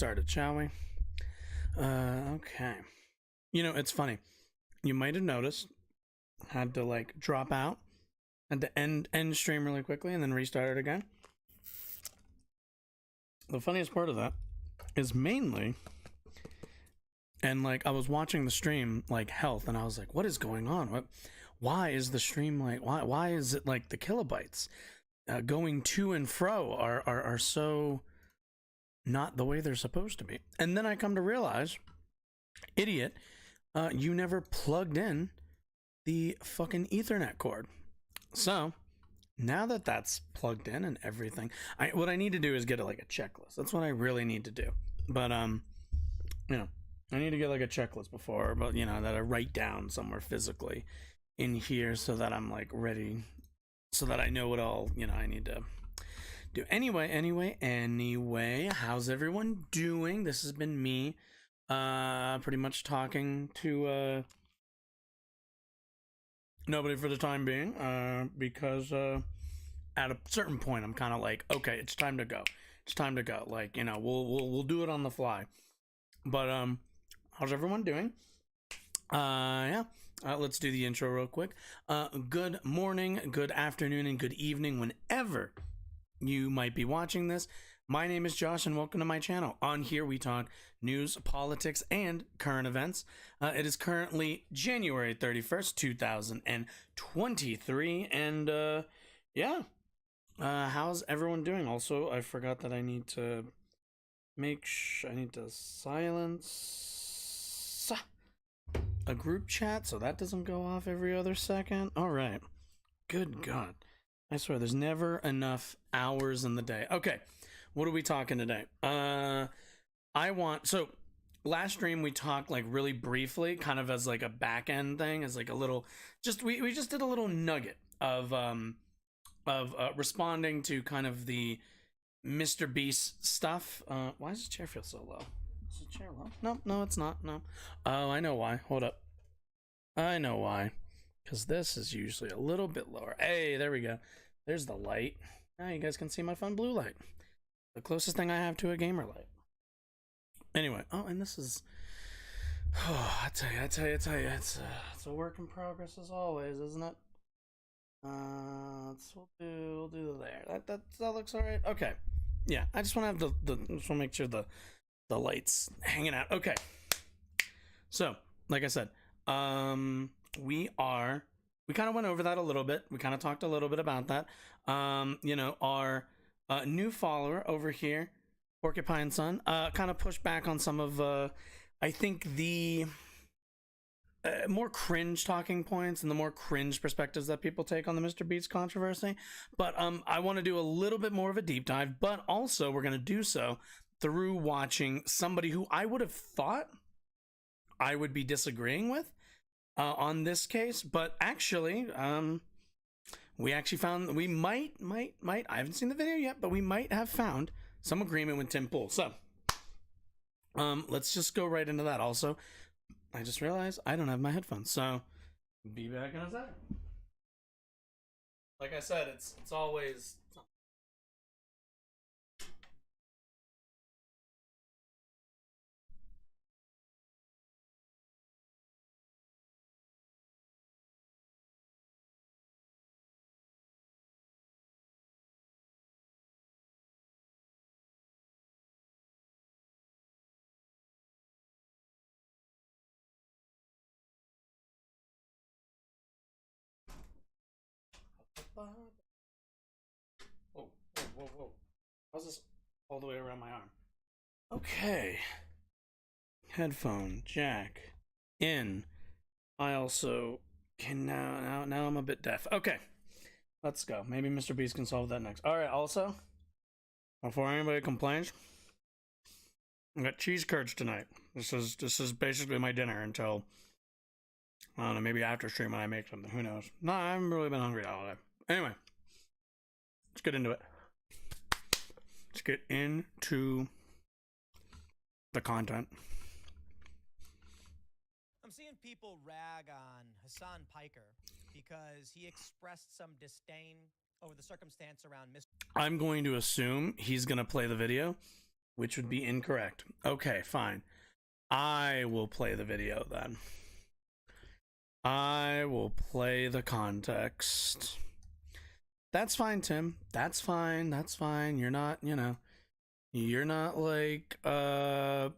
started, shall we? Okay. You know, it's funny. You might have noticed, had to like drop out, had to end stream really quickly and then restart it again. The funniest part of that is mainly, and like I was watching the stream like health and I was like, what is going on? Why is the stream like, why is it like the kilobytes going to and fro are so not the way they're supposed to be? And then I come to realize, idiot, you never plugged in the fucking Ethernet cord. So now that that's plugged in and everything, what I need to do is get like a checklist. That's what I really need to do. But you know, I need to get like a checklist before, but you know, that I write down somewhere physically in here so that I'm like ready, so that I know what all, you know, I need to do. Anyway, how's everyone doing? This has been me pretty much talking to nobody for the time being, because at a certain point I'm kind of like, okay, it's time to go. It's time to go. Like, you know, we'll do it on the fly. But how's everyone doing? Yeah. Let's do the intro real quick. Good morning, good afternoon, and good evening whenever you might be watching this. My name is Josh and welcome to my channel. On here we talk news, politics, and current events. It is currently January 31st, 2023, and yeah. How's everyone doing? Also, I forgot that I need to I need to silence a group chat so that doesn't go off every other second. All right. Good God. I swear there's never enough hours in the day. Okay. What are we talking today? So last stream we talked like really briefly, kind of as like a back end thing, as like a little, we just did a little nugget of responding to kind of the Mr. Beast stuff. Why does the chair feel so low? Is the chair low? No, it's not. No. Oh, I know why. Hold up. I know why. Because this is usually a little bit lower. Hey, there we go. There's the light. Now you guys can see my fun blue light. The closest thing I have to a gamer light. Anyway, oh, and this is... Oh, I tell you, it's a work in progress as always, isn't it? We'll do there. That looks alright. Okay. Yeah, I just want to have just want to make sure the light's hanging out. Okay. So, like I said, we kind of went over that a little bit. We kind of talked a little bit about that. You know, our new follower over here, Porcupine Sun, kind of pushed back on some of, I think the more cringe talking points and the more cringe perspectives that people take on the Mr. Beast controversy. But I want to do a little bit more of a deep dive, but also we're going to do so through watching somebody who I would have thought I would be disagreeing with on this case, but actually, we actually found we might, I haven't seen the video yet, but we might have found some agreement with Tim Pool. So, let's just go right into that. Also, I just realized I don't have my headphones, so be back in a second. Like I said, it's always... Whoa. How's this all the way around my arm? Okay. Headphone jack in. I also can now I'm a bit deaf. Okay. Let's go. Maybe Mr. Beast can solve that next. Alright, also, before anybody complains, I got cheese curds tonight. This is basically my dinner until, I don't know, maybe after stream when I make something. Who knows? No, I haven't really been hungry all day. Anyway, let's get into it. Let's get into the content. I'm seeing people rag on Hassan Piker because he expressed some disdain over the circumstance around Mr. I'm going to assume he's going to play the video which would be incorrect. Okay, fine. I will play the video then. I will play the context. That's fine, Tim. That's fine. That's fine. You're not, you're not like, what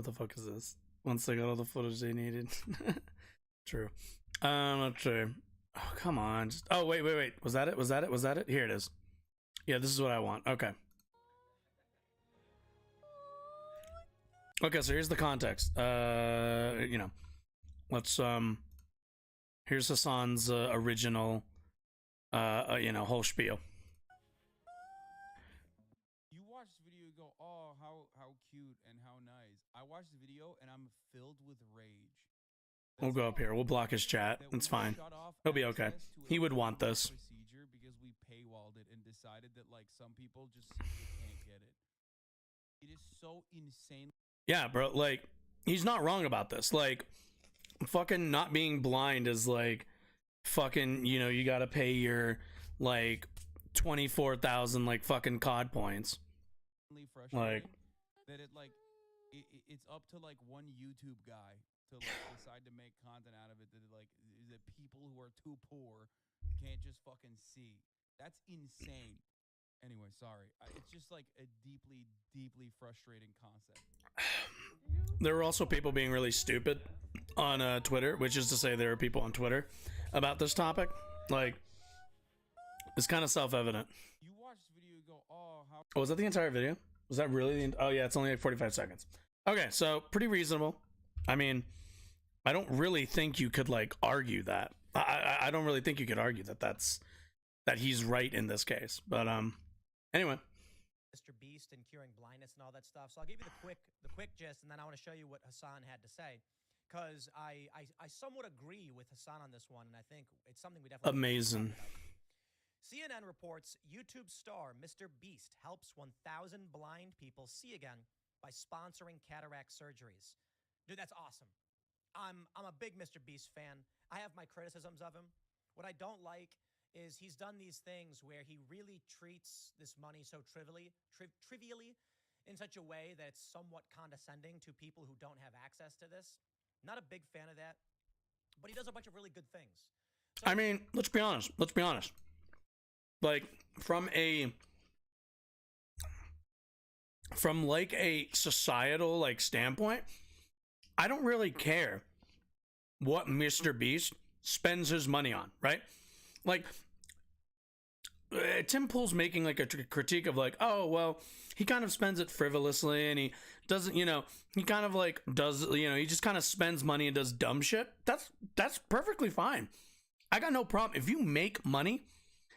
the fuck is this? Once they got all the footage they needed. True. Not true. Oh, come on. Oh, wait. Was that it? Here it is. Yeah, this is what I want. Okay. Okay, so here's the context. Let's here's Hassan's original whole spiel. You watch the video and go, oh, how cute and how nice. I watched the video and I'm filled with rage. We'll go up here. We'll block his chat. It's fine. He'll be okay. He would want this. Procedure because we paywalled it and decided that like some people just simply can't get it. It is so insane. Yeah, bro. Like, he's not wrong about this. Like, fucking not being blind is like, fucking, you gotta pay your like 24,000 like fucking COD points. Like that it's up to like one YouTube guy to like decide to make content out of it that people who are too poor can't just fucking see. That's insane. Anyway, sorry. It's just like a deeply, deeply frustrating concept. There were also people being really stupid on Twitter, which is to say there are people on Twitter about this topic. Like, it's kind of self-evident. You watch the video and go, oh, how... Oh, was that the entire video? Was that really the... Oh, yeah, it's only like 45 seconds. Okay, so pretty reasonable. I mean, I don't really think you could, like, argue that. I don't really think you could argue that he's right in this case. But, anyway. Mr. Beast and curing blindness and all that stuff. So I'll give you the quick gist, and then I want to show you what Hassan had to say. Because I somewhat agree with Hassan on this one, and I think it's something we definitely... Amazing. CNN reports YouTube star Mr. Beast helps 1,000 blind people see again by sponsoring cataract surgeries. Dude, that's awesome. I'm a big Mr. Beast fan. I have my criticisms of him. What I don't like is he's done these things where he really treats this money so trivially in such a way that it's somewhat condescending to people who don't have access to this. Not a big fan of that, but he does a bunch of really good things. So, I mean, let's be honest. Like, from like a societal like standpoint, I don't really care what Mr. Beast spends his money on, right? Like, Tim Pool's making like a critique of like, oh, well, he kind of spends it frivolously and he doesn't, he kind of like does, he just kind of spends money and does dumb shit. That's perfectly fine. I got no problem. If you make money,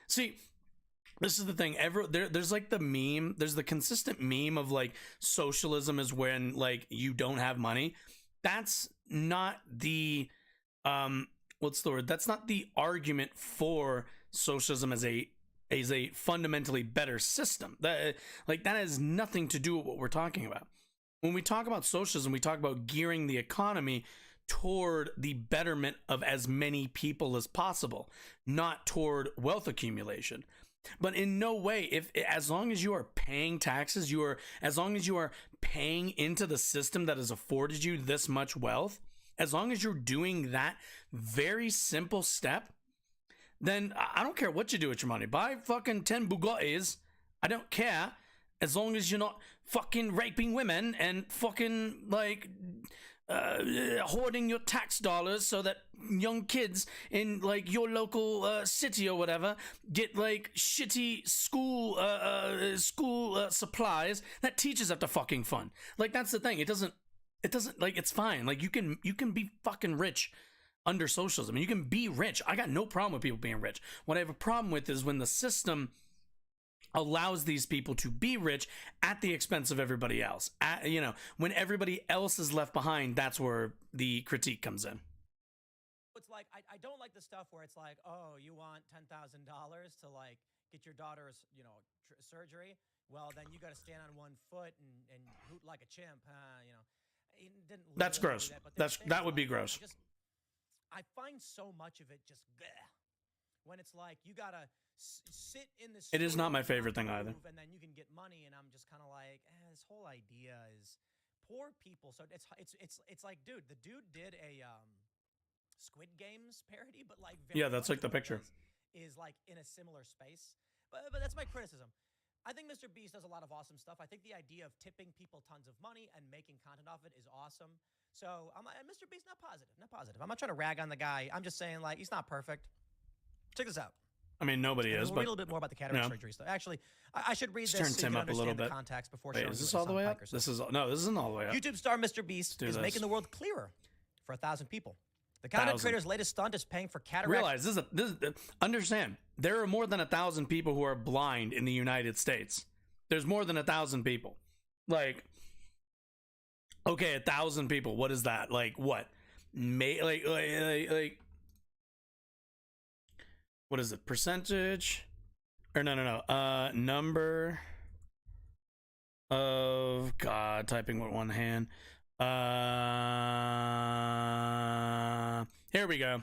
see, this is the thing. There's like the meme. There's the consistent meme of like socialism is when like you don't have money. That's not the what's the word? That's not the argument for socialism as a fundamentally better system. That has nothing to do with what we're talking about. When we talk about socialism, we talk about gearing the economy toward the betterment of as many people as possible, not toward wealth accumulation. But in no way, as long as you are paying taxes, as long as you are paying into the system that has afforded you this much wealth, as long as you're doing that very simple step, then I don't care what you do with your money. Buy fucking 10 Bugattis. I don't care. As long as you're not fucking raping women and fucking like hoarding your tax dollars so that young kids in like your local city or whatever get like shitty school supplies that teachers have to fucking fund. Like, that's the thing. It doesn't like, it's fine. Like, you can be fucking rich under socialism. You can be rich. I got no problem with people being rich. What I have a problem with is when the system allows these people to be rich at the expense of everybody else. When everybody else is left behind, that's where the critique comes in. It's like, I don't like the stuff where it's like, oh, you want $10,000 to like get your daughter's, surgery? Well, then you got to stand on one foot and hoot like a chimp, He didn't That's gross. That would be gross. I find so much of it just bleh. when it's like you gotta sit in the It is not my studio, favorite thing either. move, and then you can get money, and I'm just kind of like, this whole idea is poor people. So it's like, dude, the dude did a Squid Games parody, but like very Yeah, that's much like the what it picture. is like in a similar space. But that's my criticism. I think Mr. Beast does a lot of awesome stuff. I think the idea of tipping people tons of money and making content off it is awesome. So Mr. Beast, not positive. I'm not trying to rag on the guy. I'm just saying, like, he's not perfect. Check this out. I mean, nobody is, We'll but read a little bit more about the cataract surgery stuff. Actually, I should read just this turn so Tim you up can a little understand the bit. context before Wait, showing is you this what all the way up? Piker This says. is no, this isn't all the way up. YouTube star Mr. Beast do is this. making the world clearer for 1,000 people. The content 1,000. creator's latest stunt is paying for cataract. Realize understand, there are more than 1,000 people who are blind in the United States. There's more than 1,000 people. Like, okay, 1,000 people. What is that? Like what? Like what is it? Percentage? Or no. Number of God. Typing with one hand. Here we go.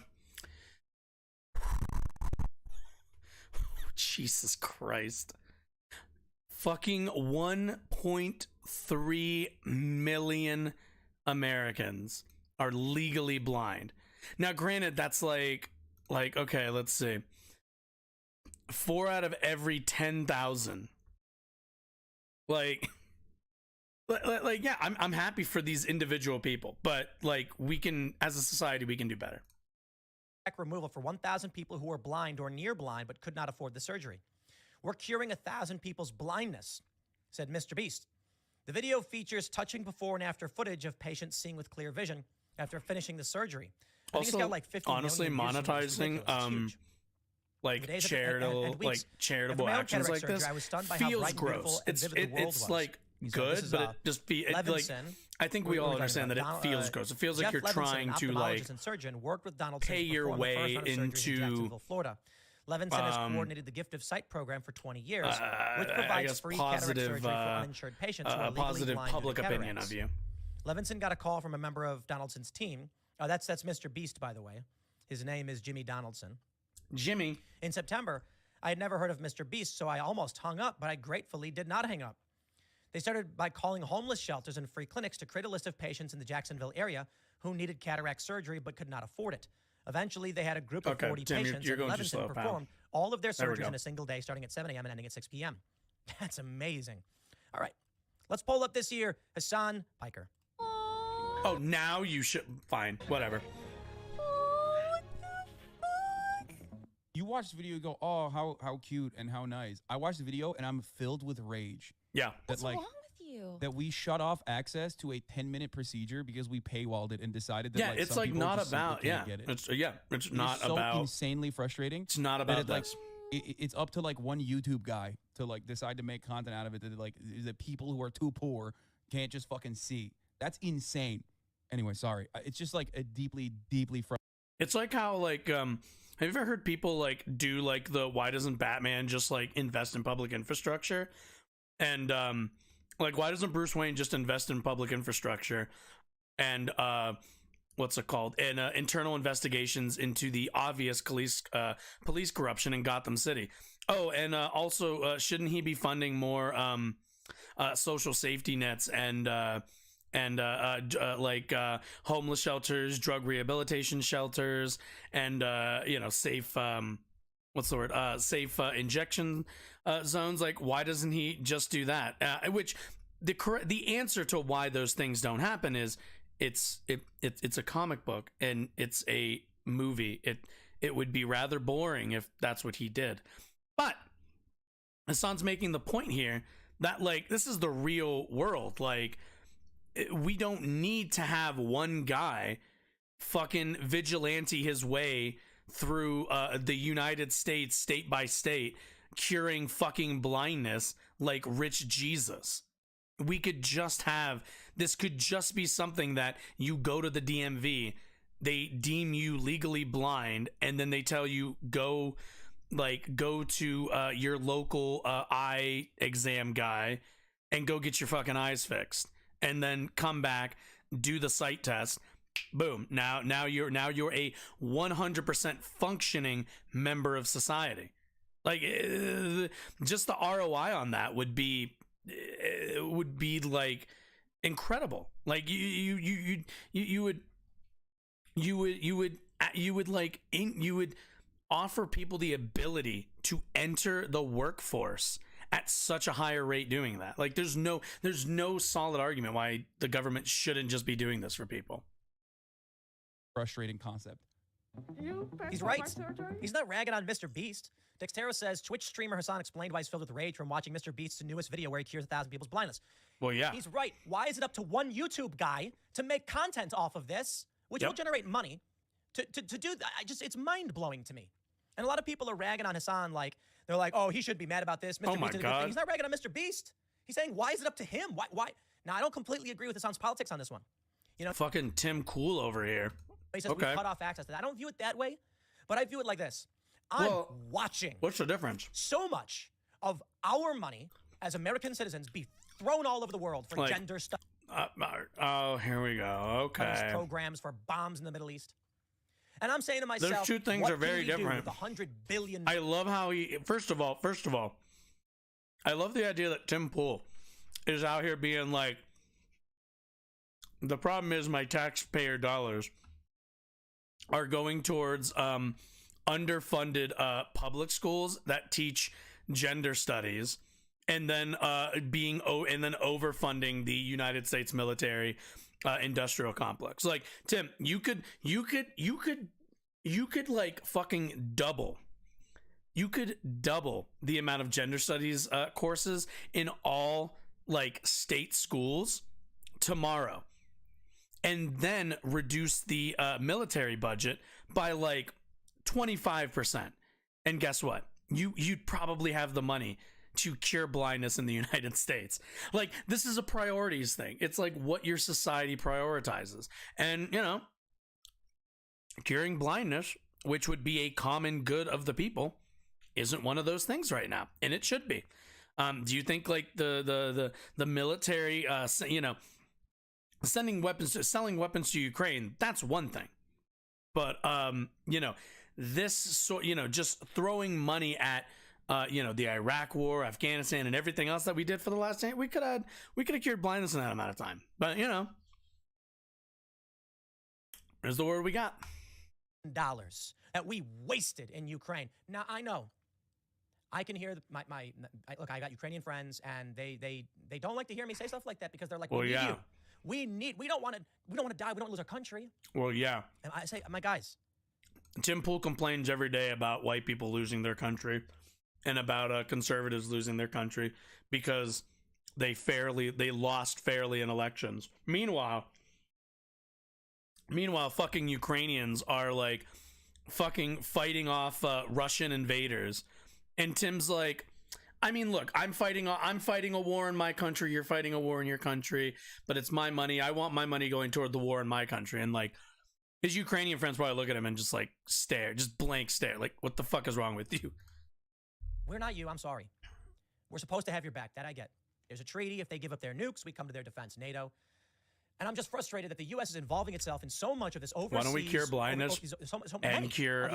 Jesus Christ. Fucking 1.3 million Americans are legally blind. Now, granted, that's like okay, let's see. 4 out of every 10,000. Like, yeah, I'm happy for these individual people, but like, we can, as a society, we can do better. Removal for 1,000 people who are blind or near blind but could not afford the surgery. We're curing 1,000 people's blindness, said Mr. Beast. The video features touching before and after footage of patients seeing with clear vision after finishing the surgery. I think Also, it's got like 50 honestly, million views, which is monetizing ridiculous. It's huge. like The days of- charitable and weeks charitable after my own actions like cataract this surgery, I was stunned by how feels bright and beautiful gross. and vivid the world It's was. like So good, this is, but it just like Levinson. I think we What all are we talking understand that about? it feels gross. It feels like Jeff you're Levinson, trying an to ophthalmologist like and surgeon, worked with Donaldson pay to your perform the first way round of surgeries in into Jacksonville, Florida. Levinson has coordinated the Gift of Sight program for 20 years, which I provides guess free positive, cataract surgery for uninsured patients who are legally positive blind public due to opinion cataracts. of you. Levinson got a call from a member of Donaldson's team. That's Mr. Beast, by the way. His name is Jimmy Donaldson. Jimmy. In September, I had never heard of Mr. Beast, so I almost hung up, but I gratefully did not hang up. They started by calling homeless shelters and free clinics to create a list of patients in the Jacksonville area who needed cataract surgery but could not afford it. Eventually, they had a group of Okay, 40 Tim, patients, you're and going too Levinson slow, pal. performed all of their There we surgeries go. in a single day, starting at 7 a.m. and ending at 6 p.m. That's amazing. All right, let's pull up this year Hassan Piker. Oh, now you should. Fine, whatever. You watch the video, you go, oh, how cute and how nice. I watched the video and I'm filled with rage Yeah. that What's like wrong with you? that we shut off access to a 10-minute procedure because we paywalled it and decided that Yeah, like, it's some like people not just simply about. Yeah, can't get it. it's It not is so about. insanely frustrating. It's not that about it, like, this. it's up to like one YouTube guy to like decide to make content out of it that like that people who are too poor can't just fucking see. That's insane. Anyway, sorry. It's just like a deeply frustrating. It's like how like have you ever heard people like do like the why doesn't Batman just like invest in public infrastructure? And like why doesn't Bruce Wayne just invest in public infrastructure and what's it called? And internal investigations into the obvious police corruption in Gotham City. Oh, and also shouldn't he be funding more social safety nets and homeless shelters, drug rehabilitation shelters, and safe what's the word? Safe injection zones. Like, why doesn't he just do that? Which the answer to why those things don't happen is it's a comic book and it's a movie. It would be rather boring if that's what he did. But Hassan's making the point here that like this is the real world. Like, we don't need to have one guy fucking vigilante his way through the United States state by state curing fucking blindness like rich Jesus. We could just have this could just be something that you go to the DMV, they deem you legally blind, and then they tell you go to your local eye exam guy and go get your fucking eyes fixed. And then come back, do the sight test, Boom. Now you're a 100% functioning member of society. Like just the ROI on that would be like incredible. Like you would offer people the ability to enter the workforce at such a higher rate doing that. Like there's no solid argument why the government shouldn't just be doing this for people. Frustrating concept. He's right. He's not ragging on Mr. Beast. Dextero says Twitch streamer Hassan explained why he's filled with rage from watching Mr. Beast's newest video where he cures 1,000 people's blindness. Well, yeah. He's right. Why is it up to one YouTube guy to make content off of this, which will generate money, to do that? It's mind-blowing to me. And a lot of people are ragging on Hassan like, they're like, oh, he should be mad about this. Mr. Beast is a good thing. He's not ragging on Mr. Beast. He's saying, why is it up to him? Why? Now, I don't completely agree with Hassan's politics on this one. You know, fucking Tim Cool over here. He says we cut off access to that. I don't view it that way, but I view it like this. I'm watching. What's the difference? So much of our money as American citizens be thrown all over the world for gender stuff. Oh, here we go. Okay. Programs for bombs in the Middle East. And I'm saying to myself, those two things are very different. With $100 billion. I love how he. First of all, I love the idea that Tim Pool is out here being like, the problem is my taxpayer dollars are going towards underfunded public schools that teach gender studies, and then overfunding the United States military industrial complex. Like, Tim, you could like fucking double. You could double the amount of gender studies courses in all like state schools tomorrow, and then reduce the military budget by like 25%. And guess what? You'd probably have the money to cure blindness in the United States. Like, this is a priorities thing. It's like what your society prioritizes. And, you know, curing blindness, which would be a common good of the people, isn't one of those things right now. And it should be. Do you think like the military, selling weapons to Ukraine, that's one thing. But, just throwing money at, the Iraq war, Afghanistan, and everything else that we did for the last 10, we could have cured blindness in that amount of time. But, there's the word we got. Dollars that we wasted in Ukraine. Now, I know. I can hear look, I got Ukrainian friends, and they don't like to hear me say stuff like that because they're like, well, yeah. We don't want to die. We don't lose our country. Well, yeah. And I say, my guys. Tim Pool complains every day about white people losing their country and about conservatives losing their country because they lost fairly in elections. Meanwhile, fucking Ukrainians are like fucking fighting off Russian invaders, and Tim's like, I mean, look, I'm fighting a war in my country. You're fighting a war in your country, but it's my money. I want my money going toward the war in my country. And like, his Ukrainian friends probably look at him and just like stare, just blank stare. Like, what the fuck is wrong with you? We're not you. I'm sorry. We're supposed to have your back. That I get. There's a treaty. If they give up their nukes, we come to their defense. NATO. And I'm just frustrated that the U.S. is involving itself in so much of this overseas... Why don't we cure blindness and cure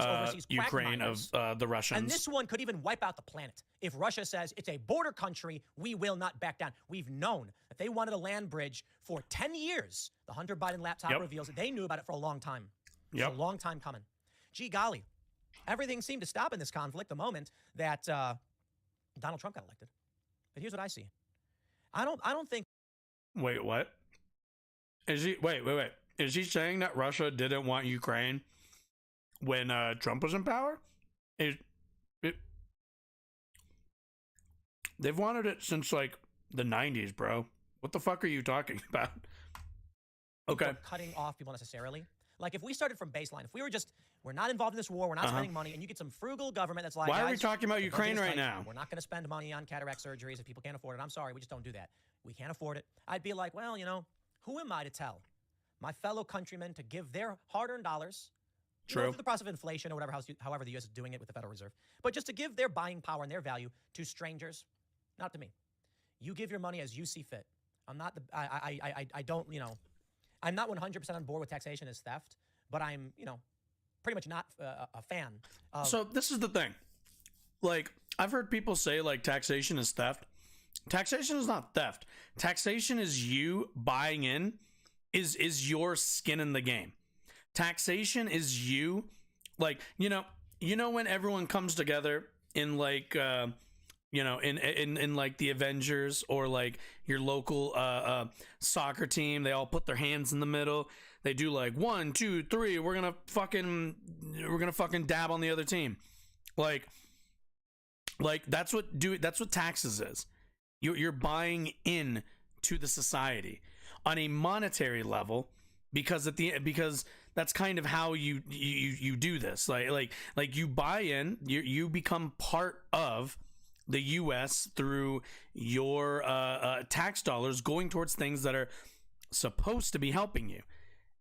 Ukraine of the Russians? And this one could even wipe out the planet. If Russia says it's a border country, we will not back down. We've known that they wanted a land bridge for 10 years. The Hunter Biden laptop reveals that they knew about it for a long time. It's a long time coming. Gee golly. Everything seemed to stop in this conflict the moment that Donald Trump got elected. But here's what I see. I don't think... Wait, what? Is he wait? Is he saying that Russia didn't want Ukraine when Trump was in power? They've wanted it since like the 90s, bro. What the fuck are you talking about? Okay. Cutting off people necessarily. Like if we started from baseline, if we were just, we're not involved in this war, we're not spending money, and you get some frugal government that's like, why are we talking about Ukraine right now? We're not going to spend money on cataract surgeries if people can't afford it. I'm sorry, we just don't do that. We can't afford it. I'd be like, well, who am I to tell my fellow countrymen to give their hard-earned dollars through the process of inflation or however the U.S. is doing it with the Federal Reserve, but just to give their buying power and their value to strangers, not to me. You give your money as you see fit. I'm not I don't, I'm not 100% on board with taxation as theft, but I'm, pretty much not a fan of. So this is the thing. Like, I've heard people say like taxation is theft. Taxation is not theft. Taxation is you buying in, is your skin in the game. Taxation is you, like, when everyone comes together in like in like the Avengers or like your local soccer team, they all put their hands in the middle. They do like 1, 2, 3. We're gonna fucking dab on the other team. Like that's what taxes is. You're buying in to the society on a monetary level, because that's kind of how you do this. Like you buy in, you become part of the U.S. through your tax dollars going towards things that are supposed to be helping you.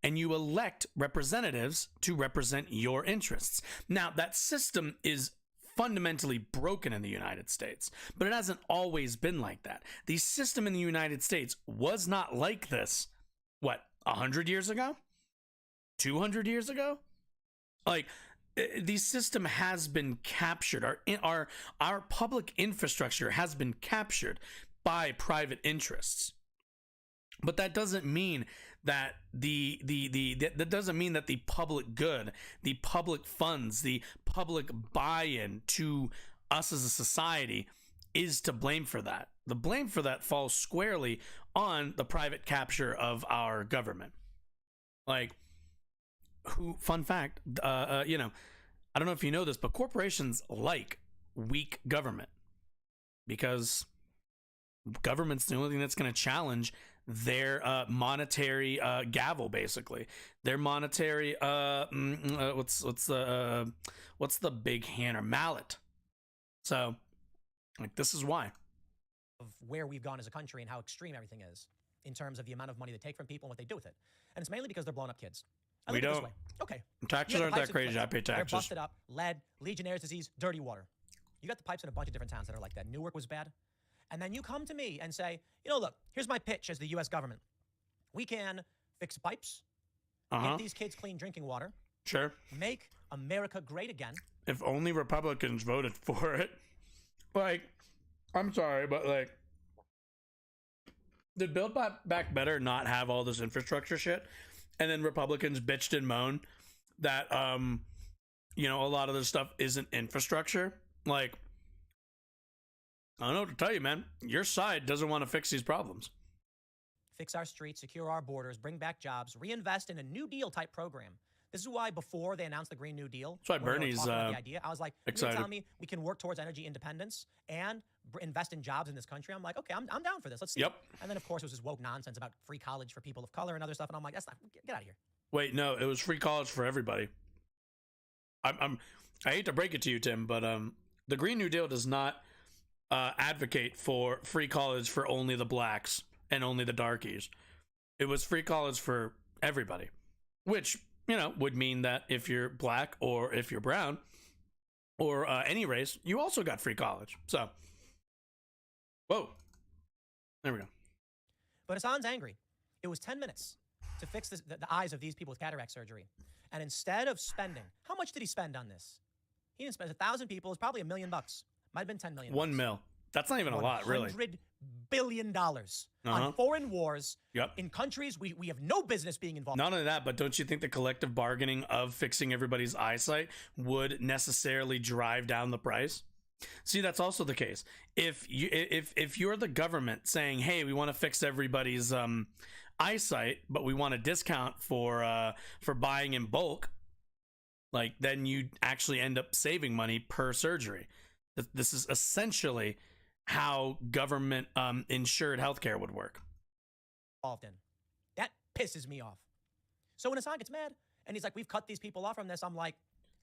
And you elect representatives to represent your interests. Now, that system is fundamentally broken in the United States, but it hasn't always been like that. The system in the United States was not like this, 100 years ago? 200 years ago? Like, the system has been captured. Our public infrastructure has been captured by private interests. But that doesn't mean that that doesn't mean that the public good, the public funds, the public buy-in to us as a society is to blame for that. The blame for that falls squarely on the private capture of our government. Like, fun fact, I don't know if you know this, but corporations like weak government, because government's the only thing that's going to challenge their monetary gavel, basically. Their monetary what's the big hammer, mallet. So, like, this is why. Of where we've gone as a country and how extreme everything is in terms of the amount of money they take from people and what they do with it. And it's mainly because they're blowing up kids. We don't. This way. Okay. Taxes aren't that crazy. I pay taxes. They're busted up. Lead, Legionnaire's disease, dirty water. You got the pipes in a bunch of different towns that are like that. Newark was bad. And then you come to me and say, look, here's my pitch as the U.S. government. We can fix pipes, get these kids clean drinking water. Sure. Make America great again. If only Republicans voted for it. Like, I'm sorry, but like, did Build Back Better not have all this infrastructure shit? And then Republicans bitched and moaned that, a lot of this stuff isn't infrastructure. Like, I don't know what to tell you, man. Your side doesn't want to fix these problems. Fix our streets, secure our borders, bring back jobs, reinvest in a New Deal type program. This is why before they announced the Green New Deal, that's why Bernie's the idea, I was like, excited. You're telling me we can work towards energy independence and invest in jobs in this country? I'm like, okay, I'm down for this. Let's see. Yep. And then, of course, it was this woke nonsense about free college for people of color and other stuff. And I'm like, that's not, get out of here. Wait, no, it was free college for everybody. I hate to break it to you, Tim, but the Green New Deal does not advocate for free college for only the blacks and only the darkies. It was free college for everybody, which, would mean that if you're black or if you're brown or any race, you also got free college. So, whoa, there we go. But Hassan's angry. It was 10 minutes to fix the eyes of these people with cataract surgery. And instead of spending, how much did he spend on this? He didn't spend 1,000 people. It's probably $1 million. Might have been 10 million. 1 mil. That's not even a lot, really. $100 billion on foreign wars in countries we have no business being involved. Not only that, but don't you think the collective bargaining of fixing everybody's eyesight would necessarily drive down the price? See, that's also the case. If you're the government saying, "Hey, we want to fix everybody's eyesight, but we want a discount for buying in bulk," like, then you actually end up saving money per surgery. This is essentially how government insured healthcare would work. Involved in. That pisses me off. So when Hassan gets mad and he's like, we've cut these people off from this, I'm like,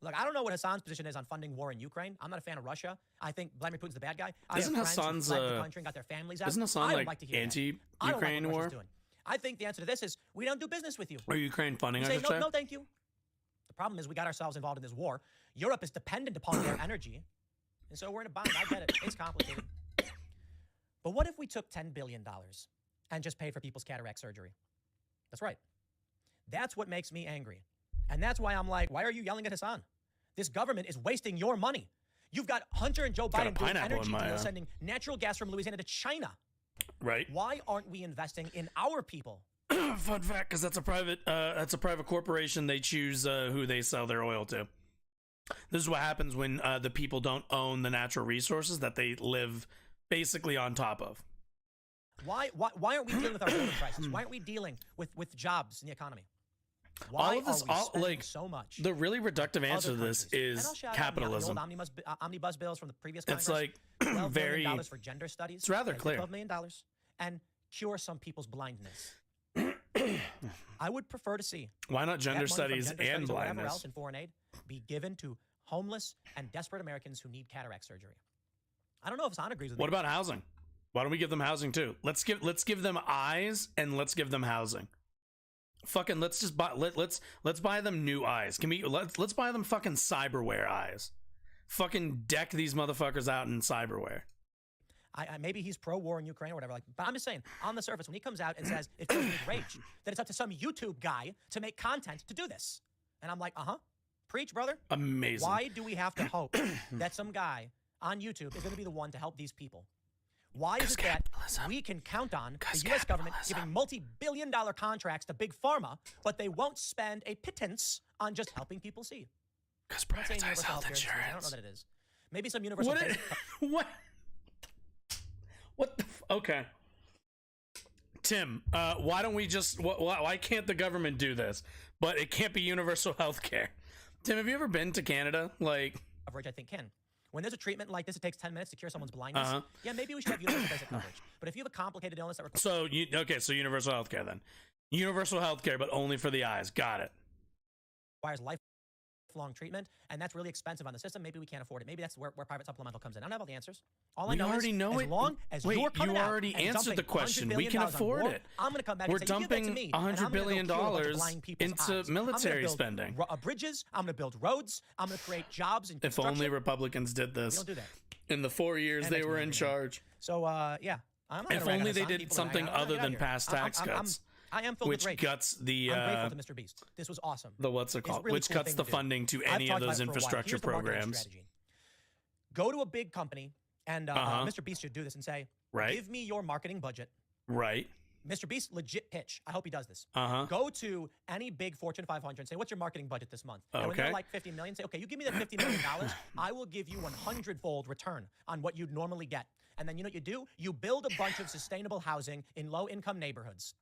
look, I don't know what Hassan's position is on funding war in Ukraine. I'm not a fan of Russia. I think Vladimir Putin's the bad guy. Isn't Hassan's the country and got their families out. Isn't Hassan like anti-Ukraine war? Doing. I think the answer to this is we don't do business with you. Or Ukraine funding, I should say. No, thank you. The problem is we got ourselves involved in this war. Europe is dependent upon their energy. And so we're in a bind. I get it. It's complicated. But what if we took $10 billion and just paid for people's cataract surgery? That's right. That's what makes me angry. And that's why I'm like, why are you yelling at Hassan? This government is wasting your money. You've got Hunter and Joe Biden doing energy deals, sending natural gas from Louisiana to China. Right. Why aren't we investing in our people? Fun fact, because that's a private corporation. They choose who they sell their oil to. This is what happens when the people don't own the natural resources that they live basically on top of. Why aren't we dealing with our border crisis? Why aren't we dealing with jobs in the economy? Why all of this, are we spending so much? The really reductive answer to this is capitalism. The old omnibus bills from the previous Congress. It's like $12 very million for gender studies. It's rather clear. $12 million and cure some people's blindness. I would prefer to see why not gender studies and or whatever blindness else in foreign aid be given to homeless and desperate Americans who need cataract surgery. I don't know if Hassan agrees with me. What about housing? Why don't we give them housing too? Let's give them eyes and let's give them housing. Fucking let's just buy let's buy them new eyes. Can we let's buy them fucking cyberware eyes. Fucking deck these motherfuckers out in cyberware. Maybe he's pro-war in Ukraine or whatever. But I'm just saying, on the surface, when he comes out and says it fills me with rage, that it's up to some YouTube guy to make content to do this, and I'm like, preach, brother. Amazing. Why do we have to hope that some guy on YouTube is going to be the one to help these people? Why is it that we can count on the U.S. government giving multi-billion-dollar contracts to big pharma, but they won't spend a pittance on just helping people see? Because privatized health insurance. I don't know that it is. Maybe some universal. What? What the okay. Tim, why don't we just why can't the government do this? But it can't be universal health care. Tim, have you ever been to Canada? Like coverage, I think can. When there's a treatment like this, it takes 10 minutes to cure someone's blindness. Yeah, maybe we should have universal basic coverage. But if you have a complicated illness that requires so universal health care then. Universal health care, but only for the eyes. Got it. Requires lifelong treatment, and that's really expensive on the system. Maybe we can't afford it. Maybe that's where private supplemental comes in. I don't have all the answers. All I know is as long as you're coming out already and answered the question. We can $100 billion afford on war, it. I'm going to come back We're and say, dumping me, $100 billion into eyes. military spending. Bridges. I'm going to build roads. I'm going to create jobs and if only Republicans did this. We don't do that. In the 4 years they were in charge. So, yeah. I'm not if only they did something other than pass tax cuts. I am filled with rage. Which guts the I'm grateful to Mr. Beast. This was awesome. The what's it called? Really Which cool cuts the funding to any of those infrastructure programs. Go to a big company and Mr. Beast should do this and say, give me your marketing budget. Right. Mr. Beast, legit pitch. I hope he does this. Uh-huh. Go to any big Fortune 500 and say, what's your marketing budget this month? And when they're like 50 million, say, okay, you give me that $50 million, I will give you 100-fold return on what you'd normally get. And then you know what you do? You build a bunch of sustainable housing in low-income neighborhoods.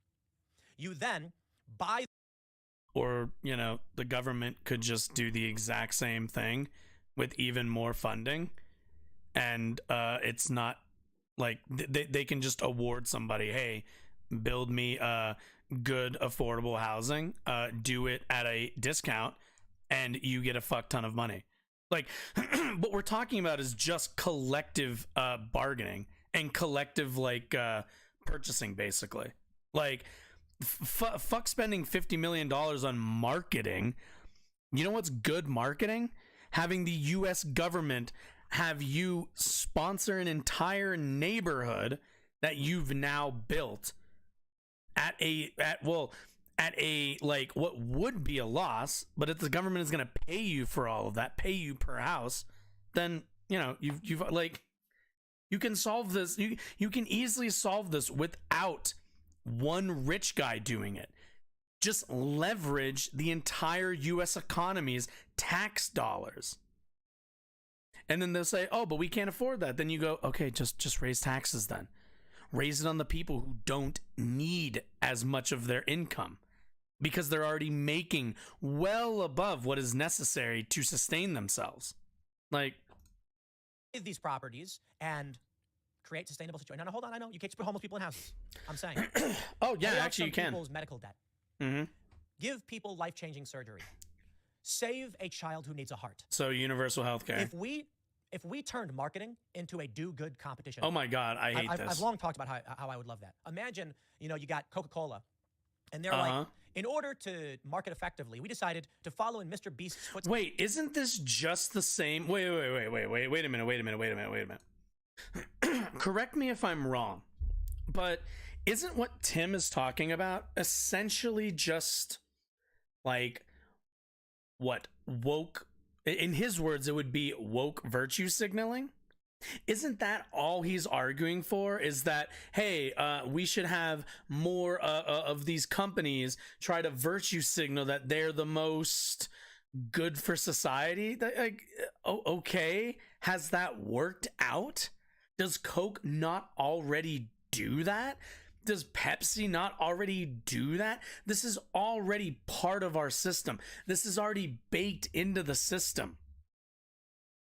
You then buy. Or, you know, the government could just do the exact same thing with even more funding. And it's not like they can just award somebody, hey, build me good, affordable housing, do it at a discount, and you get a fuck ton of money. Like, what we're talking about is just collective bargaining and collective, like, purchasing, basically. Like, fuck spending $50 million on marketing. You know what's good marketing? Having the U.S. government have you sponsor an entire neighborhood that you've now built at a like what would be a loss, but if the government is going to pay you for all of that, pay you per house, then you know you've like you can solve this. You can easily solve this without one rich guy doing it. Just leverage the entire U.S. economy's tax dollars. And then they'll say, oh, but we can't afford that. Then you go, okay, just raise taxes then. Raise it on the people who don't need as much of their income because they're already making well above what is necessary to sustain themselves. Like, these properties and create sustainable situations. Now, hold on, I know you can't just put homeless people in houses. I'm saying. Oh yeah, actually you can. People's medical debt. Mm-hmm. Give people life-changing surgery. Save a child who needs a heart. So universal health care. If we turned marketing into a do-good competition. Oh my God, I hate this. I've long talked about how I would love that. Imagine, you got Coca-Cola, and they're like, in order to market effectively, we decided to follow in Mr. Beast's footsteps. Wait, isn't this just the same? Wait a minute. Correct me if I'm wrong, but isn't what Tim is talking about essentially just like what woke, in his words, it would be woke virtue signaling. Isn't that all he's arguing for? Is that, hey, we should have more of these companies try to virtue signal that they're the most good for society? Like, okay, has that worked out? Does Coke not already do that? Does Pepsi not already do that? This is already part of our system. This is already baked into the system.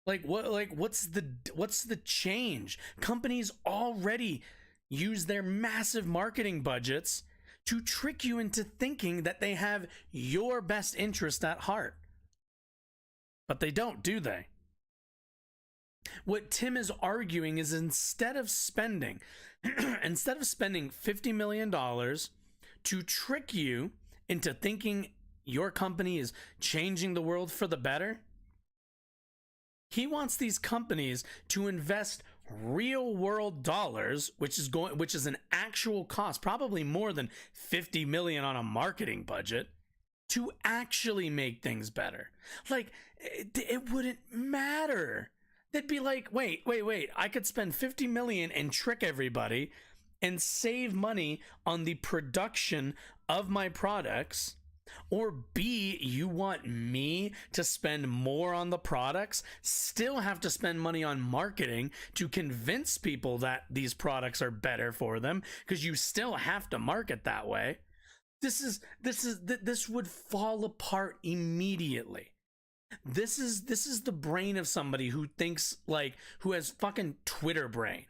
What's the change? Companies already use their massive marketing budgets to trick you into thinking that they have your best interest at heart. But they don't, do they? What Tim is arguing is instead of spending $50 million to trick you into thinking your company is changing the world for the better, he wants these companies to invest real world dollars, which is an actual cost, probably more than 50 million on a marketing budget, to actually make things better. Like, it wouldn't matter. They'd be like, wait, I could spend 50 million and trick everybody and save money on the production of my products. Or B, you want me to spend more on the products, still have to spend money on marketing to convince people that these products are better for them, because you still have to market that way. This would fall apart immediately. This is the brain of somebody who thinks, like, who has fucking Twitter brain.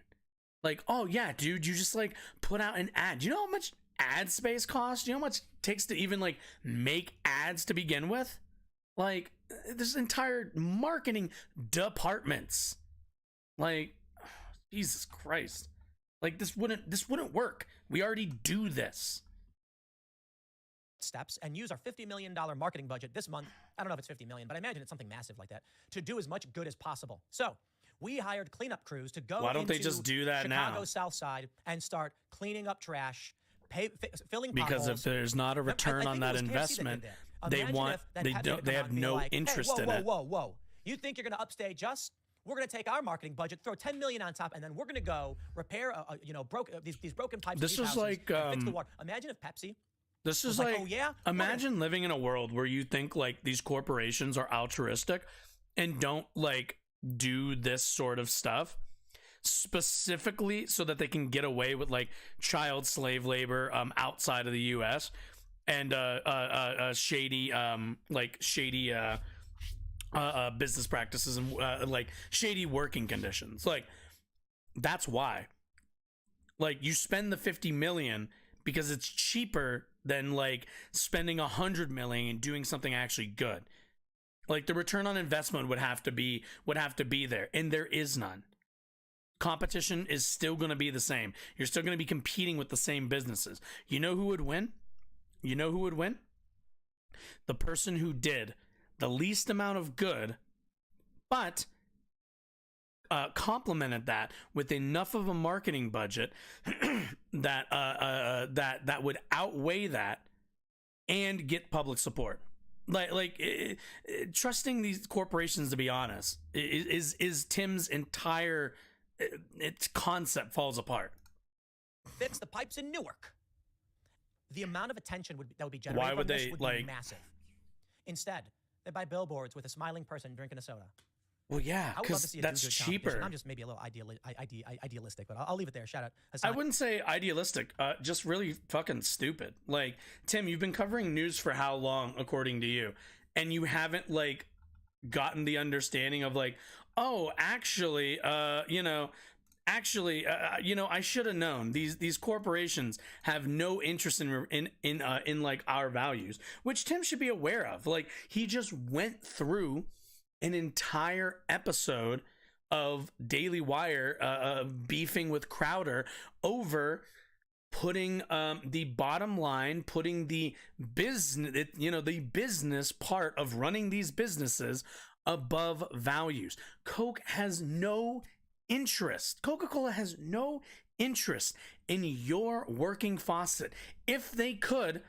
Like, oh yeah, dude, you just like put out an ad. Do you know how much ad space costs? Do you know how much it takes to even like make ads to begin with? Like, there's entire marketing departments. Like, Jesus Christ. Like, this wouldn't work. We already do this. Steps and use our $50 million marketing budget this month. I don't know if it's 50 million, but I imagine it's something massive like that, to do as much good as possible. So we hired cleanup crews to go. Why don't they just do that now? Chicago South Side and start cleaning up trash, filling potholes. Because if there's not a return on that investment, they have no interest in it. Whoa. You think you're going to upstage us? We're going to take our marketing budget, throw 10 million on top, and then we're going to go repair, these broken pipes. This is like fix the water. Imagine if Pepsi. This is like, oh, yeah? Imagine living in a world where you think like these corporations are altruistic and don't like do this sort of stuff specifically so that they can get away with like child slave labor outside of the US and shady business practices and like shady working conditions. Like, that's why. Like, you spend the 50 million because it's cheaper than like spending 100 million and doing something actually good. Like, the return on investment would have to be there, and there is none. Competition is still going to be the same. You're still going to be competing with the same businesses. You know who would win? The person who did the least amount of good, but complemented that with enough of a marketing budget that would outweigh that and get public support. Trusting these corporations, to be honest, is Tim's entire its concept falls apart. Fix the pipes in Newark. The amount of attention that would be generated. Why would they be massive? Instead, they buy billboards with a smiling person drinking a soda. Well, yeah, because that's cheaper. I'm just maybe a little idealistic, but I'll leave it there. Shout out Hassan. I wouldn't say idealistic, just really fucking stupid. Like, Tim, you've been covering news for how long, according to you, and you haven't like gotten the understanding of like, oh, actually, I should have known these corporations have no interest in like our values, which Tim should be aware of. Like, he just went through an entire episode of Daily Wire beefing with Crowder over putting the bottom line, putting the business, the business part of running these businesses above values. Coca-Cola has no interest in your working faucet. If they could,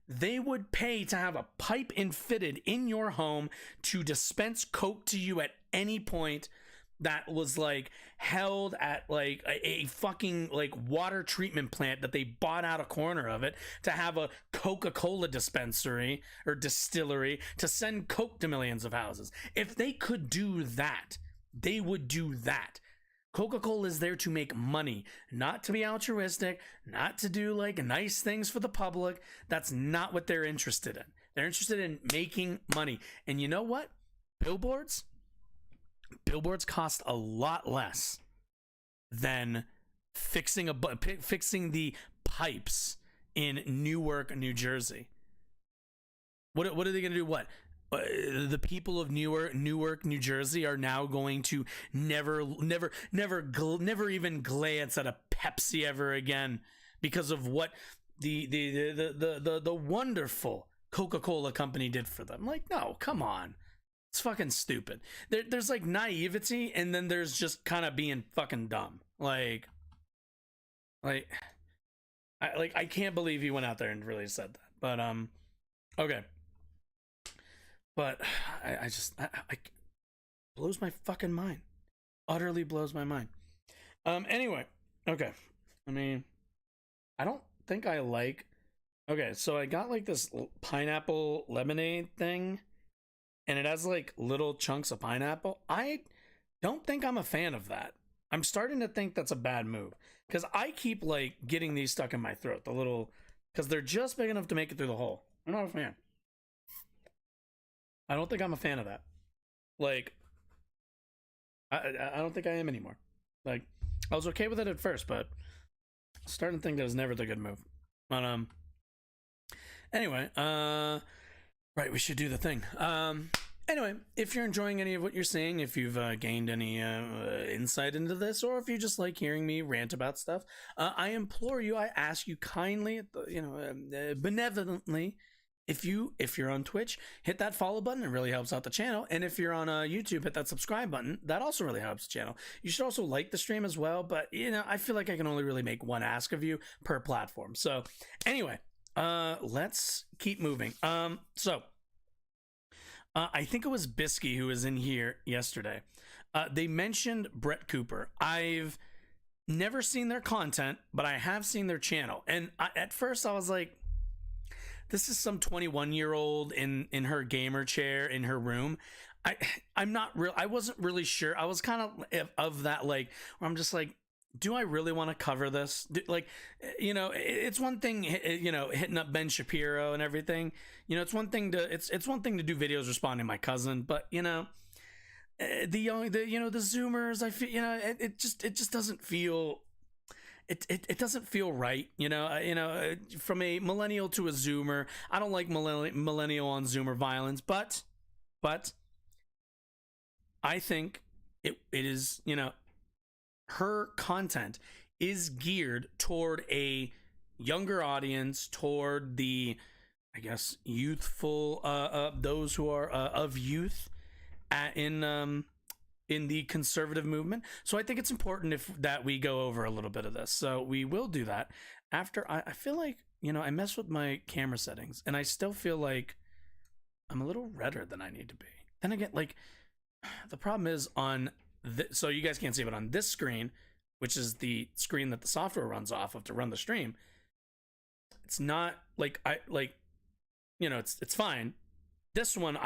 they would pay to have a pipe fitted in your home to dispense Coke to you at any point that was like held at like a fucking like water treatment plant that they bought out a corner of it to have a Coca-Cola dispensary or distillery to send Coke to millions of houses. If they could do that, they would do that. Coca-Cola is there to make money, not to be altruistic, not to do like nice things for the public. That's not what they're interested in. They're interested in making money. And you know what? Billboards cost a lot less than fixing the pipes in Newark, New Jersey. What are they going to do? What? The people of Newark, New Jersey are now going to never even glance at a Pepsi ever again because of what the wonderful Coca-Cola company did for them. Like, no, come on. It's fucking stupid. There's like naivety, and then there's just kind of being fucking dumb. Like I can't believe he went out there and really said that. But okay. But I just blows my fucking mind. Utterly blows my mind. Anyway, okay. I mean, I don't think I like. Okay, so I got like this pineapple lemonade thing, and it has like little chunks of pineapple. I don't think I'm a fan of that. I'm starting to think that's a bad move because I keep like getting these stuck in my throat. The little, because they're just big enough to make it through the hole. I'm not a fan. I don't think I'm a fan of that. Like, I don't think I am anymore. Like, I was okay with it at first, but I'm starting to think that was never the good move. But anyway, right, we should do the thing. Anyway, if you're enjoying any of what you're seeing, if you've gained any insight into this, or if you just like hearing me rant about stuff, I implore you, I ask you kindly, benevolently, if you're on Twitch, hit that follow button. It really helps out the channel. And if you're on YouTube, hit that subscribe button. That also really helps the channel. You should also like the stream as well. But I feel like I can only really make one ask of you per platform. So anyway, let's keep moving. So I think it was Bisky who was in here yesterday. They mentioned Brett Cooper. I've never seen their content, but I have seen their channel. And at first I was like, this is some 21-year-old in her gamer chair in her room. I wasn't really sure. I was kind of that, like, where I'm just like, do I really want to cover this? It's one thing, hitting up Ben Shapiro and everything. It's one thing to do videos responding to my cousin, but the Zoomers, I feel, it just doesn't feel. It doesn't feel right, from a millennial to a Zoomer. I don't like millennial on Zoomer violence, but I think it is, her content is geared toward a younger audience, toward the, I guess, youthful, those who are of youth in the conservative movement. So I think it's important that we go over a little bit of this. So we will do that after I feel like, I mess with my camera settings and I still feel like I'm a little redder than I need to be. Then again, like, the problem is so you guys can't see, but on this screen, which is the screen that the software runs off of to run the stream, it's not like it's fine. This one,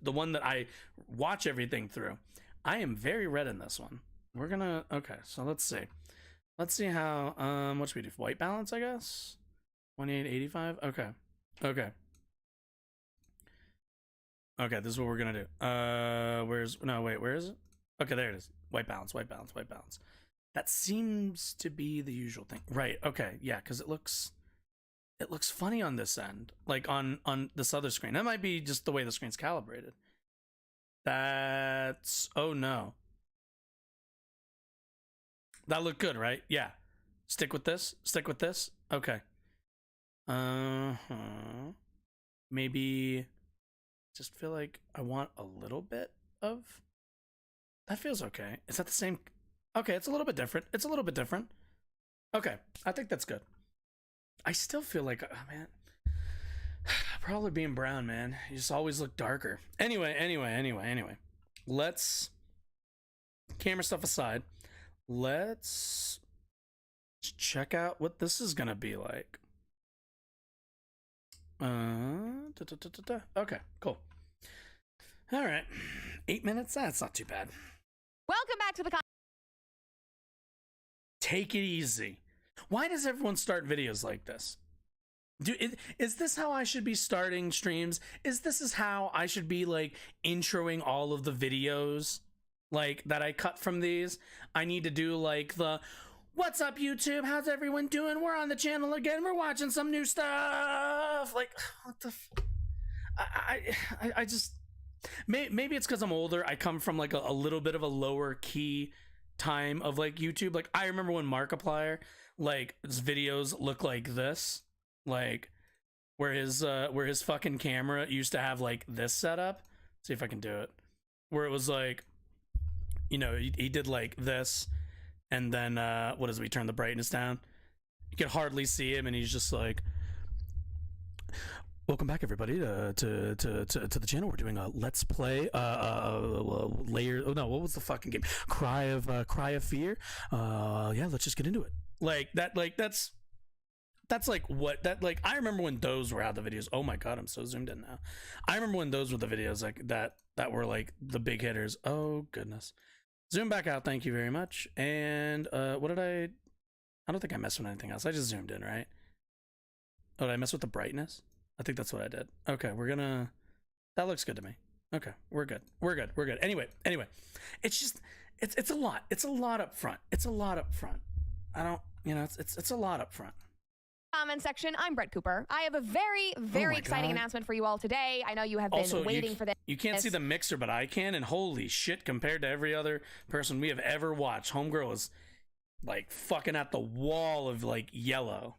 the one that I watch everything through, I am very red in this one. We're gonna, okay, so let's see how, what should we do? White balance, I guess? 2885? Okay. Okay, this is what we're gonna do. Where is it? Okay, there it is. White balance. That seems to be the usual thing. Right, okay, yeah, because it looks funny on this end, like on this other screen. That might be just the way the screen's calibrated. Oh no. That looked good, right? Yeah. Stick with this. Okay. Maybe just feel like I want a little bit of that. Feels okay. Is that the same? Okay, it's a little bit different. Okay, I think that's good. I still feel like, oh man, Probably being brown, man. You just always look darker. Anyway. Let's, camera stuff aside, let's check out what this is gonna be like. Okay, cool. All right, 8 minutes. That's not too bad. Welcome back to the Take it easy. Why does everyone start videos like this? Is this how I should be starting streams? Is how I should be like introing all of the videos like that I cut from these? I need to do like the "What's up, YouTube? How's everyone doing? We're on the channel again. We're watching some new stuff." Like, what the I just, maybe it's because I'm older. I come from like a little bit of a lower key time of like YouTube. Like, I remember when Markiplier, like, his videos look like this, like where his fucking camera used to have like this setup. See if I can do it, where it was like, you know, he did like this, and then what is it, we turn the brightness down, you could hardly see him, and he's just like, "Welcome back, everybody, to the channel. We're doing a let's play layer." Oh no, what was the fucking game? Cry of Fear. Yeah, let's just get into it. Like that. Like that's like what that, like, I remember when those were how the videos. Oh my god, I'm so zoomed in now. I remember when those were the videos like that were like the big hitters. Oh goodness. Zoom back out. Thank you very much. And what did I don't think I messed with anything else. I just zoomed in, right? Oh, did I mess with the brightness? I think that's what I did. Okay, that looks good to me. Okay, we're good. Anyway, it's just, it's a lot. It's a lot up front. I don't, you know, it's a lot up front. comment section. I'm Brett Cooper. I have a very exciting announcement for you all today. I know you have been also, waiting for this. You can't see the mixer, but I can, and holy shit, compared to every other person we have ever watched, Homegirl is like fucking at the wall of like yellow.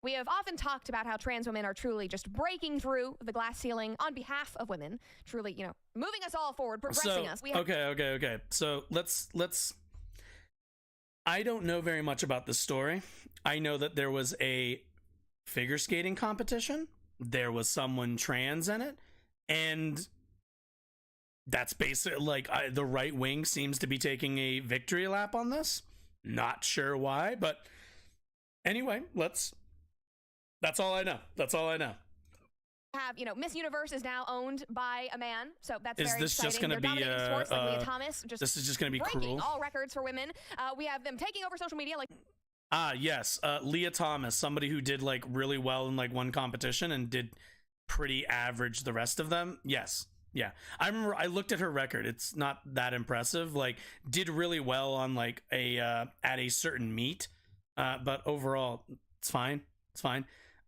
We have often talked about how trans women are truly just breaking through the glass ceiling on behalf of women, truly, you know, moving us all forward, progressing us. Okay. So let's. I don't know very much about this story. I know that there was a figure skating competition. There was someone trans in it, and that's basically like the right wing seems to be taking a victory lap on this. Not sure why, but anyway, that's all I know. Have, you know, Miss Universe is now owned by a man, so that's very exciting. Just gonna They're be dominating sports, like Leah Thomas, just this is just gonna be breaking cruel. all records for women. We have them taking over social media, like yes, Leah Thomas, somebody who did like really well in like one competition and did pretty average the rest of them. Yes, yeah, I remember I looked at her record. It's not that impressive. Like, did really well on like a at a certain meet, but overall, it's fine.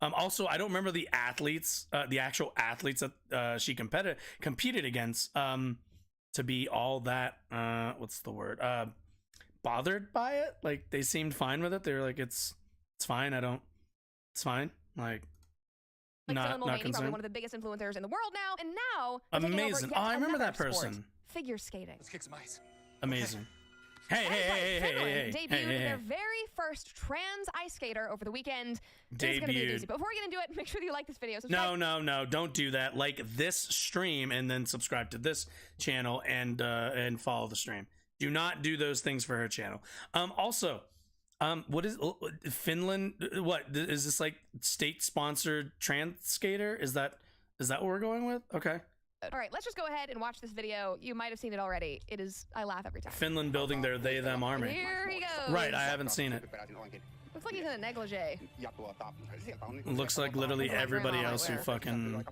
Also, I don't remember the athletes, the actual athletes that she competed against, to be all that, what's the word, bothered by it. Like, they seemed fine with it. They were like, it's fine. It's fine. Like not concerned. Probably one of the biggest influencers in the world now, and now amazing. Oh, I remember that person. Sport, figure skating. Let's kick some ice. Amazing. Hey. Finland debuted their very first trans ice skater over the weekend. It's gonna be a doozy. But before we get into it, make sure that you like this video. Subscribe. No, don't do that. Like this stream and then subscribe to this channel and follow the stream. Do not do those things for her channel. Also, what is Finland? What is this, like state sponsored trans skater? Is that what we're going with? Okay. All right, let's just go ahead and watch this video. You might have seen it already. It is, I laugh every time. Finland building their they-them army. Here he goes. Right, I haven't seen it. Looks like he's in a negligee. Looks like literally everybody else who fucking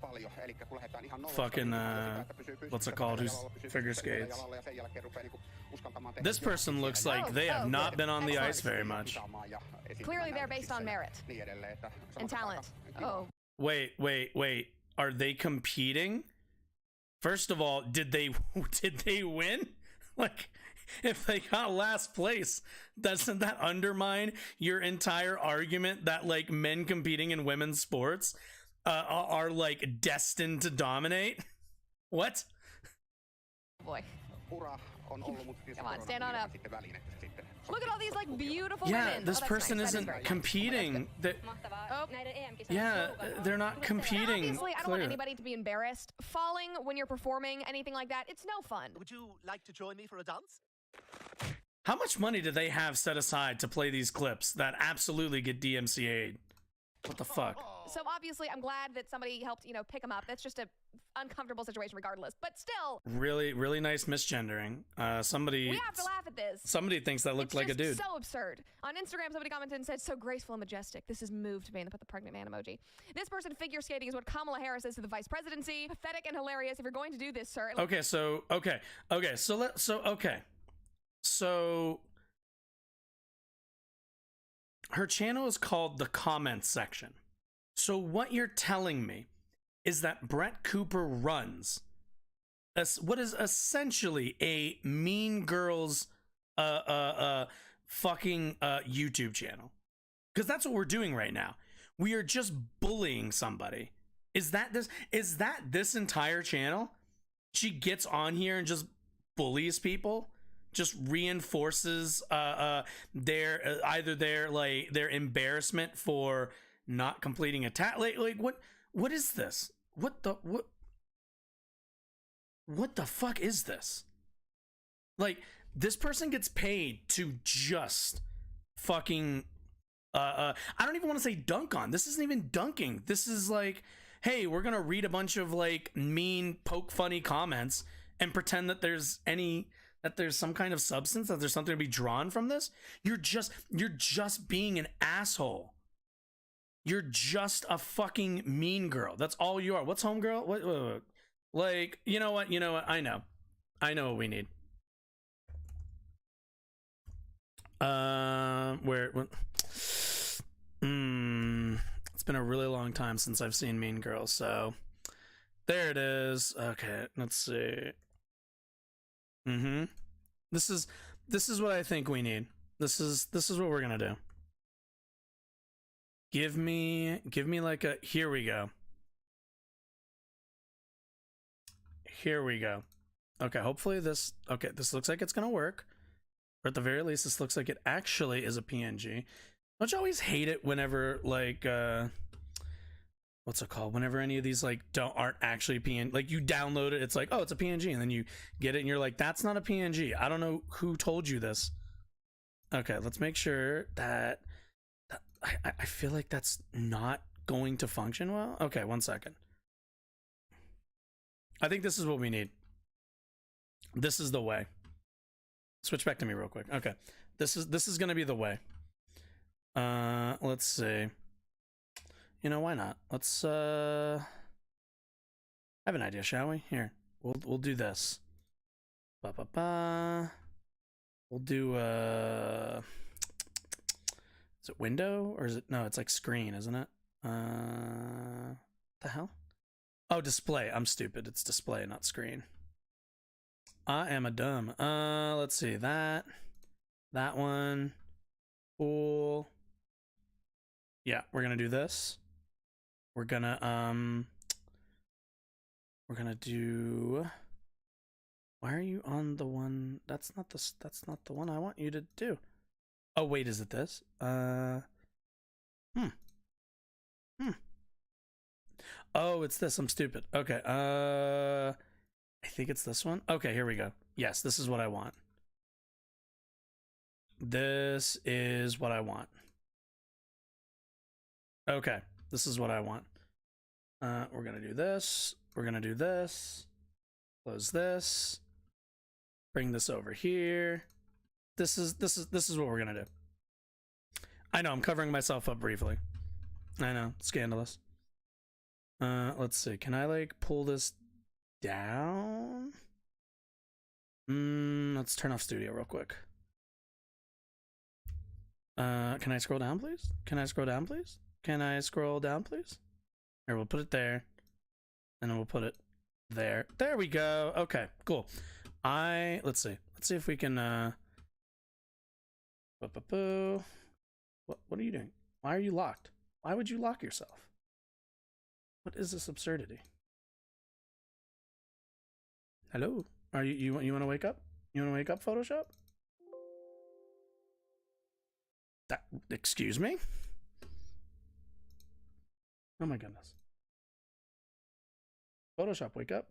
what's it called, who's figure skates. This person looks like they have not been on the ice very much. Clearly they're based on merit and talent. Oh. Wait. Are they competing? First of all, did they win? Like, if they got last place, doesn't that undermine your entire argument that like men competing in women's sports are like destined to dominate? What? Boy. Come on, stand on up. Look at all these like beautiful Yeah, women. this Oh, that's person nice. That is isn't very nice. competing. Oh. Yeah, they're not competing. Obviously, I don't want clearly. anybody to be embarrassed. Falling when you're performing, anything like that, it's no fun. Would you like to join me for a dance? How much money do they have set aside to play these clips that absolutely get DMCA'd? What the fuck? So obviously, I'm glad that somebody helped, you know, pick him up. That's just a uncomfortable situation regardless. But still, Really, really nice misgendering. Somebody. we have to laugh at this. Somebody thinks that looked It's like a just dude. so absurd. On Instagram, somebody commented and said, so graceful and majestic. This has moved me. And they put the pregnant man emoji. This person figure skating is what Kamala Harris is to the vice presidency. Pathetic and hilarious. If you're going to do this, sir. Okay, so her channel is called The Comments Section. So what you're telling me is that Brett Cooper runs what is essentially a Mean Girls fucking YouTube channel. Because that's what we're doing right now. We are just bullying somebody. Is that this entire channel? She gets on here and just bullies people, just reinforces their either their embarrassment for not completing a task. Like what is this? What the fuck is this? Like, this person gets paid to just fucking I don't even want to say dunk on. This isn't even dunking. This is like, hey, we're gonna read a bunch of like mean, poke funny comments and pretend that there's some kind of substance, that there's something to be drawn from this. You're just being an asshole. You're just a fucking mean girl. That's all you are. What's homegirl? What? Like, you know what? I know what we need. It's been a really long time since I've seen Mean Girls, so there it is. Okay, let's see. This is what I think we need. This is what we're gonna do. Give me like a, here we go. Okay, hopefully this looks like it's gonna work. Or at the very least, this looks like it actually is a PNG. Don't you always hate it whenever, like, what's it called? Whenever any of these, like, aren't actually PNG. Like, you download it, it's like, oh, it's a PNG. And then you get it, and you're like, that's not a PNG. I don't know who told you this. Okay, let's make sure that... I feel like that's not going to function well. Okay, 1 second. I think this is what we need. This is the way. Switch back to me real quick. Okay. This is gonna be the way. Let's see. You know, why not? Let's I have an idea, shall we? Here. We'll do this. We'll do is it window or is it, no, it's like screen, isn't it? The hell? Oh, display. I'm stupid. It's display, not screen. I am a dumb. Let's see. That one. Cool. Yeah, we're gonna do this. We're gonna do, why are you on the one? That's not the one I want you to do. Oh wait, is it this? Oh, it's this. I'm stupid. Okay. I think it's this one. Okay, here we go. Yes, this is what I want. This is what I want. Okay, this is what I want. We're gonna do this. We're gonna do this. Close this. Bring this over here. This is what we're gonna do. I know I'm covering myself up briefly. I know, scandalous. Let's see. Can I like pull this down? Let's turn off studio real quick. Can I scroll down, please? Can I scroll down, please? Can I scroll down, please? Here, we'll put it there. And then we'll put it there. There we go. Okay, cool. Let's see. Let's see if we can, What are you doing? Why are you locked? Why would you lock yourself? What is this absurdity? Hello? Are you want to wake up? You want to wake up, Photoshop? excuse me? Oh my goodness. Photoshop, wake up.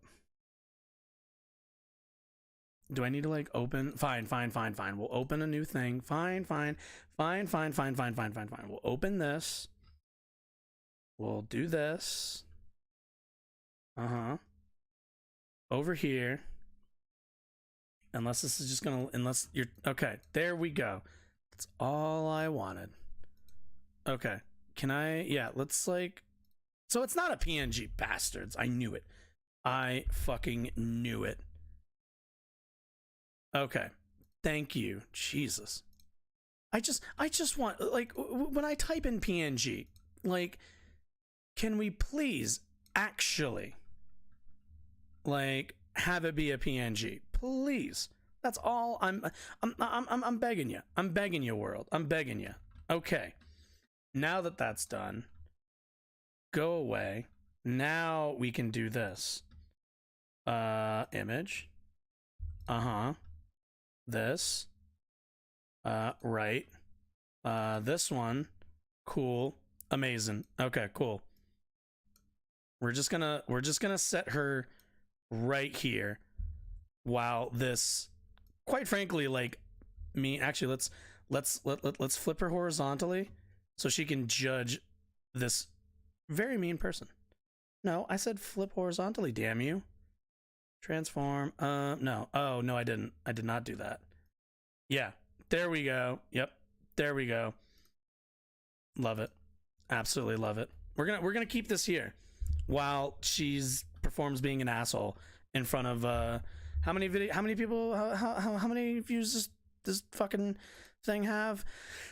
Do I need to like open? Fine. We'll open a new thing. Fine. We'll open this. We'll do this. Over here. Unless this is just gonna, unless you're, okay, there we go. That's all I wanted. Okay, can I, yeah, let's like, so it's not a PNG, bastards. I knew it. I fucking knew it. Okay, thank you, Jesus. I just want, like, when I type in PNG, like, can we please actually, like, have it be a PNG? Please. That's all I'm begging you. I'm begging you, world. I'm begging you. Okay. Now that that's done, go away. Now we can do this. Image. This. Right. This one. Cool. Amazing. Okay, cool. We're just gonna set her right here. While this, quite frankly, like me, actually, let's flip her horizontally so she can judge this very mean person. No, I said flip horizontally, damn you. Transform. No. Oh, no, I didn't. I did not do that. Yeah, there we go. Yep, there we go. Love it. Absolutely love it. We're gonna keep this here while she's performs being an asshole in front of how many people, how many views does this fucking thing have?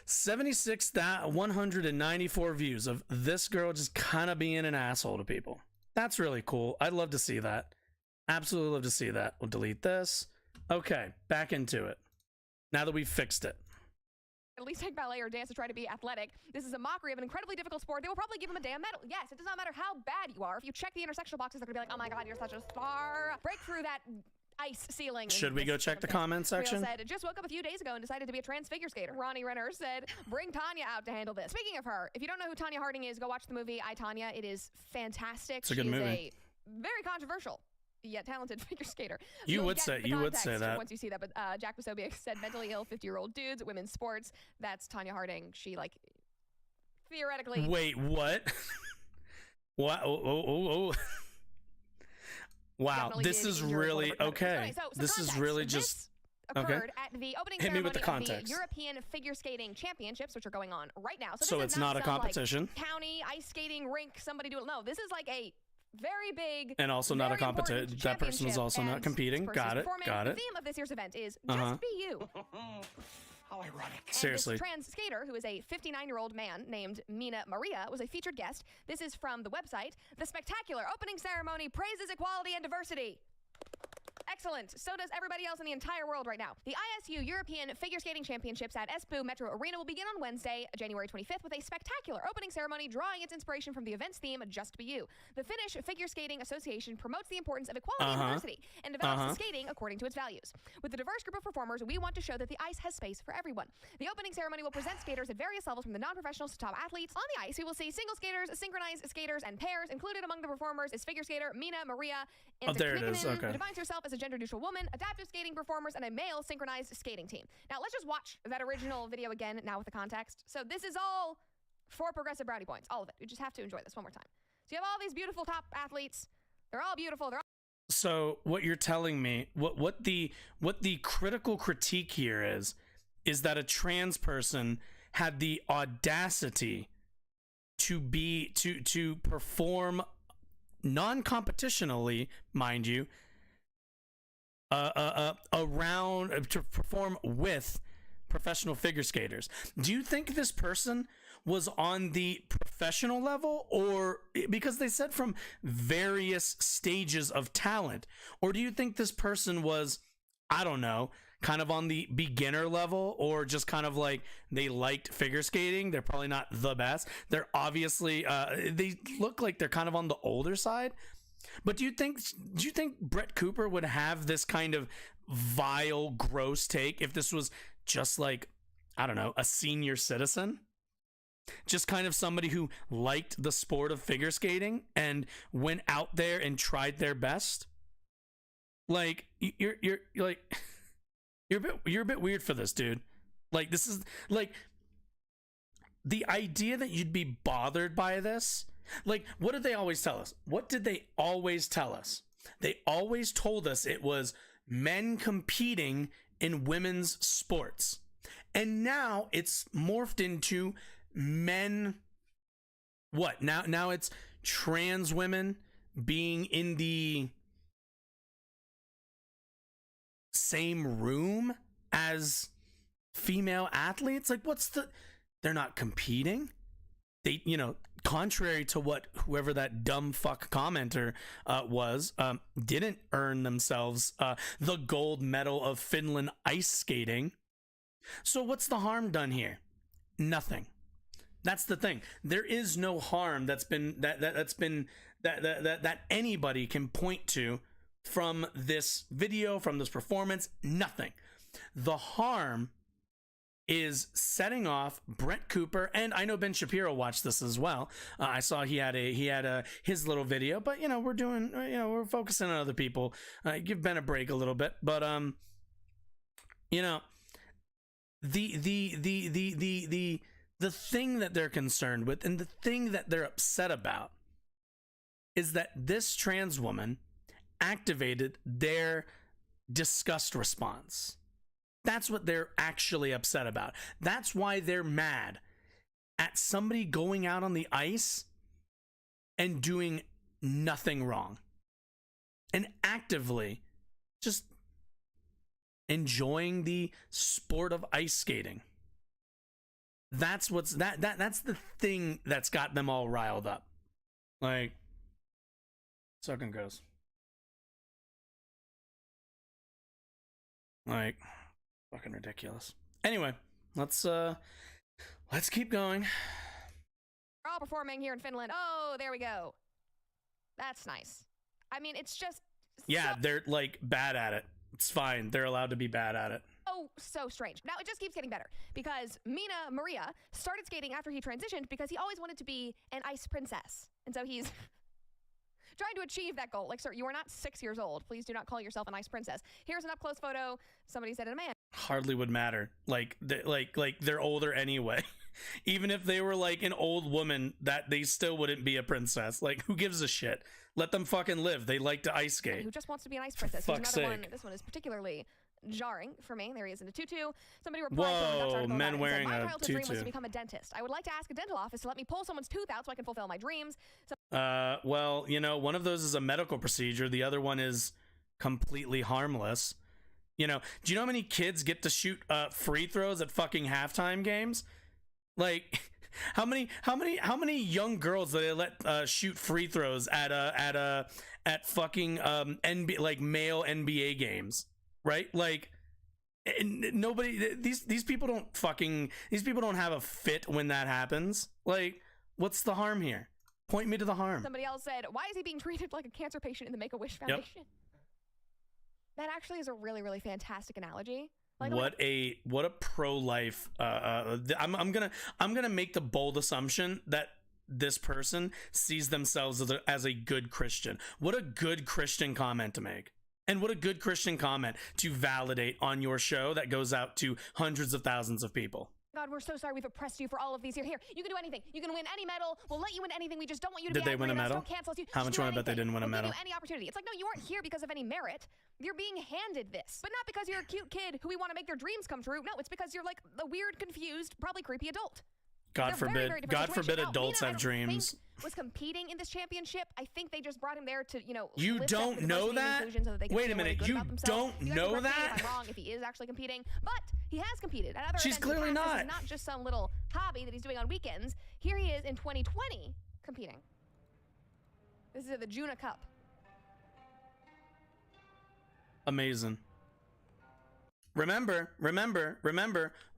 194 views of this girl just kind of being an asshole to people. That's really cool. I'd love to see that. Absolutely love to see that. We'll delete this. Okay, back into it. Now that we've fixed it. At least take ballet or dance to try to be athletic. This is a mockery of an incredibly difficult sport. They will probably give him a damn medal. Yes, it does not matter how bad you are. If you check the intersectional boxes, they're gonna be like, oh my god, you're such a star. Break through that ice ceiling. Should we go check the comment section? Said, just woke up a few days ago and decided to be a trans figure skater. Ronnie Renner said, bring Tanya out to handle this. Speaking of her, if you don't know who Tanya Harding is, go watch the movie I, Tanya. It is fantastic. It's a good movie. Very controversial yet talented figure skater. You would say that once you see that. But Jack Posobiec said mentally ill 50-year-old dudes, women's sports. That's Tanya Harding. She like theoretically. Wait, what? What? Oh. Wow, this is really okay. So this is really just occurred at the opening Hit me with the ceremony of context. the European Figure Skating Championships, which are going on right now. So it's not a competition. Like county ice skating rink. Somebody do it. No, this is like a very big and also not a competition. That person is also not competing. Got it. The theme of this year's event is just be you. How ironic. Seriously. And this trans skater, who is a 59-year-old man named Mina Maria, was a featured guest. This is from the website. The spectacular opening ceremony praises equality and diversity. Excellent. So does everybody else in the entire world right now. The ISU European Figure Skating Championships at Espoo Metro Arena will begin on Wednesday, January 25th, with a spectacular opening ceremony drawing its inspiration from the event's theme, Just Be You. The Finnish Figure Skating Association promotes the importance of equality and diversity and develops the skating according to its values. With a diverse group of performers, we want to show that the ice has space for everyone. The opening ceremony will present skaters at various levels from the non-professionals to top athletes. On the ice, we will see single skaters, synchronized skaters, and pairs. Included among the performers is figure skater Mina Maria there it is. Okay. who defines herself as a gender-neutral woman, adaptive skating performers, and a male synchronized skating team. Now, let's just watch that original video again, now with the context. So this is all for progressive brownie points, all of it. You just have to enjoy this one more time. So you have all these beautiful top athletes. They're all beautiful. They're all So what you're telling me, what the critical critique here is that a trans person had the audacity to perform non-competitionally, mind you, around to perform with professional figure skaters. Do you think this person was on the professional level, or because they said from various stages of talent, or do you think this person was, I don't know, kind of on the beginner level, or just kind of like they liked figure skating? They're probably not the best. They're obviously they look like they're kind of on the older side. But do you think Brett Cooper would have this kind of vile, gross take if this was just like I don't know, a senior citizen. Just kind of somebody who liked the sport of figure skating and went out there and tried their best. Like, you're like, you're a bit weird for this, dude. Like, this is like the idea that you'd be bothered by this. Like, what did they always tell us? What did they always tell us? They always told us it was men competing in women's sports. And now it's morphed into men. What? Now it's trans women being in the same room as female athletes. Like, they're not competing. They, contrary to what whoever that dumb fuck commenter was, didn't earn themselves the gold medal of Finland ice skating. So what's the harm done here? Nothing. That's the thing. There is no harm that anybody can point to from this video, from this performance. Nothing. The harm is setting off Brett Cooper, and I know Ben Shapiro watched this as well. I saw he had his little video, but we're focusing on other people. Give Ben a break a little bit, but the thing that they're concerned with and the thing that they're upset about is that this trans woman activated their disgust response. That's what they're actually upset about. That's why they're mad at somebody going out on the ice and doing nothing wrong and actively just enjoying the sport of ice skating. That's that's the thing that's got them all riled up. Like, sucking goes. Like, fucking ridiculous. Anyway, let's keep going. We're all performing here in Finland. Oh, there we go. That's nice. I mean, it's just... Yeah, they're, like, bad at it. It's fine. They're allowed to be bad at it. Oh, so strange. Now, it just keeps getting better because Mina Maria started skating after he transitioned because he always wanted to be an ice princess. And so he's trying to achieve that goal. Like, sir, you are not 6 years old. Please do not call yourself an ice princess. Here's an up-close photo. Somebody said it a man. Hardly would matter. Like they're older anyway. Even if they were like an old woman, that they still wouldn't be a princess. Like, who gives a shit? Let them fucking live. They like to ice skate. Who just wants to be an ice princess? For Here's fuck's another one. sake. This one is particularly jarring for me. There he is in a tutu. Somebody replied to Whoa, the Dutch article men about it wearing and said, a my childhood dream was tutu. to become a dentist. I would like to ask a dental office to let me pull someone's tooth out so I can fulfill my dreams. So Well, one of those is a medical procedure. The other one is completely harmless. Do you know how many kids get to shoot free throws at fucking halftime games? Like, how many young girls do they let shoot free throws at fucking like male NBA games, right? Like, nobody, these people don't have a fit when that happens. Like, what's the harm here? Point me to the harm. somebody else said, why is he being treated like a cancer patient in the Make-A-Wish Foundation? That actually is a really, really fantastic analogy. Like, What a pro-life. I'm gonna make the bold assumption that this person sees themselves as a good Christian. What a good Christian comment to make, and what a good Christian comment to validate on your show that goes out to hundreds of thousands of people. God, we're so sorry we've oppressed you for all of these years. Here, you can do anything. You can win any medal. We'll let you win anything. We just don't want you to Did be they win a angry at us. medal? Don't cancel us. How much do you wanna bet they anything. didn't win a We'll medal? give you any opportunity. It's like, no, you weren't here because of any merit. You're being handed this. But not because you're a cute kid who we want to make their dreams come true. No, it's because you're like a weird, confused, probably creepy adult. God They're very, forbid. very different God forbid situations. Now, adults Mina, have I don't dreams. think was competing in this championship. I think they just brought him there to, You lift up don't the know diversity and that? inclusion so that they can Wait a feel really minute, good you about themselves. don't You guys know can correct me that? if I'm wrong, if he is actually competing, but he has competed at other She's events in the clearly past. This not. is not just some little hobby that he's doing on weekends. Here he is in 2020 competing. This is the Juna Cup. Amazing. Remember,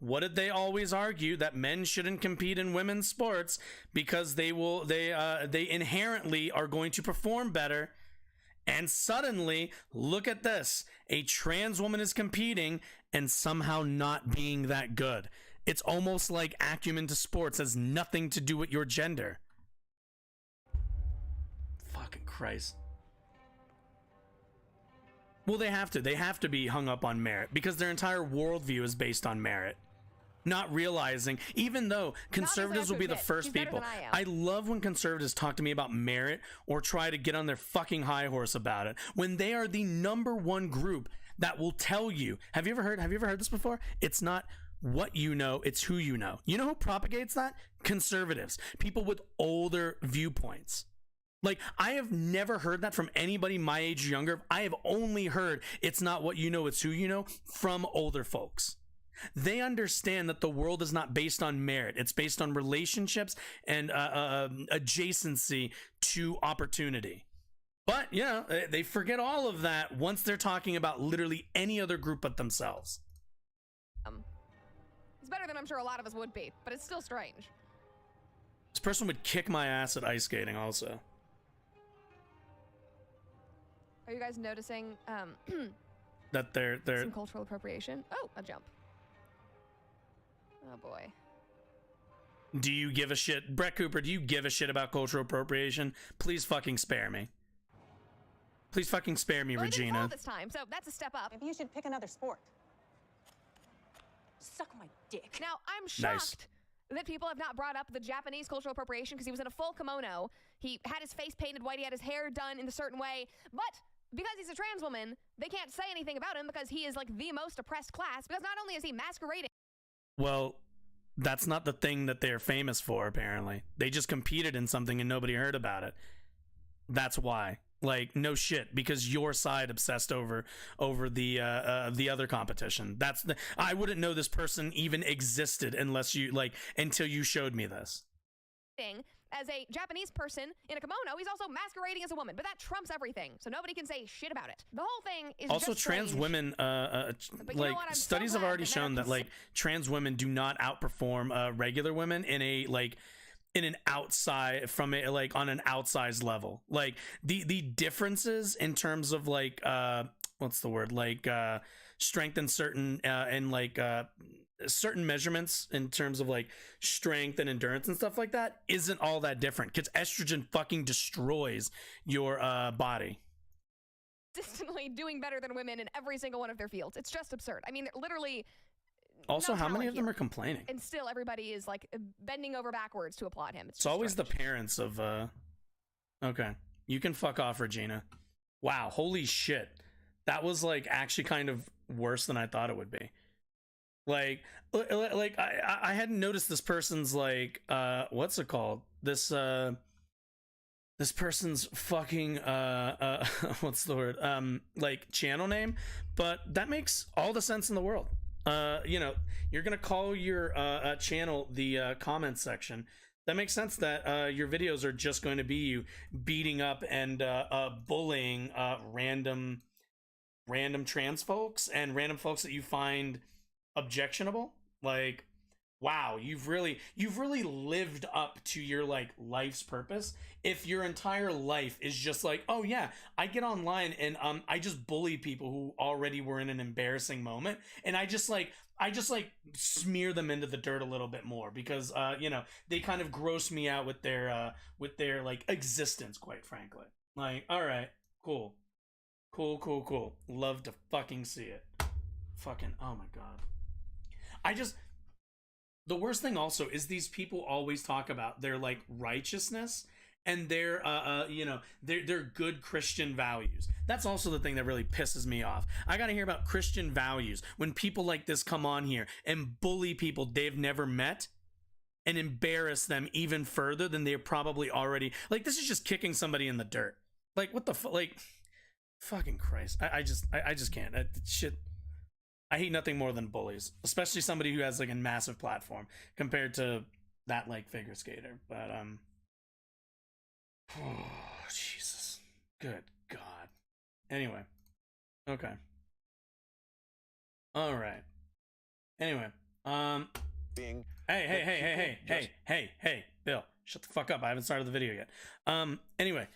what did they always argue? That men shouldn't compete in women's sports because they inherently are going to perform better. And suddenly, look at this. A trans woman is competing and somehow not being that good. It's almost like acumen to sports has nothing to do with your gender. Fucking Christ. Well, they have to. They have to be hung up on merit because their entire worldview is based on merit. Not realizing, even though conservatives will be the first people. I love when conservatives talk to me about merit or try to get on their fucking high horse about it when they are the #1 group that will tell you. Have you ever heard this before? It's not what you know, it's who you know. You know who propagates that? Conservatives. People with older viewpoints. Like, I have never heard that from anybody my age or younger. I have only heard it's not what you know, it's who you know from older folks. They understand that the world is not based on merit. It's based on relationships and adjacency to opportunity. But, you know, they forget all of that once they're talking about literally any other group but themselves. It's better than I'm sure a lot of us would be, but it's still strange. This person would kick my ass at ice skating also. Are you guys noticing that they're some cultural appropriation? Oh, a jump. Oh boy. Do you give a shit? Brett Cooper, do you give a shit about cultural appropriation? Please fucking spare me. Please fucking spare me, well, Regina. I didn't fall this time, so that's a step up. Maybe you should pick another sport. Suck my dick. Now, I'm shocked that people have not brought up the Japanese cultural appropriation because he was in a full kimono. He had his face painted white. He had his hair done in a certain way. But because he's a trans woman, they can't say anything about him because he is like the most oppressed class because not only is he masquerading. Well, that's not the thing that they're famous for, apparently. They just competed in something and nobody heard about it. That's why. Like, no shit, because your side obsessed over the other competition. I wouldn't know this person even existed unless you until you showed me this. As a Japanese person in a kimono, he's also masquerading as a woman, but that trumps everything, so nobody can say shit about it. The whole thing is also just trans strange. Women. Studies have already shown that trans women do not outperform regular women in an outside on an outsized level. Like the differences in terms of what's the word, strength in certain certain measurements in terms of strength and endurance and stuff like that isn't all that different because estrogen fucking destroys your body. Consistently doing better than women in every single one of their fields. It's just absurd. I mean, literally. Also, no how many of them here. are complaining? And still, everybody is bending over backwards to applaud him. It's always strange. The parents of. Okay, you can fuck off, Regina. Wow, holy shit, that was actually kind of worse than I thought it would be. I hadn't noticed this person's what's it called? This person's fucking what's the word? Channel name, but that makes all the sense in the world. You're gonna call your channel the comment section. That makes sense that your videos are just going to be you beating up and bullying random trans folks and random folks that you find objectionable. Wow, you've really lived up to your life's purpose if your entire life is just oh yeah, I get online and I just bully people who already were in an embarrassing moment and I just smear them into the dirt a little bit more because they kind of gross me out with their existence, quite frankly. All right, cool, love to fucking see it. Fucking, oh my god. The worst thing also is these people always talk about their righteousness and their their good Christian values. That's also the thing that really pisses me off. I gotta hear about Christian values when people like this come on here and bully people they've never met and embarrass them even further than they're probably already. This is just kicking somebody in the dirt. What the fucking Christ. I just can't. Shit. I hate nothing more than bullies, especially somebody who has a massive platform compared to that figure skater. But oh Jesus, good God. Anyway, okay, all right. Anyway, hey, Bill, shut the fuck up. I haven't started the video yet. Anyway,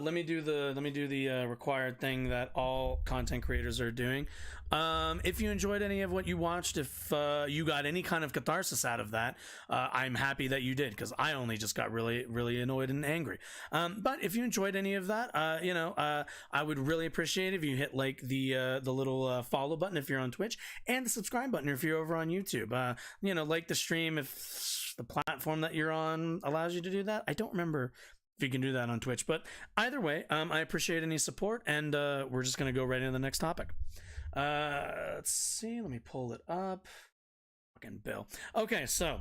let me do the required thing that all content creators are doing. If you enjoyed any of what you watched, if you got any kind of catharsis out of that, I'm happy that you did, because I only just got really annoyed and angry. But if you enjoyed any of that, I would really appreciate if you hit like the little follow button if you're on Twitch, and the subscribe button if you're over on YouTube. Like the stream if the platform that you're on allows you to do that. I don't remember if you can do that on Twitch, but either way, I appreciate any support, and we're just gonna go right into the next topic. Let's see, let me pull it up. Fucking Bill. Okay, so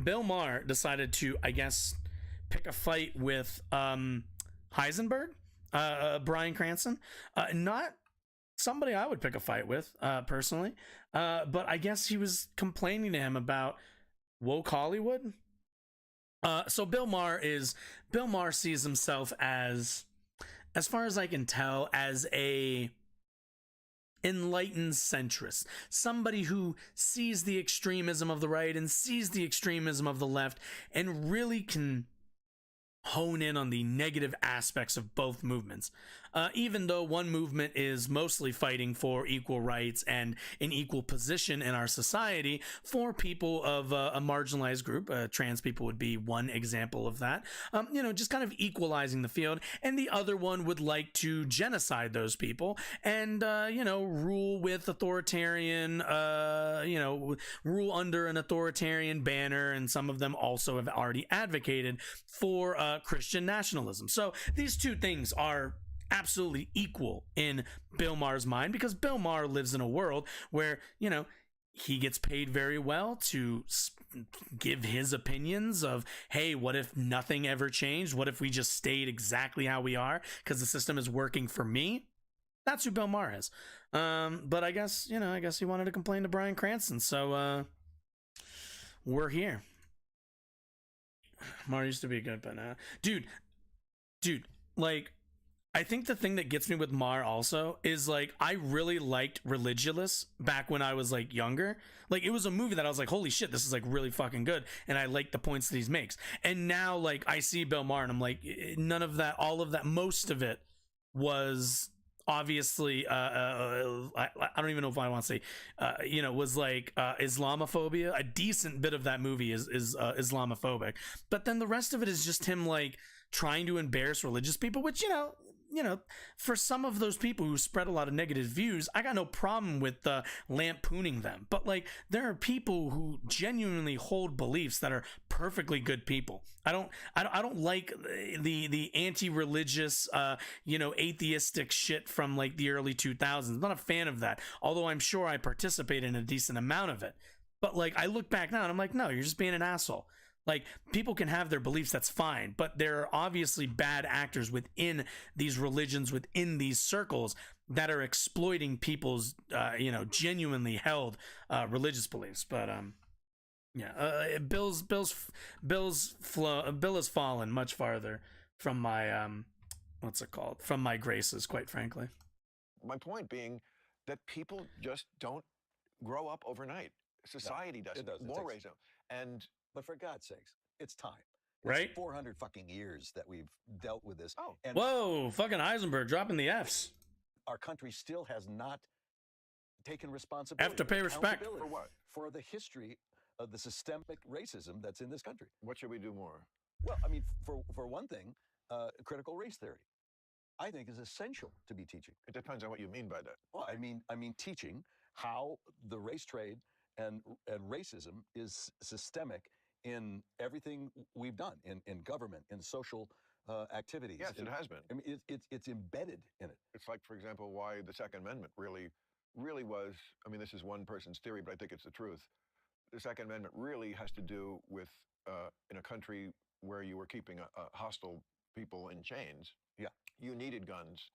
Bill Maher decided to, I guess, pick a fight with Heisenberg, Bryan Cranston. Not somebody I would pick a fight with, personally, but I guess he was complaining to him about woke Hollywood. So Bill Maher sees himself as far as I can tell, as a enlightened centrist, somebody who sees the extremism of the right and sees the extremism of the left, and really can hone in on the negative aspects of both movements. Even though one movement is mostly fighting for equal rights and an equal position in our society for people of a marginalized group, trans people would be one example of that, just kind of equalizing the field, and the other one would like to genocide those people and, rule with authoritarian, rule under an authoritarian banner, and some of them also have already advocated for Christian nationalism. So these two things are absolutely equal in Bill Maher's mind, because Bill Maher lives in a world where, he gets paid very well to give his opinions of, hey, what if nothing ever changed? What if we just stayed exactly how we are because the system is working for me? That's who Bill Maher is. But I guess he wanted to complain to Bryan Cranston, so we're here. Maher used to be good, but dude, like, I think the thing that gets me with Maher also is, like, I really liked Religulous back when I was, like, younger. Like, it was a movie that I was like, holy shit, this is, like, really fucking good, and I like the points that he makes. And now, like, I see Bill Maher, and I'm like, none of that, all of that, most of it was obviously, I don't even know if I want to say, was like Islamophobia. A decent bit of that movie is Islamophobic. But then the rest of it is just him, like, trying to embarrass religious people, which, for some of those people who spread a lot of negative views, I got no problem with lampooning them. But, like, there are people who genuinely hold beliefs that are perfectly good people. I don't like the anti-religious, atheistic shit from, like, the early 2000s. I'm not a fan of that, although I'm sure I participate in a decent amount of it. But, like, I look back now and I'm like, no, you're just being an asshole. Like, people can have their beliefs, that's fine, but there are obviously bad actors within these religions, within these circles, that are exploiting people's, genuinely held religious beliefs. But Bill has fallen much farther from my from my graces, quite frankly. My point being that people just don't grow up overnight. Society doesn't. More raise them. But for God's sakes, it's time. Right? It's 400 fucking years that we've dealt with this. Oh. And whoa, fucking Heisenberg dropping the Fs. Our country still has not taken responsibility. Have to pay respect. For what? For the history of the systemic racism that's in this country. What should we do more? Well, I mean, for one thing, critical race theory, I think, is essential to be teaching. It depends on what you mean by that. Well, I mean teaching how the race trade and racism is systemic in everything we've done, in government, in social activities. Yes, it has been. I mean, it's embedded in it. It's like, for example, why the Second Amendment really was, I mean, this is one person's theory, but I think it's the truth. The Second Amendment really has to do with, in a country where you were keeping hostile people in chains, yeah, you needed guns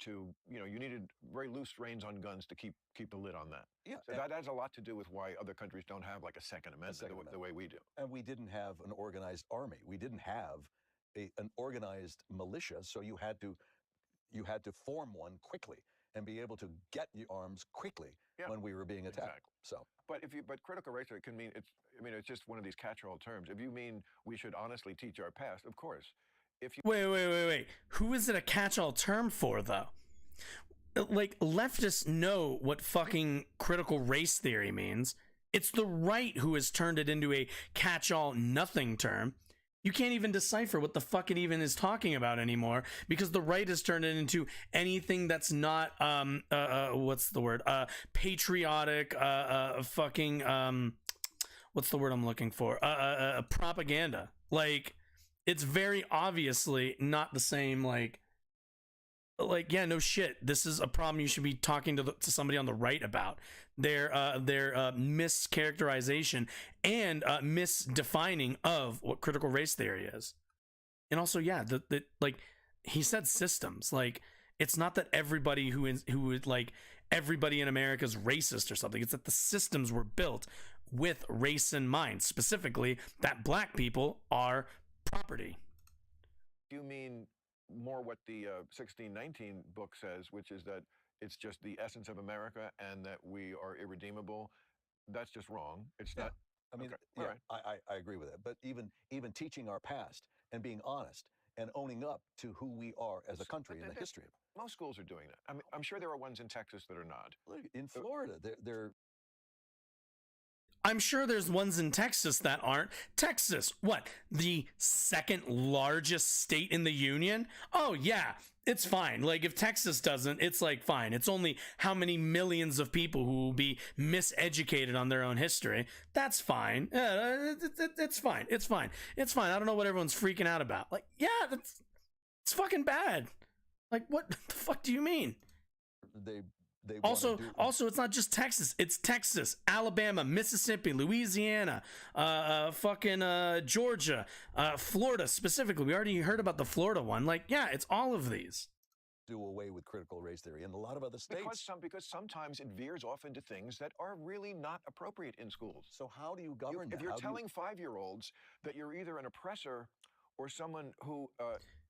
you needed very loose reins on guns to keep the lid on that. Yeah, so that has a lot to do with why other countries don't have like a Second Amendment the way we do. And we didn't have an organized army. We didn't have an organized militia. So you had to form one quickly and be able to get the arms quickly when we were being attacked. Exactly. So, but critical race theory can mean it's just one of these catch-all terms. If you mean we should honestly teach our past, of course. if you Wait. Who is it a catch-all term for, though? Like, leftists know what fucking critical race theory means. It's the right who has turned it into a catch-all nothing term. You can't even decipher what the fuck it even is talking about anymore, because the right has turned it into anything that's not what's the word? Patriotic, fucking what's the word I'm looking for? Propaganda. Like, it's very obviously not the same. Like, yeah, no shit. This is a problem you should be talking to somebody on the right about. Their mischaracterization and misdefining of what critical race theory is. And also, yeah, the like he said, systems. Like, it's not that everybody who is like everybody in America is racist or something. It's that the systems were built with race in mind, specifically that black people are property. you mean more what the 1619 book says, which is that it's just the essence of America and that we are irredeemable, that's just wrong. It's not. I mean, Okay. yeah, I agree with that. But even teaching our past and being honest and owning up to who we are as a country and the history of it. Most schools are doing that. I mean, I'm sure there are ones in Texas that are not. Look, in Florida, they're I'm sure there's ones in Texas that aren't. Texas, what? The second largest state in the union? Oh, yeah, it's fine. Like, if Texas doesn't, it's like, fine. It's only how many millions of people who will be miseducated on their own history. That's fine. It's fine. It's fine. It's fine. I don't know what everyone's freaking out about. Like, yeah, it's fucking bad. Like, what the fuck do you mean? They also, it's not just Texas. It's Texas, Alabama, Mississippi, Louisiana, Georgia, Florida specifically. We already heard about the Florida one. Like, yeah, it's all of these. Do away with critical race theory in a lot of other states. Because sometimes it veers off into things that are really not appropriate in schools. So how do you govern that? If you're telling 5-year-olds that you're either an oppressor or someone who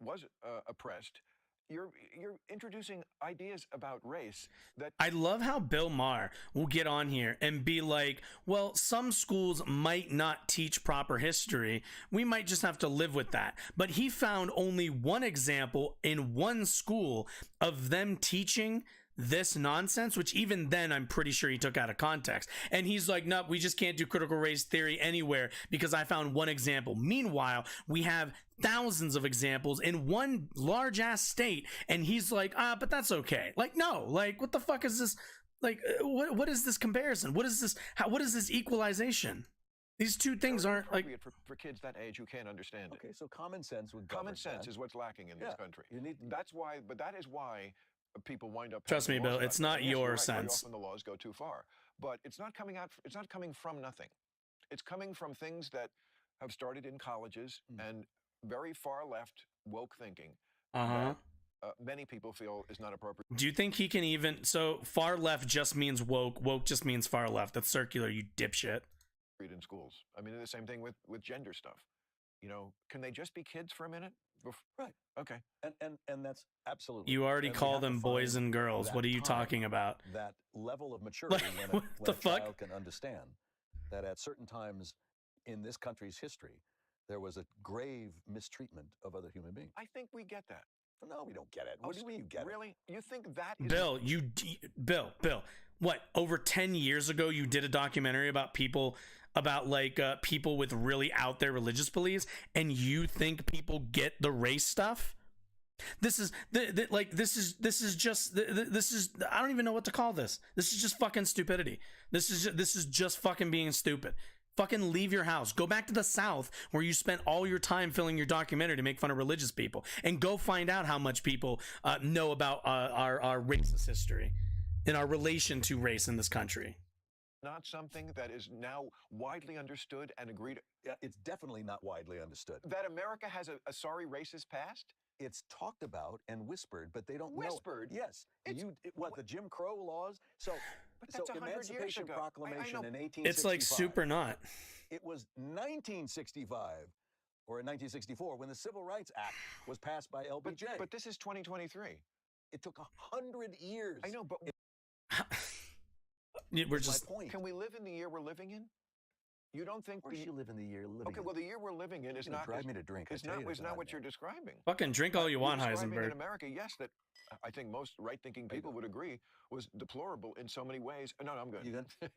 was oppressed, you're introducing ideas about race that... I love how Bill Maher will get on here and be like, well, some schools might not teach proper history. We might just have to live with that. But he found only one example in one school of them teaching this nonsense, which even then I'm pretty sure he took out of context. And he's like, no, we just can't do critical race theory anywhere because I found one example. Meanwhile, we have thousands of examples in one large ass state, and he's like, but that's okay. Like, no, like, what the fuck is this? Like, what is this comparison? What is this? What is this equalization? These two things aren't like for kids that age who can't understand it. Okay, so common sense would common sense is what's lacking in this country. That is why people wind up. Trust me, Bill. It's not your sense. Often the laws go too far, but it's not coming out. It's not coming from nothing. It's coming from things that have started in colleges and very far left woke thinking. That, many people feel is not appropriate. Do you think he can even? So far left just means woke. Woke just means far left. That's circular. You dipshit. In schools, I mean, the same thing with gender stuff. You know, can they just be kids for a minute? Right. Okay. And that's absolutely. You already call them boys and girls. What are you talking about? That level of maturity when a child can understand that at certain times in this country's history, there was a grave mistreatment of other human beings. I think we get that. No, we don't get it. What do you mean you get really? it? You think that is... Bill, what, over 10 years ago you did a documentary about people with really out there religious beliefs, and you think people get the race stuff? This is I don't even know what to call this. This is just fucking stupidity. This is just fucking being stupid. Fucking leave your house. Go back to the South where you spent all your time filling your documentary to make fun of religious people, and go find out how much people know about our racist history and our relation to race in this country. Not something that is now widely understood and agreed. Yeah, it's definitely not widely understood. That America has a sorry racist past? It's talked about and whispered, but they don't know. Whispered? Yes. The Jim Crow laws? So Emancipation Proclamation in 1865. It's like super not. It was 1965 or in 1964 when the Civil Rights Act was passed by LBJ. But this is 2023. It took 100 years. I know, but... We're just... Can we live in the year we're living in? You don't think Of course you live in the year living Okay, in. well, the year we're living in is You're gonna not drive me to drink. I It's tell not. you to It's not God, what man. you're describing. Fucking drink all you want, You're describing Heisenberg. in America, yes, that I think most right-thinking people would agree was deplorable in so many ways. No, I'm good. You good?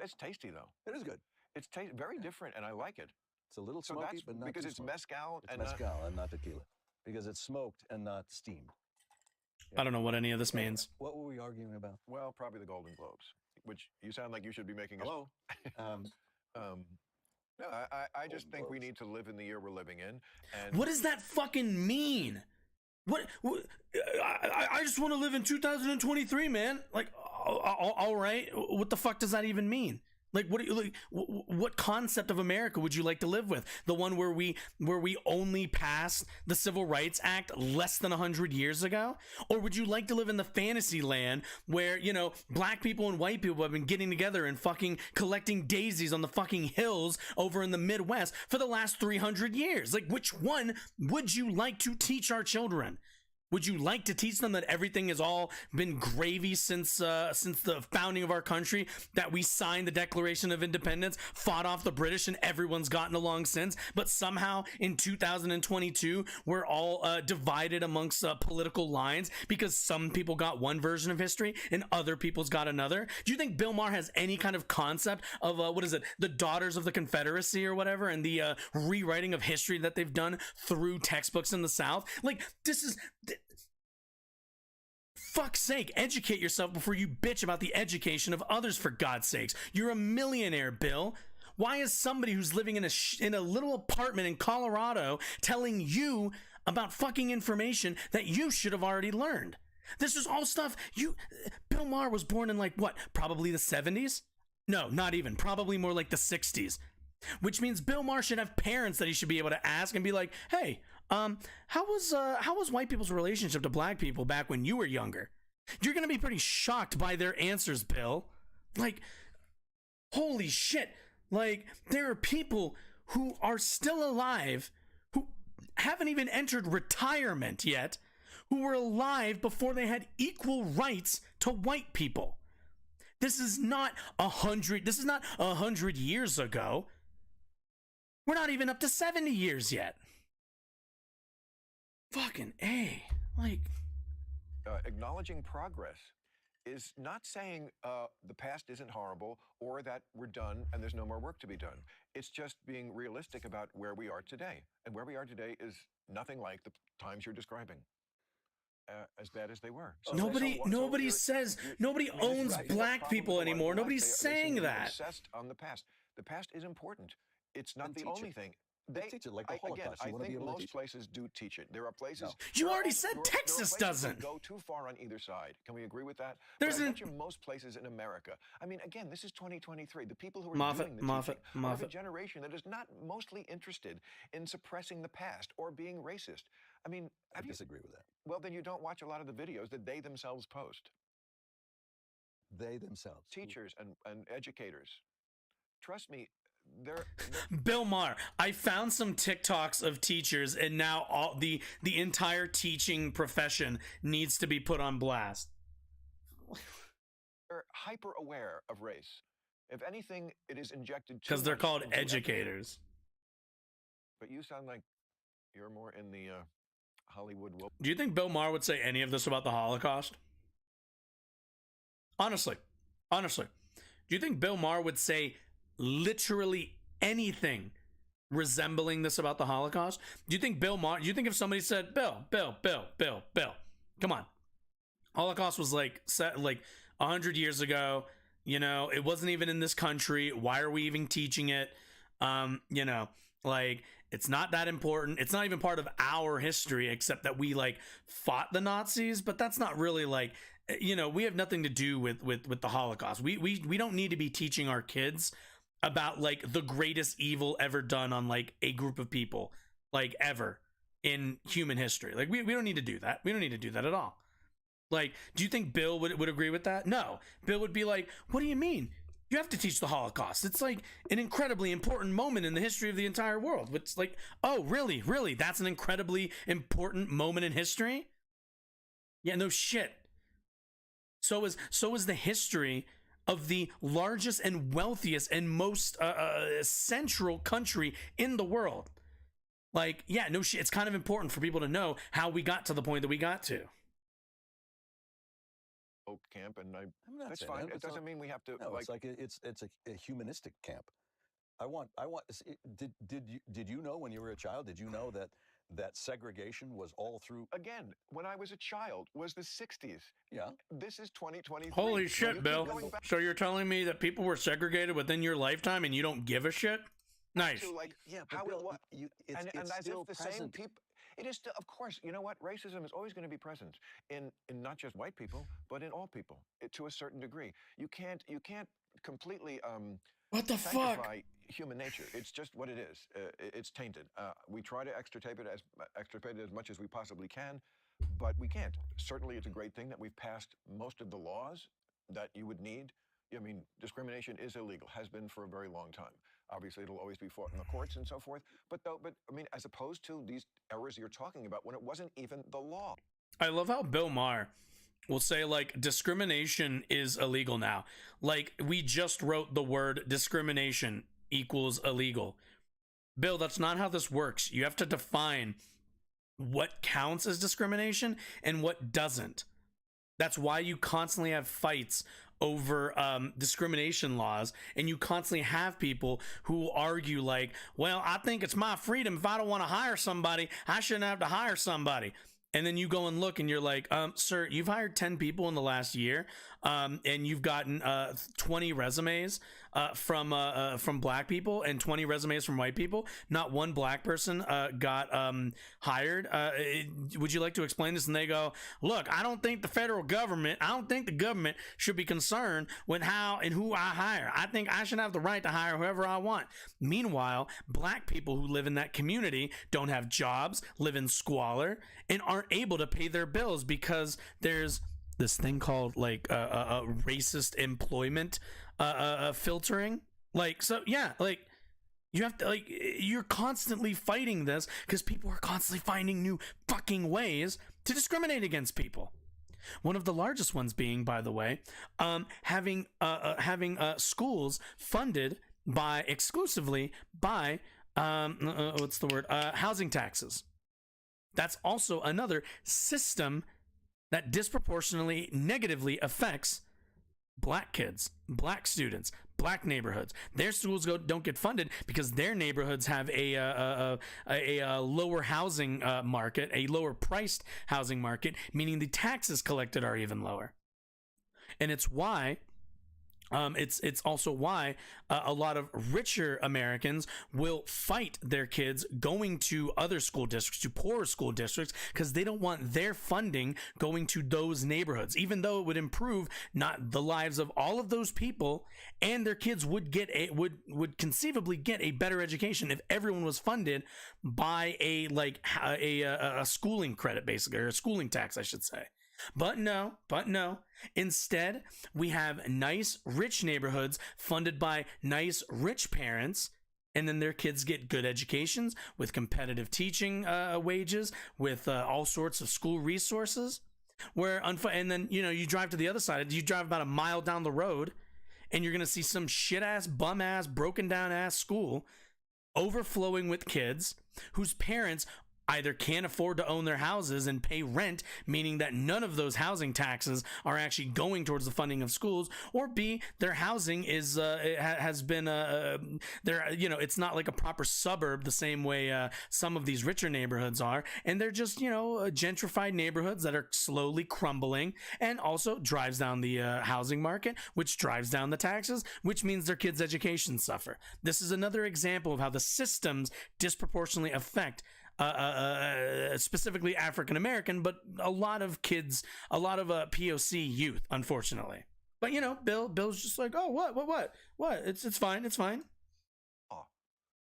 It's tasty though. It is good. It's very different, and I like it. It's a little So smoky, that's but not because too it's smoky. mezcal It's and mezcal and not tequila. Because it's smoked and not steamed. I don't know what any of this means. What were we arguing about? well, probably the Golden Globes, which you sound like you should be making. Hello? No, I just think we need to live in the year we're living in. And What does that fucking mean? What I just want to live in 2023, man. Like, all right. What the fuck does that even mean? Like, what concept of America would you like to live with? The one where we only passed the Civil Rights Act less than 100 years ago? Or would you like to live in the fantasy land where, you know, black people and white people have been getting together and fucking collecting daisies on the fucking hills over in the Midwest for the last 300 years? Like, which one would you like to teach our children? Would you like to teach them that everything has all been gravy since the founding of our country, that we signed the Declaration of Independence, fought off the British, and everyone's gotten along since, but somehow in 2022, we're all divided amongst political lines because some people got one version of history and other people's got another? Do you think Bill Maher has any kind of concept of, the Daughters of the Confederacy or whatever, and the rewriting of history that they've done through textbooks in the South? Like, this is... Fuck's sake, educate yourself before you bitch about the education of others, for God's sakes. You're a millionaire, Bill. Why is somebody who's living in a little apartment in Colorado telling you about fucking information that you should have already learned? This is all stuff Bill Maher was born in, like, what, probably the 70s? No, not even. Probably more like the 60s. Which means Bill Maher should have parents that he should be able to ask and be like, hey, how was white people's relationship to black people back when you were younger? You're gonna be pretty shocked by their answers, Bill. Like, holy shit. Like, there are people who are still alive who haven't even entered retirement yet, who were alive before they had equal rights to white people. This is not 100 years ago. We're not even up to 70 years yet. Fucking A. Like, acknowledging progress is not saying the past isn't horrible or that we're done and there's no more work to be done. It's just being realistic about where we are today. And where we are today is nothing like the times you're describing. As bad as they were. So nobody owns right. black people anymore. Nobody's saying that. Obsessed on the past. The past is important. It's not And the teach only it. thing. They teach it like the Holocaust. Again, I You wanna be think able to most teach it? places do teach it. There are places. No. You already said there are Texas places that doesn't. go too far on either side. Can we agree with that? There's but I bet you most places in America. I mean, again, this is 2023. The people who are doing the Moffat, teaching are of a generation that is not mostly interested in suppressing the past or being racist. I mean, I disagree with that. well, then you don't watch a lot of the videos that they themselves post. They themselves. Teachers and educators. Trust me, they're Bill Maher, I found some TikToks of teachers, and now all the entire teaching profession needs to be put on blast. they're hyper aware of race. If anything, it is injected Because they're called into everything. educators. But you sound like you're more in the Hollywood. Do you think Bill Maher would say any of this about the Holocaust? Honestly. Do you think Bill Maher would say literally anything resembling this about the Holocaust? Do you think if somebody said, Bill, come on. Holocaust was like 100 years ago, you know, it wasn't even in this country. Why are we even teaching it? You know, like, it's not that important. It's not even part of our history, except that we like fought the Nazis, but that's not really like, you know, we have nothing to do with the Holocaust. We don't need to be teaching our kids about like the greatest evil ever done on like a group of people, like ever in human history. Like we don't need to do that. We don't need to do that at all. Like, do you think Bill would agree with that? No. Bill would be like, what do you mean? You have to teach the Holocaust. It's like an incredibly important moment in the history of the entire world. It's like, oh, really? Really? That's an incredibly important moment in history? Yeah, no shit. So is the history of the largest and wealthiest and most central country in the world. Like, yeah, no shit. It's kind of important for people to know how we got to the point that we got to. Camp, and that's fine. It doesn't mean we have to. No, it's a humanistic camp. I want. Did you know when you were a child? Did you know that segregation was all through? Again, when I was a child, was the 60s. Yeah. This is 2023. Holy shit, Bill. So you're telling me that people were segregated within your lifetime and you don't give a shit? Nice. To how Bill, it was. It's and as still if the present. same people. It is still, of course, you know what? Racism is always going to be present in not just white people, but in all people, to a certain degree. You can't completely what the sanctify fuck? Human nature. It's just what it is. It's tainted. We try to extirpate it as much as we possibly can, but we can't. Certainly, it's a great thing that we've passed most of the laws that you would need. I mean, discrimination is illegal, has been for a very long time. Obviously, it'll always be fought in the courts and so forth. But I mean, as opposed to these errors you're talking about, when it wasn't even the law. I love how Bill Maher will say, like, discrimination is illegal now. Like, we just wrote the word discrimination equals illegal. Bill, that's not how this works. You have to define what counts as discrimination and what doesn't. That's why you constantly have fights over discrimination laws, and you constantly have people who argue like, well, I think it's my freedom. If I don't want to hire somebody, I shouldn't have to hire somebody. And then you go and look and you're like, sir, you've hired 10 people in the last year, and you've gotten 20 resumes from black people and 20 resumes from white people. Not one black person got hired. Would you like to explain this? And they go, look, I don't think the government should be concerned with how and who I hire. I think I should have the right to hire whoever I want. Meanwhile, black people who live in that community don't have jobs, live in squalor, and aren't able to pay their bills because there's this thing called like racist employment filtering. Like, so yeah, like you have to, like, you're constantly fighting this because people are constantly finding new fucking ways to discriminate against people. One of the largest ones being, by the way, having schools funded exclusively by housing taxes. That's also another system that disproportionately negatively affects black kids, black students, black neighborhoods. Their schools don't get funded because their neighborhoods have a lower housing market, a lower priced housing market, meaning the taxes collected are even lower. And it's why it's also why a lot of richer Americans will fight their kids going to other school districts, to poorer school districts, because they don't want their funding going to those neighborhoods, even though it would improve not the lives of all of those people, and their kids would conceivably get a better education if everyone was funded by a schooling credit, basically, or a schooling tax, I should say. But no. Instead, we have nice, rich neighborhoods funded by nice, rich parents, and then their kids get good educations with competitive teaching wages, with all sorts of school resources. And then, you drive to the other side. You drive about a mile down the road, and you're going to see some shit-ass, bum-ass, broken-down-ass school overflowing with kids whose parents either can't afford to own their houses and pay rent, meaning that none of those housing taxes are actually going towards the funding of schools, or B, their housing is has been it's not like a proper suburb the same way some of these richer neighborhoods are, and they're just gentrified neighborhoods that are slowly crumbling, and also drives down the housing market, which drives down the taxes, which means their kids' education suffer. This is another example of how the systems disproportionately affect specifically African American, but a lot of kids, a lot of POC youth, unfortunately. But Bill's just like, oh, what? It's fine. Oh,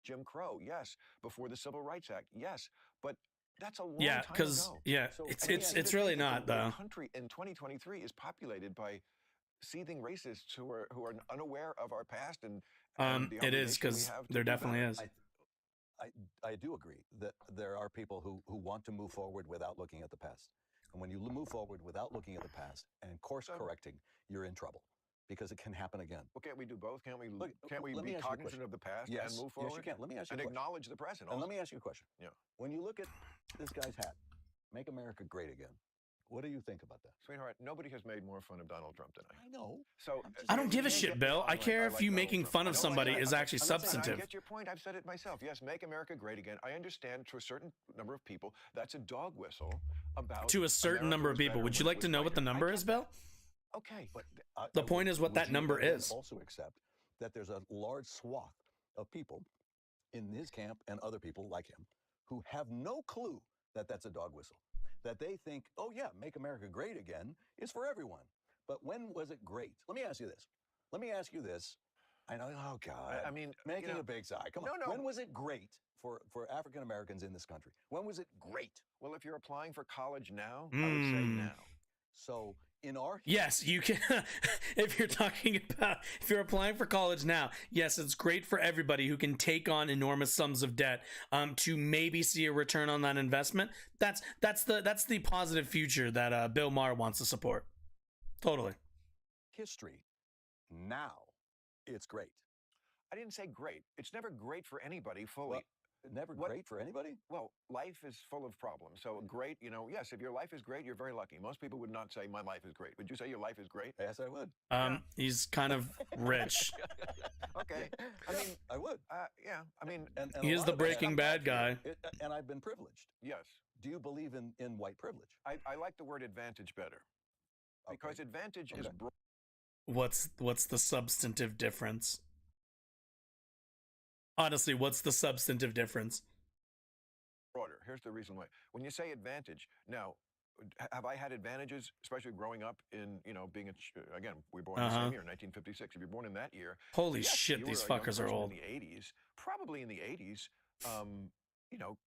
Jim Crow, yes. Before the Civil Rights Act, yes. But that's a long time ago. So, it's really not though. The country in 2023 is populated by seething racists who are unaware of our past and it is, because there definitely is. I do agree that there are people who want to move forward without looking at the past. And when you move forward without looking at the past and course correcting, you're in trouble. because it can happen again. Well, can't we do both? Can't we? Look, Can't we let me be ask you a cognizant question. of the past Yes, and move forward? yes, you can. Let me ask you and a question. acknowledge the present. And Also. let me ask you a question. Yeah. When you look at this guy's hat, "Make America Great Again," what do you think about that? Sweetheart, nobody has made more fun of Donald Trump than I. I know. So I don't give a shit, Bill. I care if you making fun of somebody is actually I substantive. get your point. I've said it myself. Yes, make America great again. I understand to a certain number of people that's a dog whistle about To a certain number of people. Would you like to know what the number is, Bill? Okay, But The point is what would that you number then is. Also accept that there's a large swath of people in his camp and other people like him who have no clue that that's a dog whistle. That they think, oh yeah, make America great again is for everyone. But when was it great? Let me ask you this. Let me ask you this. I know, oh God. I mean, making a big sigh. Come on. No. When was it great for African Americans in this country? When was it great? Well, if you're applying for college now, I would say now. So in our Yes, you can. If you're applying for college now, yes, it's great for everybody who can take on enormous sums of debt to maybe see a return on that investment. That's the positive future that Bill Maher wants to support. Totally. history, now it's great. I didn't say great. It's never great for anybody fully. Well, never great for anybody? Well, life is full of problems. So great, yes, if your life is great, you're very lucky. Most people would not say my life is great. Would you say your life is great? Yes, I would. He's kind of rich. Okay. I mean, I would. yeah. I mean, And He a is lot the of it- Breaking Bad guy. And I've been privileged. yes. Do you believe in white privilege? I like the word advantage better because Okay. advantage is Okay. What's the substantive difference? Honestly, what's the substantive difference? broader. Here's the reason why. When you say advantage, now, have I had advantages, especially growing up in, being again, we were born in the same year, 1956. If you're born in that year, Holy yes, shit, you these were a young fuckers are person old. In the 80s, probably in the 80s,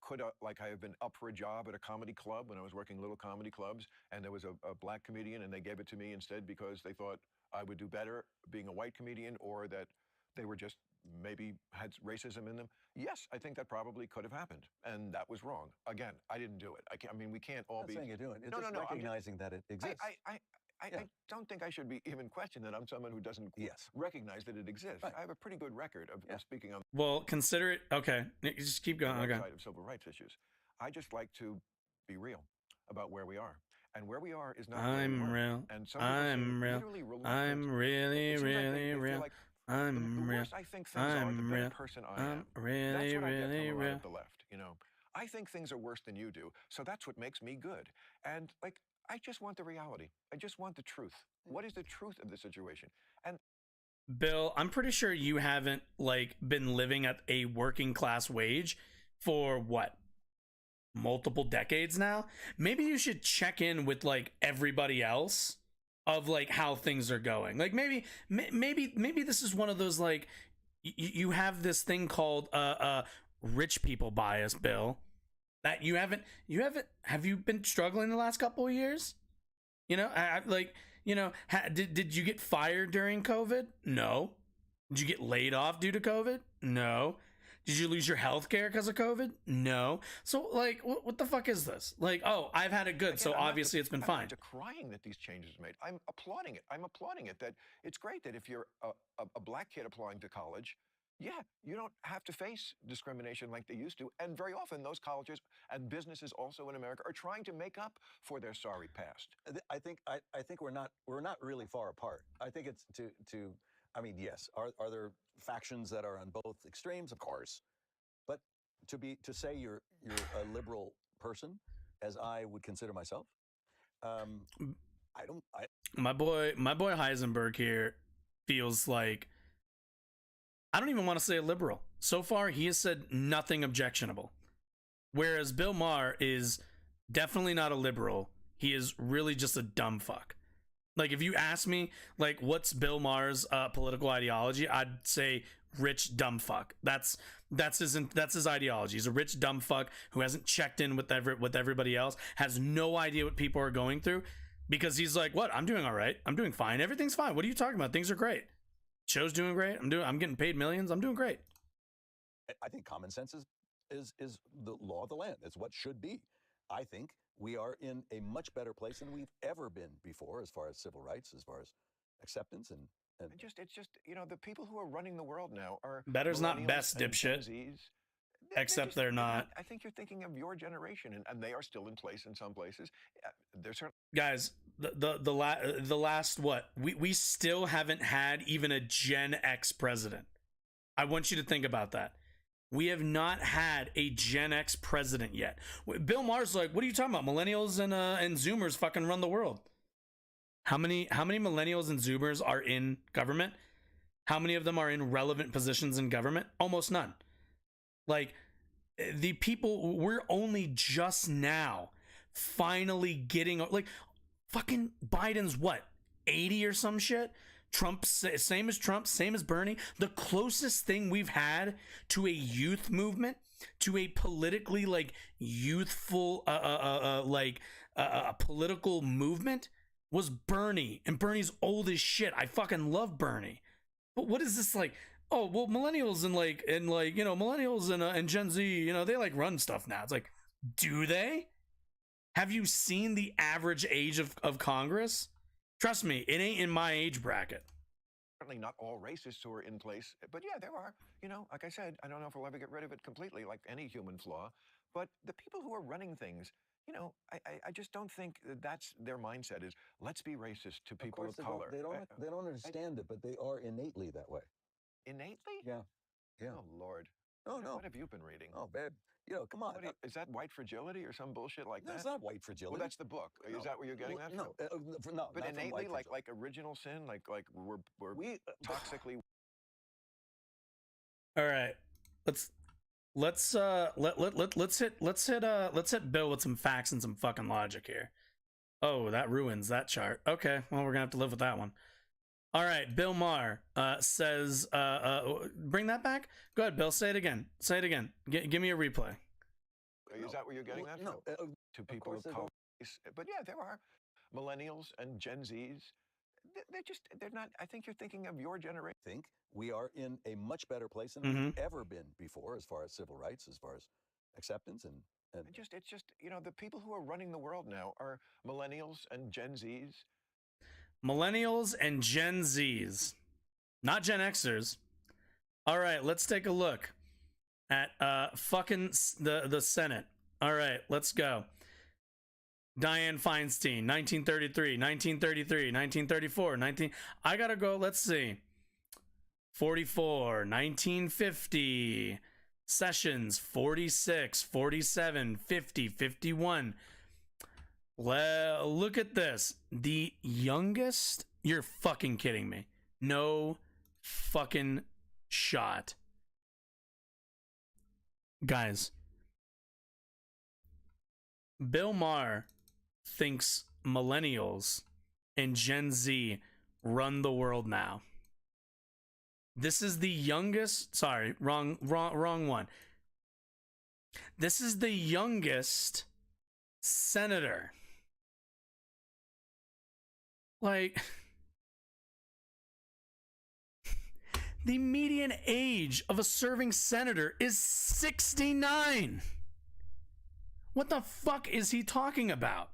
could I have been up for a job at a comedy club when I was working little comedy clubs, and there was a black comedian, and they gave it to me instead because they thought I would do better being a white comedian, or that they were just maybe had racism in them. Yes, I think that probably could have happened, and that was wrong. Again, I didn't do it. We can't all I'm be. not saying you do it. It's No, just no, no, I'm recognizing that it exists. I don't think I should be even questioned that I'm someone who doesn't Yes. recognize that it exists. Right. I have a pretty good record of speaking on Well, consider it. Okay, just keep going. the Okay. side of civil rights issues. I just like to be real about where we are. And where we are is not where we I'm were. real. And some people I'm seem real. literally reluctant. I'm really, It seems like really they feel real. like I'm the real. worse I think things are, the I'm better real. person I I'm am. really, That's what I get really from a lot real. of the left. I think things are worse than you do, so that's what makes me good. And I just want the reality. I just want the truth. What is the truth of the situation? And Bill, I'm pretty sure you haven't been living at a working class wage for what? Multiple decades now? Maybe you should check in with everybody else of how things are going. Maybe this is one of those you have this thing called rich people bias, Bill. That have you been struggling the last couple of years? Did you get fired during COVID? No. Did you get laid off due to COVID? No. Did you lose your health care because of COVID? No. So, what the fuck is this? I've had it good, again, so obviously it's been I'm fine. not decrying that these changes are made. I'm applauding it. I'm applauding it that it's great that if you're a black kid applying to college, yeah, you don't have to face discrimination like they used to. And very often those colleges and businesses also in America are trying to make up for their sorry past. I think we're not really far apart. I think it's to I mean, yes, are there factions that are on both extremes? Of course. But to say you're a liberal person, as I would consider myself, My boy Heisenberg here feels like, I don't even want to say a liberal. So far, he has said nothing objectionable. Whereas Bill Maher is definitely not a liberal. He is really just a dumb fuck. If you ask me, what's Bill Maher's political ideology, I'd say rich dumb fuck. That's his ideology. He's a rich dumb fuck who hasn't checked in with everybody else, has no idea what people are going through, because he's like, what? I'm doing all right. I'm doing fine. Everything's fine. What are you talking about? Things are great. Show's doing great. I'm getting paid millions. I'm doing great. I think common sense is the law of the land. It's what should be. I think we are in a much better place than we've ever been before, as far as civil rights, as far as acceptance and And It's just, the people who are running the world now are Better's not millennials best, and Gen dipshit. Zs. Except they're not. I think you're thinking of your generation, and they are still in place in some places. They're certainly. Guys, the last what? We still haven't had even a Gen X president. I want you to think about that. We have not had a Gen X president yet. Bill Maher's like, what are you talking about? Millennials and Zoomers fucking run the world. How many millennials and Zoomers are in government? How many of them are in relevant positions in government? Almost none. Like, the people, we're only just now finally getting, like, fucking Biden's what, 80 or some shit? Trump, same as Trump, same as Bernie. The closest thing we've had to a youth movement, to a politically, like, youthful, political movement was Bernie. And Bernie's old as shit. I fucking love Bernie. But what is this like? Oh, well, millennials and millennials and Gen Z, they like run stuff now. It's like, do they? Have you seen the average age of Congress? Trust me, it ain't in my age bracket. Certainly not all racists who are in place, but yeah, there are. Like I said, I don't know if we'll ever get rid of it completely, like any human flaw. But the people who are running things, I just don't think that's their mindset. Is let's be racist to people of color. They don't understand it, but they are innately that way. Innately? Yeah. Oh Lord. No. What have you been reading? Oh, babe. Come on. Is that white fragility or some bullshit like that? That's not white fragility. Well, that's the book. No. Is that where you're getting that no, from? No, But not from innately, white like original sin, like we're we toxically. All right, let's hit Bill with some facts and some fucking logic here. Oh, that ruins that chart. Okay, well, we're gonna have to live with that one. All right, Bill Maher says, bring that back. Go ahead, Bill. Say it again. Give me a replay. Is that where you're getting that from? No. To people of color. But yeah, there are millennials and Gen Zs. They're not. I think you're thinking of your generation. I think we are in a much better place than we've ever been before, as far as civil rights, as far as acceptance and. It's just the people who are running the world now are millennials and Gen Zs. Millennials and Gen Zs, not Gen Xers. All right, let's take a look at fucking the Senate. All right, let's go. Dianne Feinstein, 1933, 1933, 1934, I gotta go, let's see. 44, 1950. Sessions, 46, 47, 50, 51. Well, look at this. The youngest? You're fucking kidding me. No fucking shot. Guys, Bill Maher thinks millennials and Gen Z run the world now. This is the youngest, sorry, wrong one. This is the youngest senator. Like, the median age of a serving senator is 69. What the fuck is he talking about?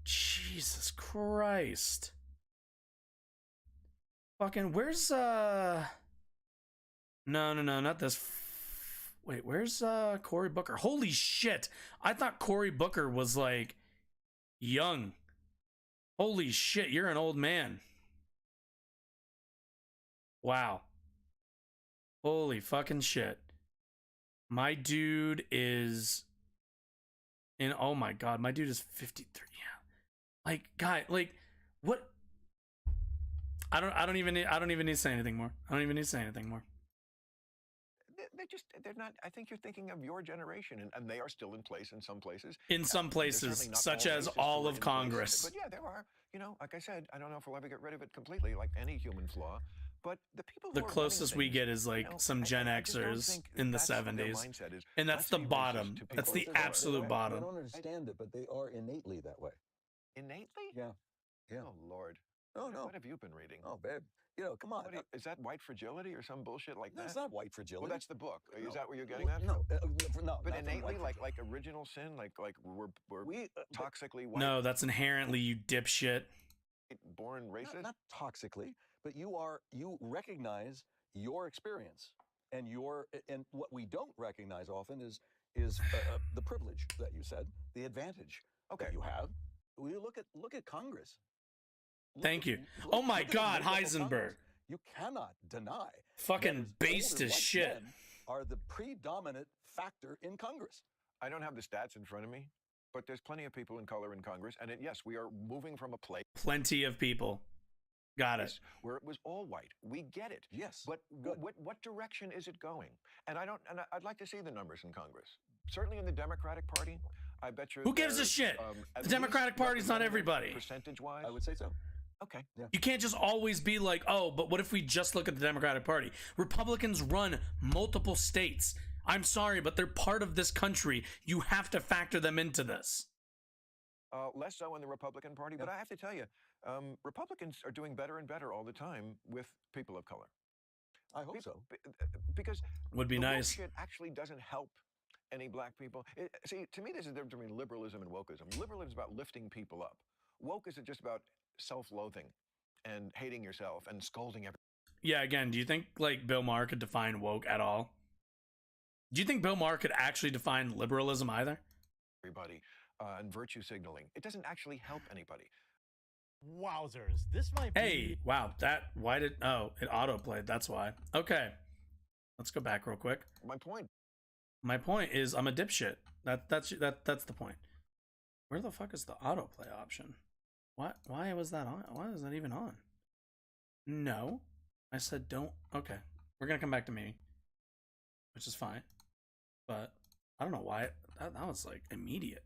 Jesus Christ. Fucking, where's, no, not this. Wait, where's, Cory Booker? Holy shit. I thought Cory Booker was, like, young. Holy shit, you're an old man. Wow. Holy fucking shit. My dude is oh my god, my dude is 53. Yeah. Like, guy, like, what? I don't even need to say anything more. They're not. I think you're thinking of your generation, and they are still in place in some places. In some places, such as all of Congress. But yeah, there are. Like I said, I don't know if we'll ever get rid of it completely, like any human flaw. But the people. The closest we get is like some Gen Xers in the 70s, and that's the bottom. That's the absolute bottom. I don't understand it, but they are innately that way. Innately? Yeah. Oh Lord. No. What have you been reading? Oh, babe. Come on. Is that white fragility or some bullshit like that? No, it's not white fragility. Well, that's the book. No. Is that where you're getting that from? No. But innately, like original sin, like we're toxically white. No, that's inherently, you dipshit. born racist? Not toxically, but you recognize your experience and what we don't recognize often is the privilege that you said, the advantage that you have. We look at Congress. Thank you. Oh my God, Heisenberg. You cannot deny fucking based as shit are the predominant factor in Congress. I don't have the stats in front of me, but there's plenty of people in color in Congress, and yes, we are moving from a place. Plenty of people. Got it. Where it was all white. We get it. Yes. But what direction is it going? And I'd like to see the numbers in Congress. Certainly in the Democratic Party, I bet you. Who gives a shit? The Democratic Party's not everybody. Percentage-wise, I would say so. Okay. Yeah. You can't just always be like, oh, but what if we just look at the Democratic Party? Republicans run multiple states. I'm sorry, but they're part of this country. You have to factor them into this. Less so in the Republican Party, but I have to tell you, Republicans are doing better and better all the time with people of color. I hope so. Because would be nice. Shit actually doesn't help any black people. See, to me, there's a difference between liberalism and wokeism. Liberalism is about lifting people up. Woke is just about self-loathing and hating yourself and scolding everyone. Yeah, again, do you think like Bill Maher could define woke at all? Do you think Bill Maher could actually define liberalism either? Everybody and virtue signaling. It doesn't actually help anybody. Wowzers, this might be... Hey, wow, it auto-played, that's why. Okay, let's go back real quick. My point is I'm a dipshit. That's the point. Where the fuck is the autoplay option? Why was that on? Why is that even on? No, I said don't. Okay, we're gonna come back to me, which is fine, but I don't know why that was like immediate.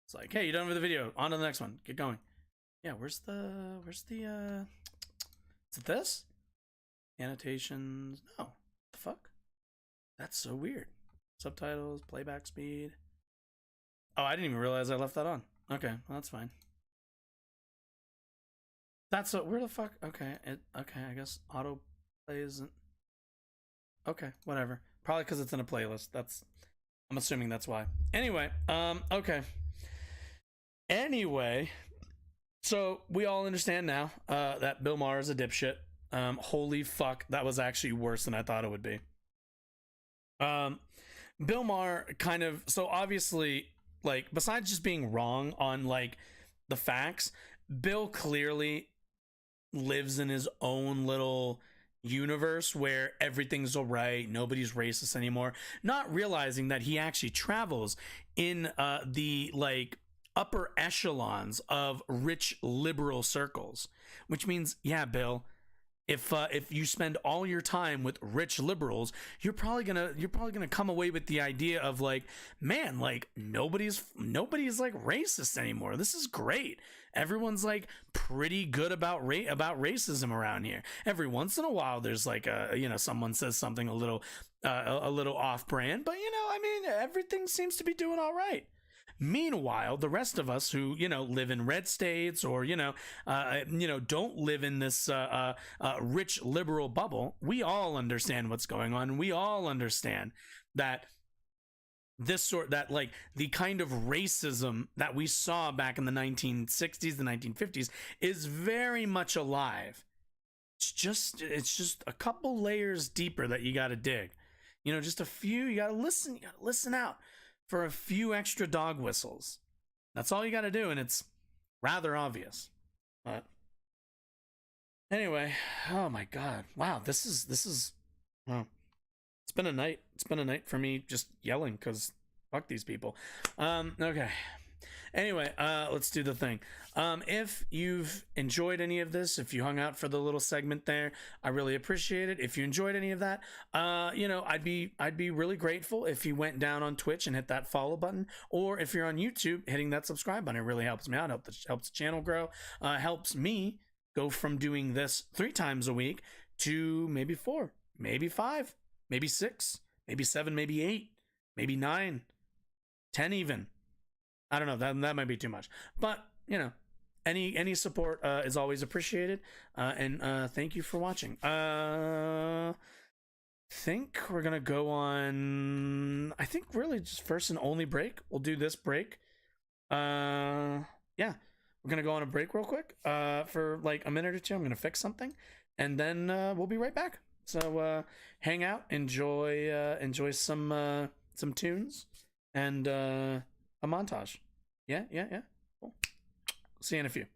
It's like, hey, you done with the video? On to the next one. Get going. Yeah, where's the is it this? Annotations? No. The fuck? That's so weird. Subtitles, playback speed. Oh, I didn't even realize I left that on. Okay, well, that's fine. That's where the fuck? Okay, I guess auto play isn't. Okay, whatever. Probably because it's in a playlist. I'm assuming that's why. Anyway, okay. Anyway, so we all understand now that Bill Maher is a dipshit. Holy fuck, that was actually worse than I thought it would be. Bill Maher kind of, so obviously, like, besides just being wrong on like the facts, Bill clearly lives in his own little universe where everything's all right, nobody's racist anymore, not realizing that he actually travels in the like upper echelons of rich liberal circles, which means, yeah, Bill, if you spend all your time with rich liberals, you're probably gonna come away with the idea of like, man, like nobody's like racist anymore. This is great. Everyone's like pretty good about racism around here. Every once in a while, there's like someone says something a little off brand, but I mean, everything seems to be doing all right. Meanwhile, the rest of us who, live in red states or, don't live in this rich liberal bubble, we all understand what's going on. We all understand that the kind of racism that we saw back in the 1960s, the 1950s is very much alive. It's just a couple layers deeper that you got to dig. Just a few, you got to listen out for a few extra dog whistles. That's all you got to do, and it's rather obvious. But anyway, oh my god, wow, this is well, it's been a night. It's been a night for me just yelling because fuck these people. Okay. Anyway, let's do the thing. If you've enjoyed any of this, if you hung out for the little segment there, I really appreciate it. If you enjoyed any of that, I'd be really grateful if you went down on Twitch and hit that follow button, or if you're on YouTube, hitting that subscribe button. It really helps me out. Helps the channel grow. Helps me go from doing this 3 times a week to maybe 4, maybe 5, maybe 6, maybe 7, maybe 8, maybe 9, 10 even. I don't know, that might be too much, but any support is always appreciated, and thank you for watching. Think we're gonna go on, I think really just first and only break. We'll do this break. Yeah, We're gonna go on a break real quick, for like a minute or two. I'm gonna fix something, and then we'll be right back. So hang out, enjoy some tunes, and a montage. Yeah. Cool. See you in a few.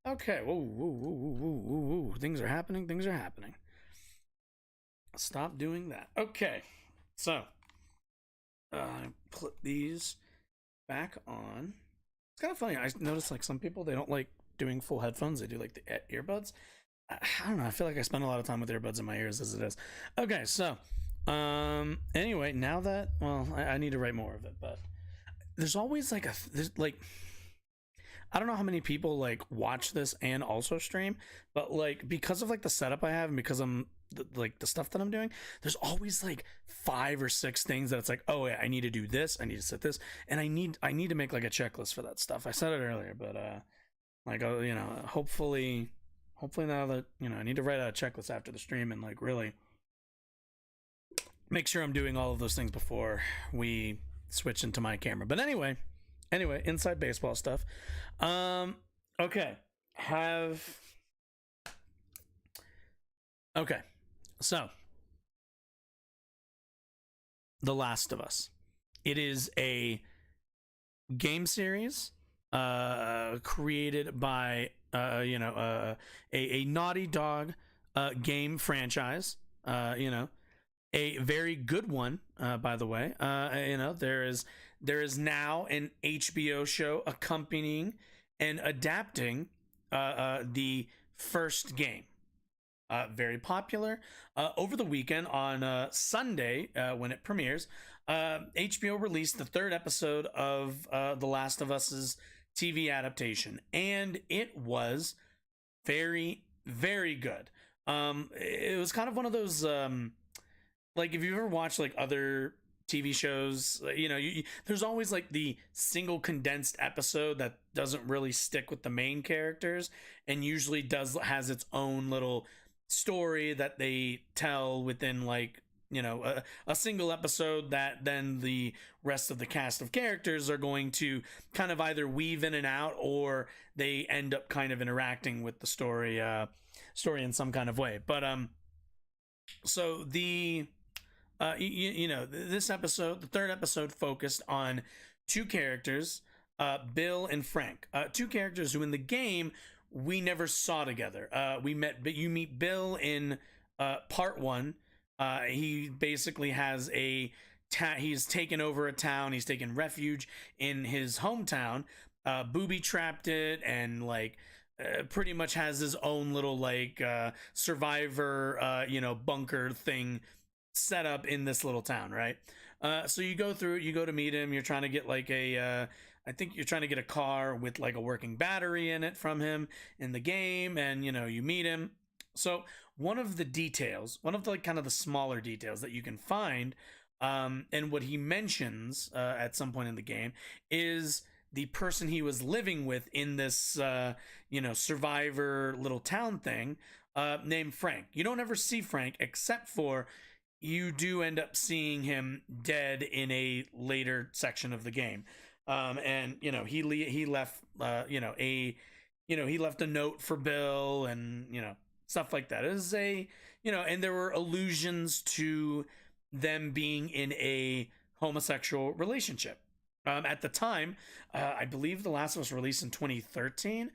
Okay, whoa. Things are happening. Stop doing that. Okay, so put these back on. It's kind of funny. I noticed like some people, they don't like doing full headphones. They do like the earbuds. I don't know. I feel like I spend a lot of time with earbuds in my ears as it is. Okay, so anyway, now that, well, I need to write more of it, but there's always like I don't know how many people like watch this and also stream, but like because of like the setup I have and because I'm like the stuff that I'm doing, there's always like 5 or 6 things that it's like, oh yeah, I need to do this, I need to set this, and I need to make like a checklist for that stuff. I said it earlier, but like you know, hopefully now that, you know, I need to write out a checklist after the stream and like really make sure I'm doing all of those things before we switch into my camera. But anyway, inside baseball stuff. Okay. So The Last of Us. It is a game series created by a Naughty Dog game franchise, a very good one, by the way. There is now an HBO show accompanying and adapting the first game. Very popular. Over the weekend on Sunday, when it premieres, HBO released the 3rd episode of The Last of Us's TV adaptation, and it was very, very good. It was kind of one of those like if you ever watched like other TV shows, there's always like the single condensed episode that doesn't really stick with the main characters and usually has its own little story that they tell within like, a single episode that then the rest of the cast of characters are going to kind of either weave in and out, or they end up kind of interacting with the story in some kind of way. But so the this episode, the 3rd episode, focused on 2 characters, Bill and Frank, 2 characters who in the game we never saw together. You meet Bill in part 1. He basically has he's taken over a town. He's taken refuge in his hometown, booby trapped it, and like pretty much has his own little like survivor bunker thing set up in this little town, right? So you go to meet him. You're trying to get like I think you're trying to get a car with like a working battery in it from him in the game, and you meet him. So one of the like kind of the smaller details that you can find, and what he mentions at some point in the game, is the person he was living with in this survivor little town thing, named Frank. You don't ever see Frank, except for you do end up seeing him dead in a later section of the game. And he left he left a note for Bill, and stuff like that. It was and there were allusions to them being in a homosexual relationship. At the time, I believe The Last of Us released in 2013.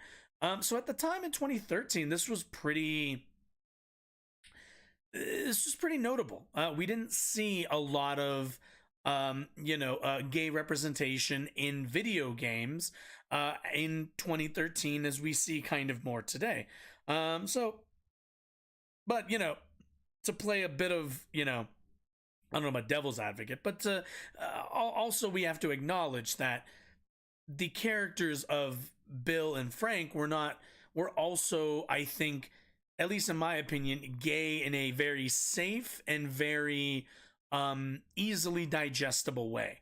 So at the time in 2013, this was pretty notable. We didn't see a lot of gay representation in video games in 2013 as we see kind of more today. But to play a bit of I don't know about devil's advocate, but also we have to acknowledge that the characters of Bill and Frank were also, I think, at least in my opinion, gay in a very safe and very easily digestible way.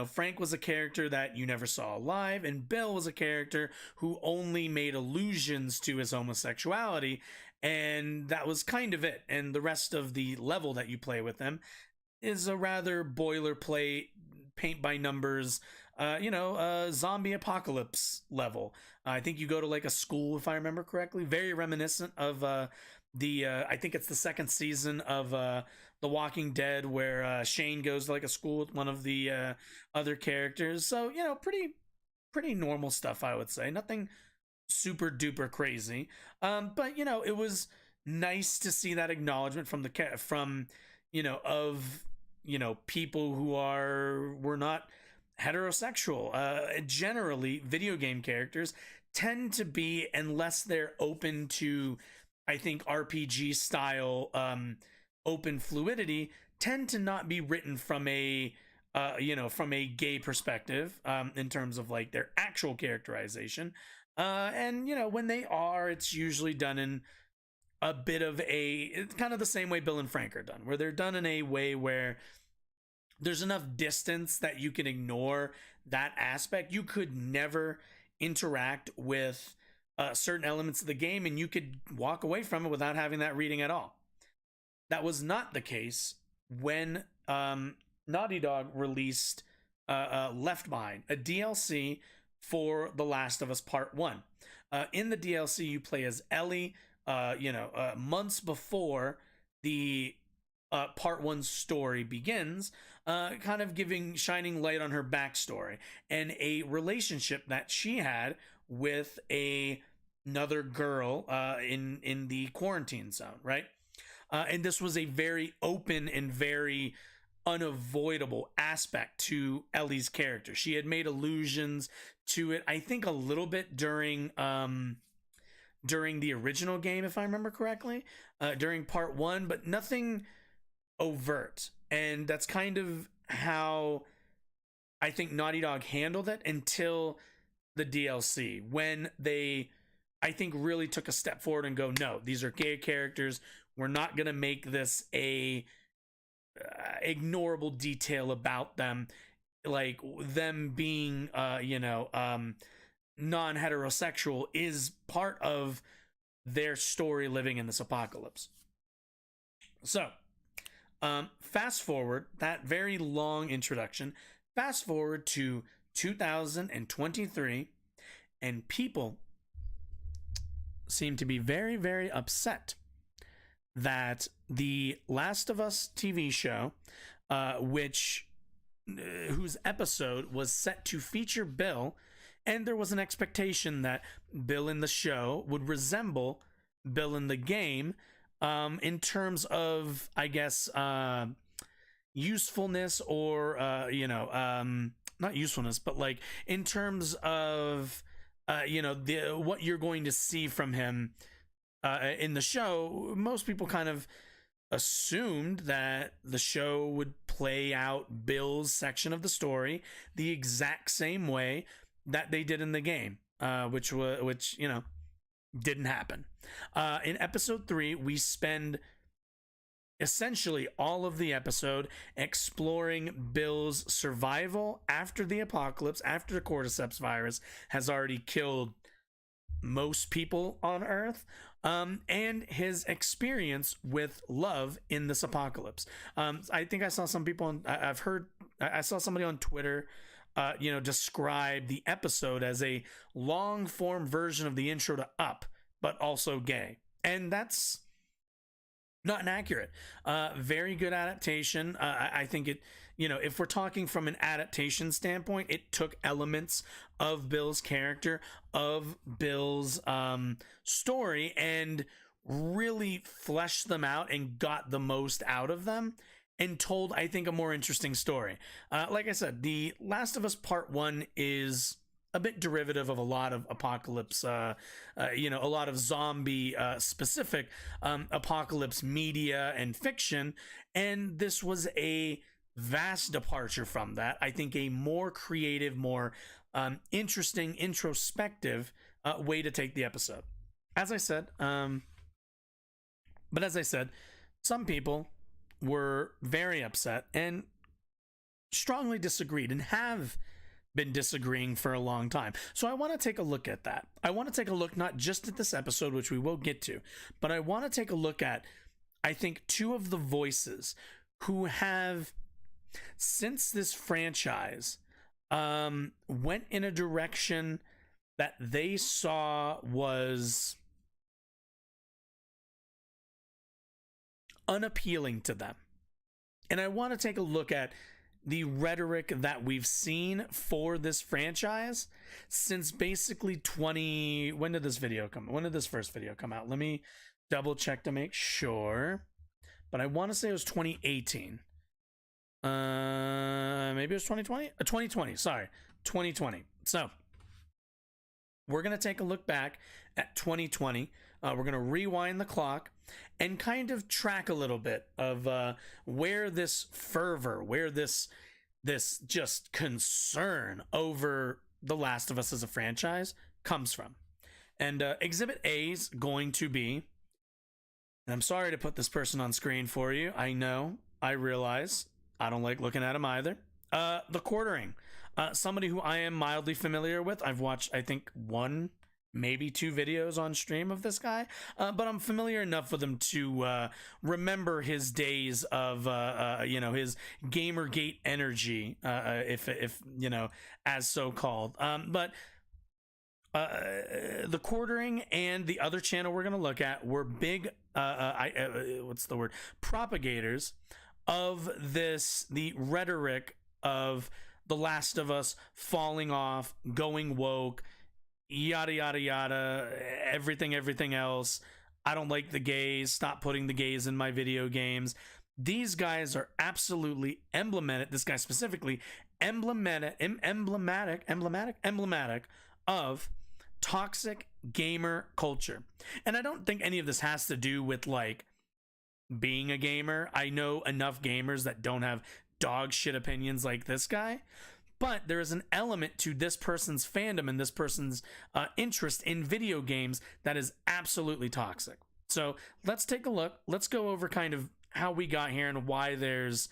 Frank was a character that you never saw alive, and Bill was a character who only made allusions to his homosexuality, and that was kind of it. And the rest of the level that you play with him is a rather boilerplate, paint by numbers, zombie apocalypse level. I think you go to like a school, if I remember correctly, very reminiscent of I think it's the 2nd season of The The Walking Dead, where Shane goes to like a school with one of the other characters. So, you know, pretty normal stuff, I would say. Nothing super duper crazy. But you know, it was nice to see that acknowledgement from people who were not heterosexual. Generally, video game characters tend to be, unless they're open to, I think, RPG style open fluidity, tend to not be written from a gay perspective, in terms of like their actual characterization. And you know, when they are, it's usually done in a bit of it's kind of the same way Bill and Frank are done, where they're done in a way where there's enough distance that you can ignore that aspect. You could never interact with certain elements of the game, and you could walk away from it without having that reading at all. That was not the case when Naughty Dog released Left Behind, a DLC for The Last of Us Part 1. In the DLC, you play as Ellie, months before the Part 1 story begins, kind of shining light on her backstory and a relationship that she had with another girl in the quarantine zone, right? And this was a very open and very unavoidable aspect to Ellie's character. She had made allusions to it, I think, a little bit during the original game, if I remember correctly, during Part 1, but nothing overt. And that's kind of how I think Naughty Dog handled it until the DLC, when they, I think, really took a step forward and go, no, these are gay characters. We're not going to make this a ignorable detail about them, like them being non-heterosexual is part of their story living in this apocalypse. So fast forward that very long introduction, fast forward to 2023, and people seem to be very, very upset that the Last of Us TV show, whose episode was set to feature Bill, and there was an expectation that Bill in the show would resemble Bill in the game, in terms of, I guess, usefulness, or not usefulness, but like in terms of what you're going to see from him in the show. Most people kind of assumed that the show would play out Bill's section of the story the exact same way that they did in the game, which didn't happen. In episode 3, we spend essentially all of the episode exploring Bill's survival after the apocalypse, after the cordyceps virus has already killed most people on Earth, and his experience with love in this apocalypse. I think I saw some people I saw somebody on Twitter describe the episode as a long form version of the intro to Up, but also gay. And that's not inaccurate. Very good adaptation. I think it, if we're talking from an adaptation standpoint, it took elements of Bill's character, of Bill's story, and really fleshed them out and got the most out of them, and told, I think, a more interesting story. Like I said, The Last of Us Part 1 is a bit derivative of a lot of apocalypse, a lot of zombie specific apocalypse media and fiction. And this was a vast departure from that. I think a more creative, more interesting, introspective way to take the episode. As I said, some people were very upset and strongly disagreed, and have been disagreeing for a long time. So I want to take a look at that. I want to take a look not just at this episode, which we will get to, but I want to take a look at, I think, two of the voices who have, since this franchise went in a direction that they saw was unappealing to them. and I want to take a look at the rhetoric that we've seen for this franchise since basically when did this first video come out? Let me double check to make sure, but I want to say it was 2018. Maybe it was 2020. 2020. Sorry, 2020. So we're gonna take a look back at 2020. We're gonna rewind the clock and kind of track a little bit of where this fervor, where this just concern over The Last of Us as a franchise comes from. And Exhibit A is going to be, and I'm sorry to put this person on screen for you. I know, I realize, I don't like looking at him either. The Quartering. Somebody who I am mildly familiar with. I've watched, I think, 1, maybe 2 videos on stream of this guy, but I'm familiar enough with him to remember his days of, his Gamergate energy, if as so called. But the Quartering and the other channel we're going to look at were big, propagators of the rhetoric of The Last of Us falling off, going woke, yada yada yada, everything else. I don't like the gays, stop putting the gays in my video games. These guys are absolutely emblematic, this guy specifically, emblematic of toxic gamer culture. And I don't think any of this has to do with like being a gamer. I know enough gamers that don't have dog shit opinions like this guy, but there is an element to this person's fandom and this person's interest in video games that is absolutely toxic. So let's take a look. Let's go over kind of how we got here and why there's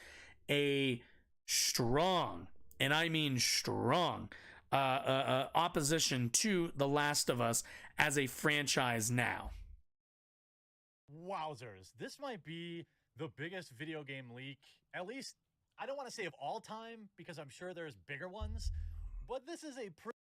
a strong, and I mean strong, opposition to The Last of Us as a franchise now. Wowzers. This might be the biggest video game leak, at least, I don't want to say of all time, because I'm sure there's bigger ones, but this is a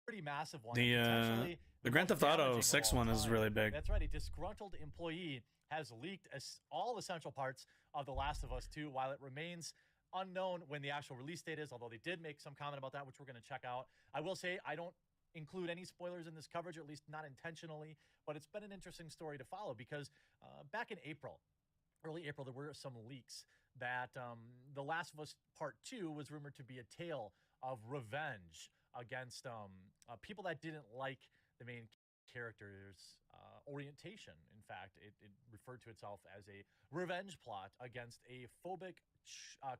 pretty massive one. The Grand Theft Auto 6 one is really big. That's right. A disgruntled employee has leaked all essential parts of The Last of Us 2 while it remains unknown when the actual release date is, although they did make some comment about that, which we're going to check out. I will say I don't include any spoilers in this coverage, or at least not intentionally, but it's been an interesting story to follow because back in early April, there were some leaks that The Last of Us Part 2 was rumored to be a tale of revenge against people that didn't like the main character's orientation. In fact, it referred to itself as a revenge plot against a phobic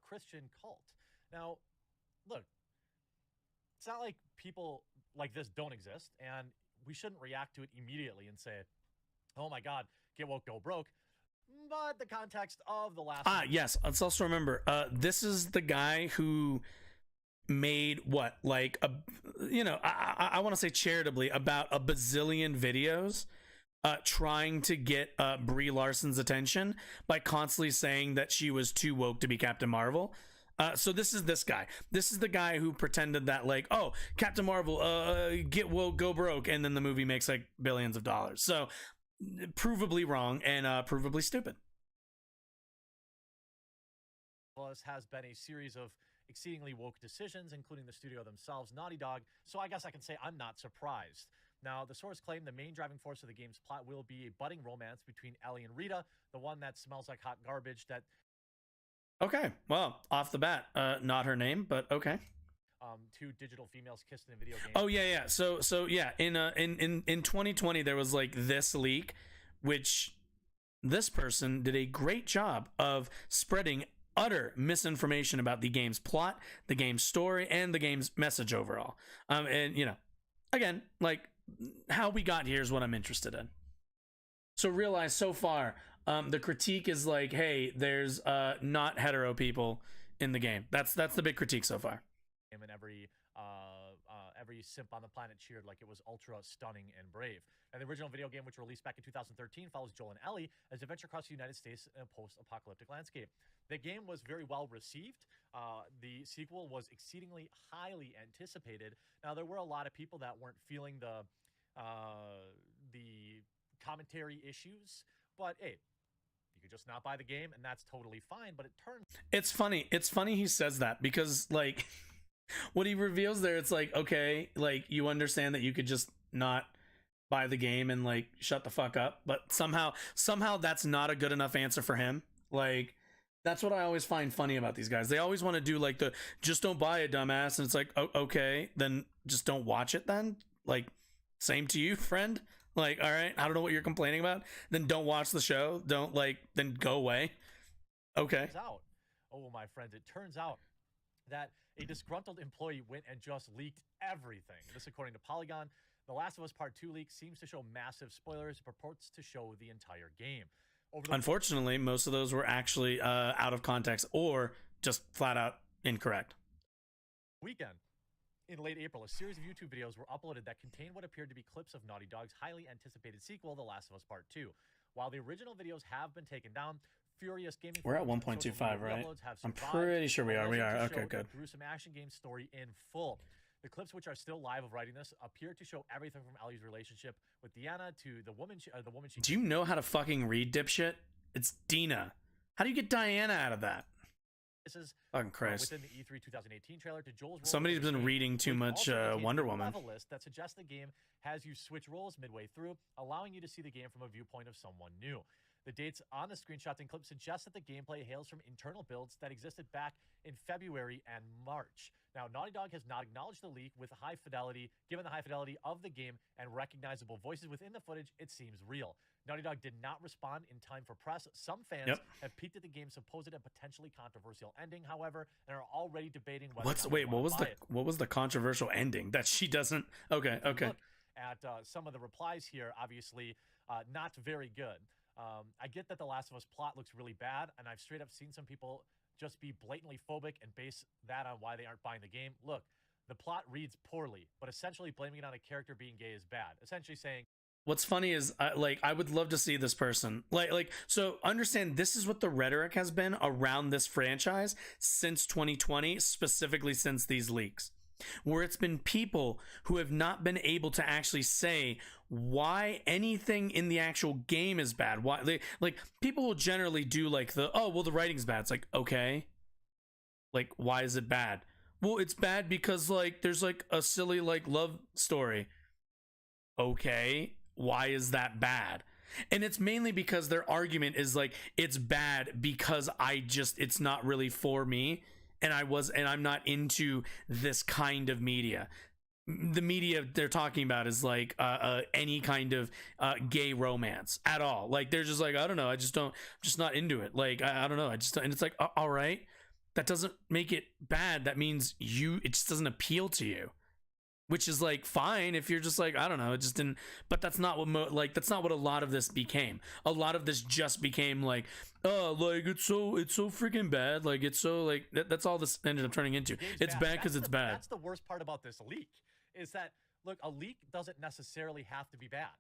Christian cult. Now, look, it's not like people like this don't exist, and we shouldn't react to it immediately and say, oh my God, get woke, go broke. But the context of The Last of Us. Yes, let's also remember, this is the guy who made what, like, I want to say charitably, about a bazillion videos trying to get Brie Larson's attention by constantly saying that she was too woke to be Captain Marvel. So this is this guy. This is the guy who pretended that, like, oh, Captain Marvel, get woke, go broke, and then the movie makes like billions of dollars. So provably wrong and provably stupid. Has been a series of exceedingly woke decisions, including the studio themselves, Naughty Dog. So I guess I can say I'm not surprised. Now, the source claimed the main driving force of the game's plot will be a budding romance between Ellie and Rita, the one that smells like hot garbage that... Okay, well, off the bat, not her name, but okay. Two digital females kissed in a video game. Oh yeah. So yeah, in 2020 there was like this leak, which this person did a great job of spreading utter misinformation about the game's plot, the game's story, and the game's message overall. And again, like, how we got here is what I'm interested in. So realize so far, the critique is like, hey, there's not hetero people in the game. That's the big critique so far. And every simp on the planet cheered like it was ultra stunning and brave. And the original video game, which released back in 2013, follows Joel and Ellie as they venture across the United States in a post-apocalyptic landscape. The game was very well received. The sequel was exceedingly highly anticipated. Now, there were a lot of people that weren't feeling the commentary issues, but hey, you You could just not buy the game, and that's totally fine. But it turns It's funny. It's funny he says that because like what he reveals there, it's like, okay, like you understand that you could just not buy the game and like shut the fuck up, but somehow that's not a good enough answer for him. Like that's what I always find funny about these guys. They always want to do like the just don't buy it, dumbass, and it's like, oh, okay, then just don't watch it then. Like same to you, friend. Like, all right, I don't know what you're complaining about. Then don't watch the show. Don't like then go away. Okay. out. Oh, my friends, it turns out that a disgruntled employee went and just leaked everything. This, according to Polygon. The Last of Us Part 2 leak seems to show massive spoilers. It purports to show the entire game. Unfortunately, most of those were actually out of context or just flat out incorrect. Weekend. In late April, a series of YouTube videos were uploaded that contained what appeared to be clips of Naughty Dog's highly anticipated sequel, The Last of Us Part 2. While the original videos have been taken down, furious gaming We're at forums and social 1.25, media right? uploads have I'm survived, pretty sure we are. We are. alleging to Okay, show good. the gruesome action game story in full. The clips, which are still live of writing this, appear to show everything from Ellie's relationship with Deanna to the woman she Do you know how to fucking read, dipshit? It's Dina. How do you get Diana out of that? This is Fucking Christ. within the E3 2018 trailer to Joel's role. Somebody's in the been game, reading too which much also contains Wonder a Woman. level list that suggests the game has you switch roles midway through, allowing you to see the game from a viewpoint of someone new. The dates on the screenshots and clips suggest that the gameplay hails from internal builds that existed back in February and March. Now, Naughty Dog has not acknowledged the leak with high fidelity. Given the high fidelity of the game and recognizable voices within the footage, it seems real. Naughty Dog did not respond in time for press. Some fans have peeked at the game's supposed and potentially controversial ending, however, and are already debating whether what was the controversial ending that she doesn't? Okay. Look at some of the replies here, obviously not very good. I get that the Last of Us plot looks really bad, and I've straight up seen some people just be blatantly phobic and base that on why they aren't buying the game. Look, the plot reads poorly, but essentially blaming it on a character being gay is bad. Essentially saying, what's funny is I would love to see this person so understand this is what the rhetoric has been around this franchise since 2020, specifically since these leaks, where it's been people who have not been able to actually say why anything in the actual game is bad. Why people will generally do like the the writing's bad. It's like, okay, like why is it bad? Well, it's bad because like there's like a silly like love story. Okay, why is that bad? And it's mainly because their argument is like it's bad because it's not really for me, and I'm not into this kind of media. The media they're talking about is like any kind of gay romance at all. Like they're just like, I don't know, I'm just not into it. Like I don't know, and it's like, all right, that doesn't make it bad. That means it just doesn't appeal to you. Which is like fine if you're just like, I don't know, it just didn't. But that's not what that's not what a lot of this became. A lot of this just became like, oh, like it's so freaking bad. Like it's so like that's all this ended up turning into. It's bad because it's bad. That's the worst part about this leak, is that look, a leak doesn't necessarily have to be bad.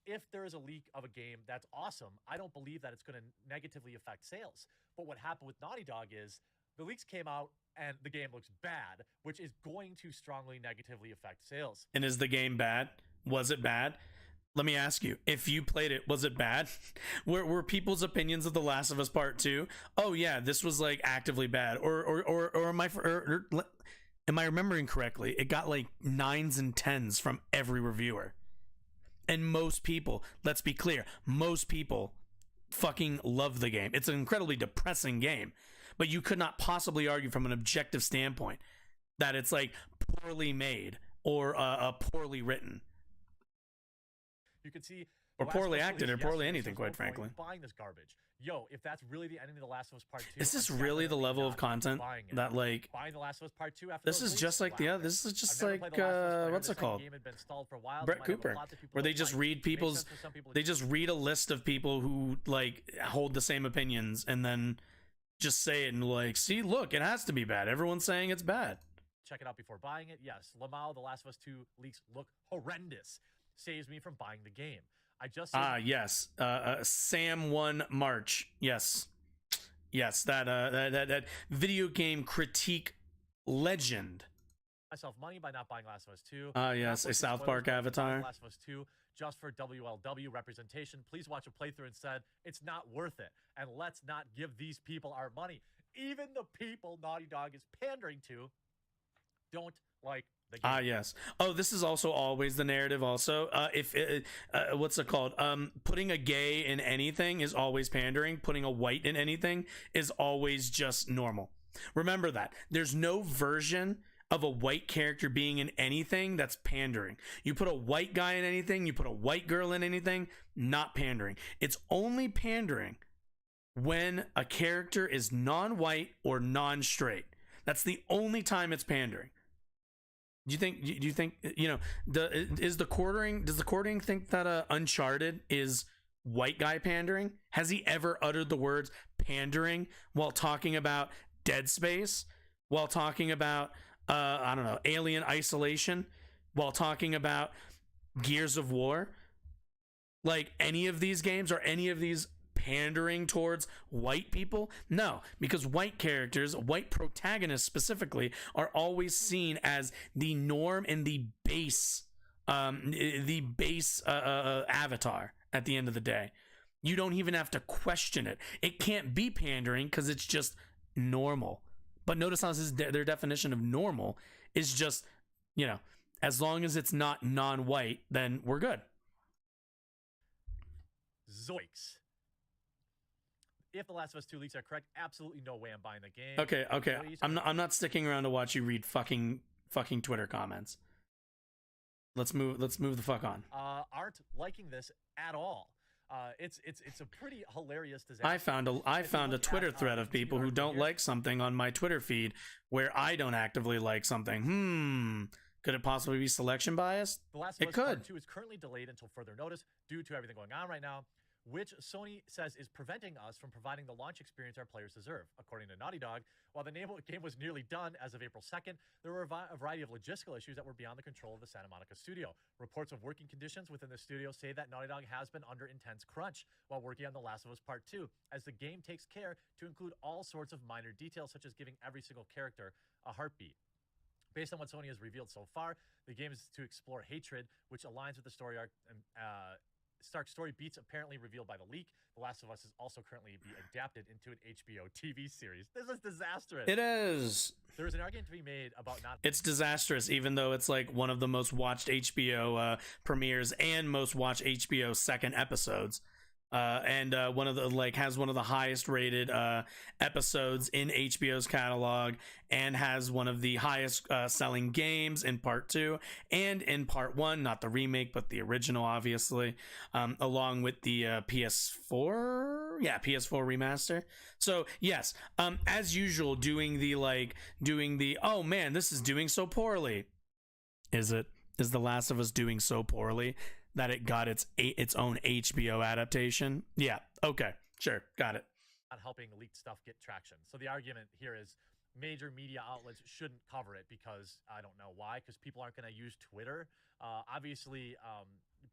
If there is a leak of a game that's awesome, I don't believe that it's going to negatively affect sales. But what happened with Naughty Dog is the leaks came out and the game looks bad, which is going to strongly negatively affect sales. And is the game bad? Was it bad? Let me ask you, if you played it, was it bad? Were people's opinions of The Last of Us Part 2, oh yeah, this was like actively bad? Or am I remembering correctly? It got like 9s and 10s from every reviewer. And most people, let's be clear, most people fucking love the game. It's an incredibly depressing game. But you could not possibly argue from an objective standpoint that it's like poorly made or poorly written. You could see, or poorly acted, or poorly anything, quite frankly. Buying this garbage. Yo, if that's really the ending of The Last of Us Part 2, is this really the level of content that like buying The Last of Us Part 2 after this is just like this is just like what's it called? Brett Cooper, where they just read they just read a list of people who like hold the same opinions and then just say it and like, see, look, it has to be bad. Everyone's saying it's bad. Check it out before buying it. Yes, Lamau, The Last of Us 2 leaks look horrendous. Saves me from buying the game. I just yes. Sam 1 March. Yes. That video game critique legend. Myself money by not buying Last of Us 2. Yes, a South Park avatar. Last of Us 2 just for WLW representation. Please watch a playthrough instead. It's not worth it. And let's not give these people our money. Even the people Naughty Dog is pandering to don't like the game. Ah, yes. Oh, this is also always the narrative. Also, what's it called? Putting a gay in anything is always pandering. Putting a white in anything is always just normal. Remember that. There's no version of a white character being in anything that's pandering. You put a white guy in anything, you put a white girl in anything, not pandering. It's only pandering when a character is non-white or non-straight. That's the only time it's pandering. Do you think does the quartering think that Uncharted is white guy pandering? Has he ever uttered the words pandering while talking about Dead Space, while talking about I don't know, Alien Isolation, while talking about Gears of War? Like any of these games or any of these pandering towards white people? No, because white characters, white protagonists specifically, are always seen as the norm and the base avatar at the end of the day. You don't even have to question it. It can't be pandering because it's just normal. But notice how their definition of normal is just, as long as it's not non-white, then we're good. Zoinks. If The Last of Us 2 leaks are correct, absolutely no way I'm buying the game. Okay. I'm not sticking around to watch you read fucking Twitter comments. Let's move the fuck on. Aren't liking this at all. It's a pretty hilarious disaster. I found a Twitter thread of people who don't like something on my Twitter feed where I don't actively like something. Could it possibly be selection bias? The Last of It Us could. Part 2 is currently delayed until further notice due to everything going on right now, which Sony says is preventing us from providing the launch experience our players deserve. According to Naughty Dog, while the game was nearly done as of April 2nd, there were a variety of logistical issues that were beyond the control of the Santa Monica studio. Reports of working conditions within the studio say that Naughty Dog has been under intense crunch while working on The Last of Us Part 2, as the game takes care to include all sorts of minor details, such as giving every single character a heartbeat. Based on what Sony has revealed so far, the game is to explore hatred, which aligns with the story arc and Stark's story beats apparently revealed by the leak. The Last of Us is also currently being adapted into an HBO TV series. This is disastrous. It is. There is an argument to be made about not. It's disastrous, even though it's like one of the most watched HBO premieres and most watched HBO second episodes. And one of the has one of the highest rated episodes in HBO's catalog, and has one of the highest selling games in part 2 and in part 1, not the remake but the original, obviously, along with the PS4 remaster. So yes, as usual, doing the oh man, this is doing so poorly. Is The Last of Us doing so poorly that it got its own HBO adaptation? Yeah, okay, sure, got it. Not helping leaked stuff get traction. So the argument here is major media outlets shouldn't cover it because I don't know why, because people aren't going to use Twitter. Obviously,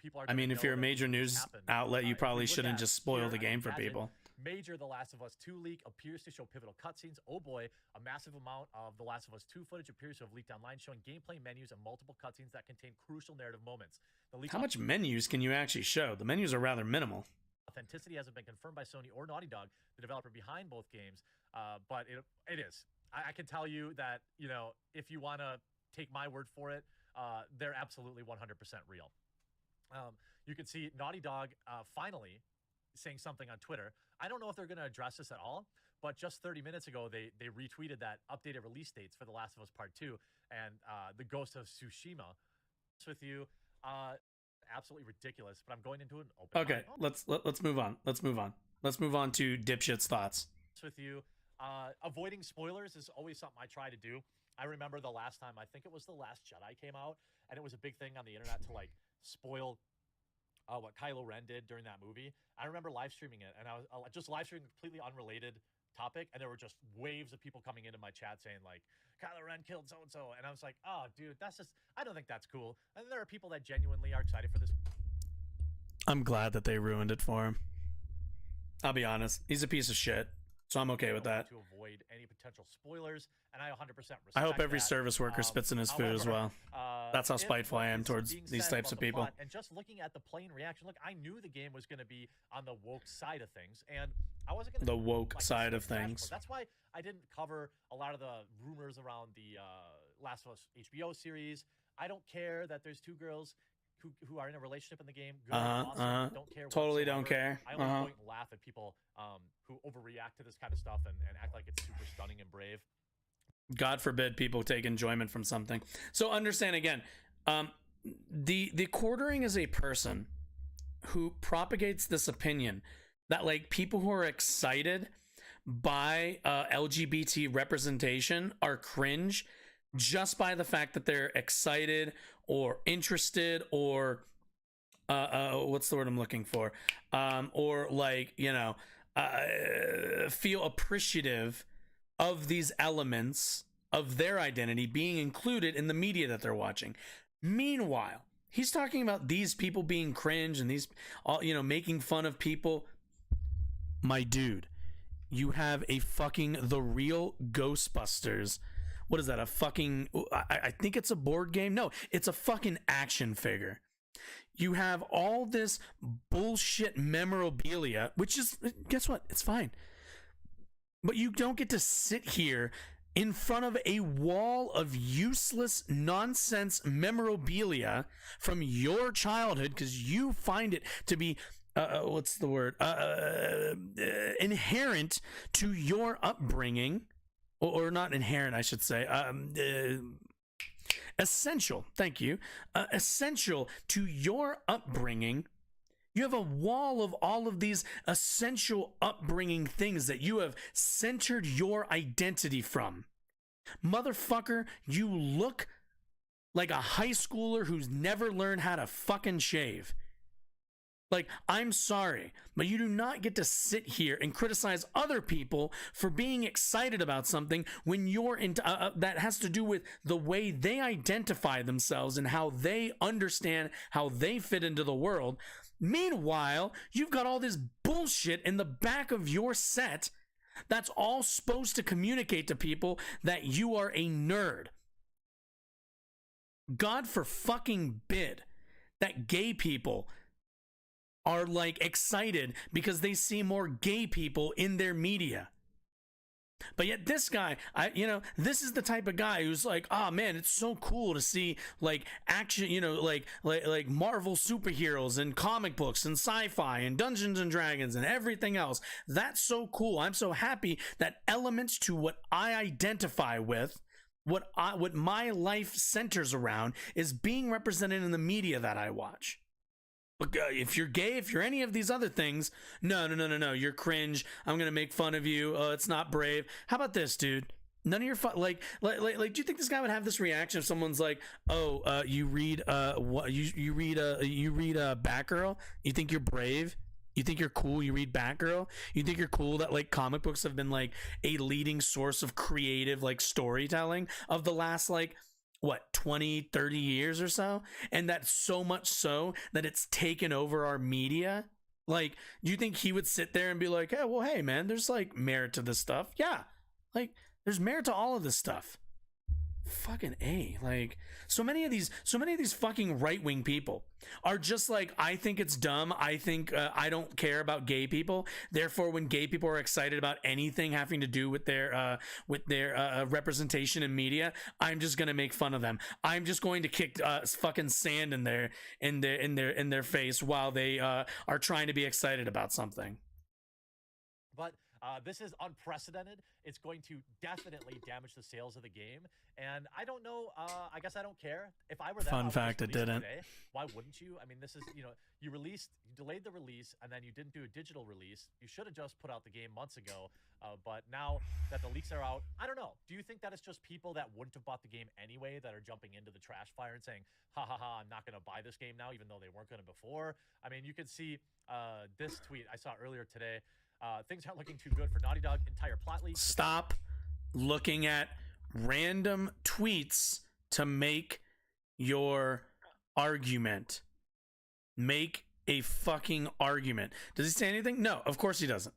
people are. I mean, if you're a major news outlet, you probably shouldn't just spoil the game for people. Major The Last of Us 2 leak appears to show pivotal cutscenes. Oh boy, a massive amount of The Last of Us 2 footage appears to have leaked online, showing gameplay menus and multiple cutscenes that contain crucial narrative moments. How much menus can you actually show? The menus are rather minimal. Authenticity hasn't been confirmed by Sony or Naughty Dog, the developer behind both games, but it is. I can tell you that, if you want to take my word for it, they're absolutely 100% real. You can see Naughty Dog finally saying something on Twitter. I don't know if they're going to address this at all, but just 30 minutes ago, they retweeted that updated release dates for The Last of Us Part 2 and The Ghost of Tsushima. With you, absolutely ridiculous, but I'm going into an open. Okay, let's move on. Let's move on to dipshit's thoughts. With you, avoiding spoilers is always something I try to do. I remember the last time, I think it was The Last Jedi came out, and it was a big thing on the internet to spoil what Kylo Ren did during that movie. I remember live streaming it, and I was just live streaming a completely unrelated topic, and there were just waves of people coming into my chat saying Kylo Ren killed so and so, and I was like, oh dude, that's just, I don't think that's cool. And there are people that genuinely are excited for this. I'm glad that they ruined it for him. I'll be honest, he's a piece of shit. So I'm okay with that. To avoid any potential spoilers, and I 100% respect I hope every that. service worker spits in his food as however, well. That's how if spiteful what I am is towards being these said types about of the people. plot, and just looking at the plain reaction, look, I knew the game was going to be on the woke side of things, and I wasn't going to The woke side of things. That's why I didn't cover a lot of the rumors around the Last of Us HBO series. I don't care that there's two girls who are in a relationship in the game. Good, awesome. Don't care. Totally whatsoever. don't care. I only point and laugh at people who overreact to this kind of stuff and act like it's super stunning and brave. God forbid people take enjoyment from something. So understand again, the quartering is a person who propagates this opinion that like people who are excited by LGBT representation are cringe just by the fact that they're excited or interested or what's the word I'm looking for? Or like, you know, feel appreciative of these elements of their identity being included in the media that they're watching. Meanwhile, he's talking about these people being cringe and these, you know, making fun of people. My dude, you have a fucking The Real Ghostbusters. What is that? A fucking, I think it's a board game. No, it's a fucking action figure. You have all this bullshit memorabilia, which is, guess what? It's fine. But you don't get to sit here in front of a wall of useless nonsense memorabilia from your childhood because you find it to be what's the word inherent to your upbringing, or not inherent, I should say, essential, thank you, essential to your upbringing. You have a wall of all of these essential upbringing things that you have centered your identity from. Motherfucker, you look like a high schooler who's never learned how to fucking shave. Like, I'm sorry, but you do not get to sit here and criticize other people for being excited about something when you're into that has to do with the way they identify themselves and how they understand how they fit into the world. Meanwhile, you've got all this bullshit in the back of your set that's all supposed to communicate to people that you are a nerd. God for fucking bid that gay people are like excited because they see more gay people in their media. But yet this guy, this is the type of guy who's like, oh man, it's so cool to see like action, like Marvel superheroes and comic books and sci-fi and Dungeons and Dragons and everything else. That's so cool. I'm so happy that elements to what I identify with, what my life centers around, is being represented in the media that I watch. If you're gay, if you're any of these other things, no, you're cringe. I'm gonna make fun of you. It's not brave. How about this, dude? None of your like, do you think this guy would have this reaction if someone's like, oh, you read you read Batgirl? You think you're brave? You think you're cool? You read Batgirl? You think you're cool that like comic books have been like a leading source of creative like storytelling of the last like 20, 30 years or so, and that's so much so that it's taken over our media? Like, do you think he would sit there and be like, hey man, there's like merit to this stuff? Yeah, like there's merit to all of this stuff. Fucking A. Like, so many of these fucking right-wing people are just like, I think it's dumb. I think I don't care about gay people. Therefore, when gay people are excited about anything having to do with their representation in media, I'm just gonna make fun of them. I'm just going to kick fucking sand in their face while they are trying to be excited about something. But this is unprecedented. It's going to definitely damage the sales of the game. And I don't know. I guess I don't care. If I were that, Fun fact, it didn't. Today, why wouldn't you? I mean, this is, you delayed the release, and then you didn't do a digital release. You should have just put out the game months ago. But now that the leaks are out, I don't know. Do you think that it's just people that wouldn't have bought the game anyway that are jumping into the trash fire and saying, ha ha ha, I'm not going to buy this game now, even though they weren't going to before? I mean, you can see this tweet I saw earlier today. Things aren't looking too good for Naughty Dog. Entire plot leak. Stop looking at random tweets to make your argument. Make a fucking argument. Does he say anything? No, of course he doesn't.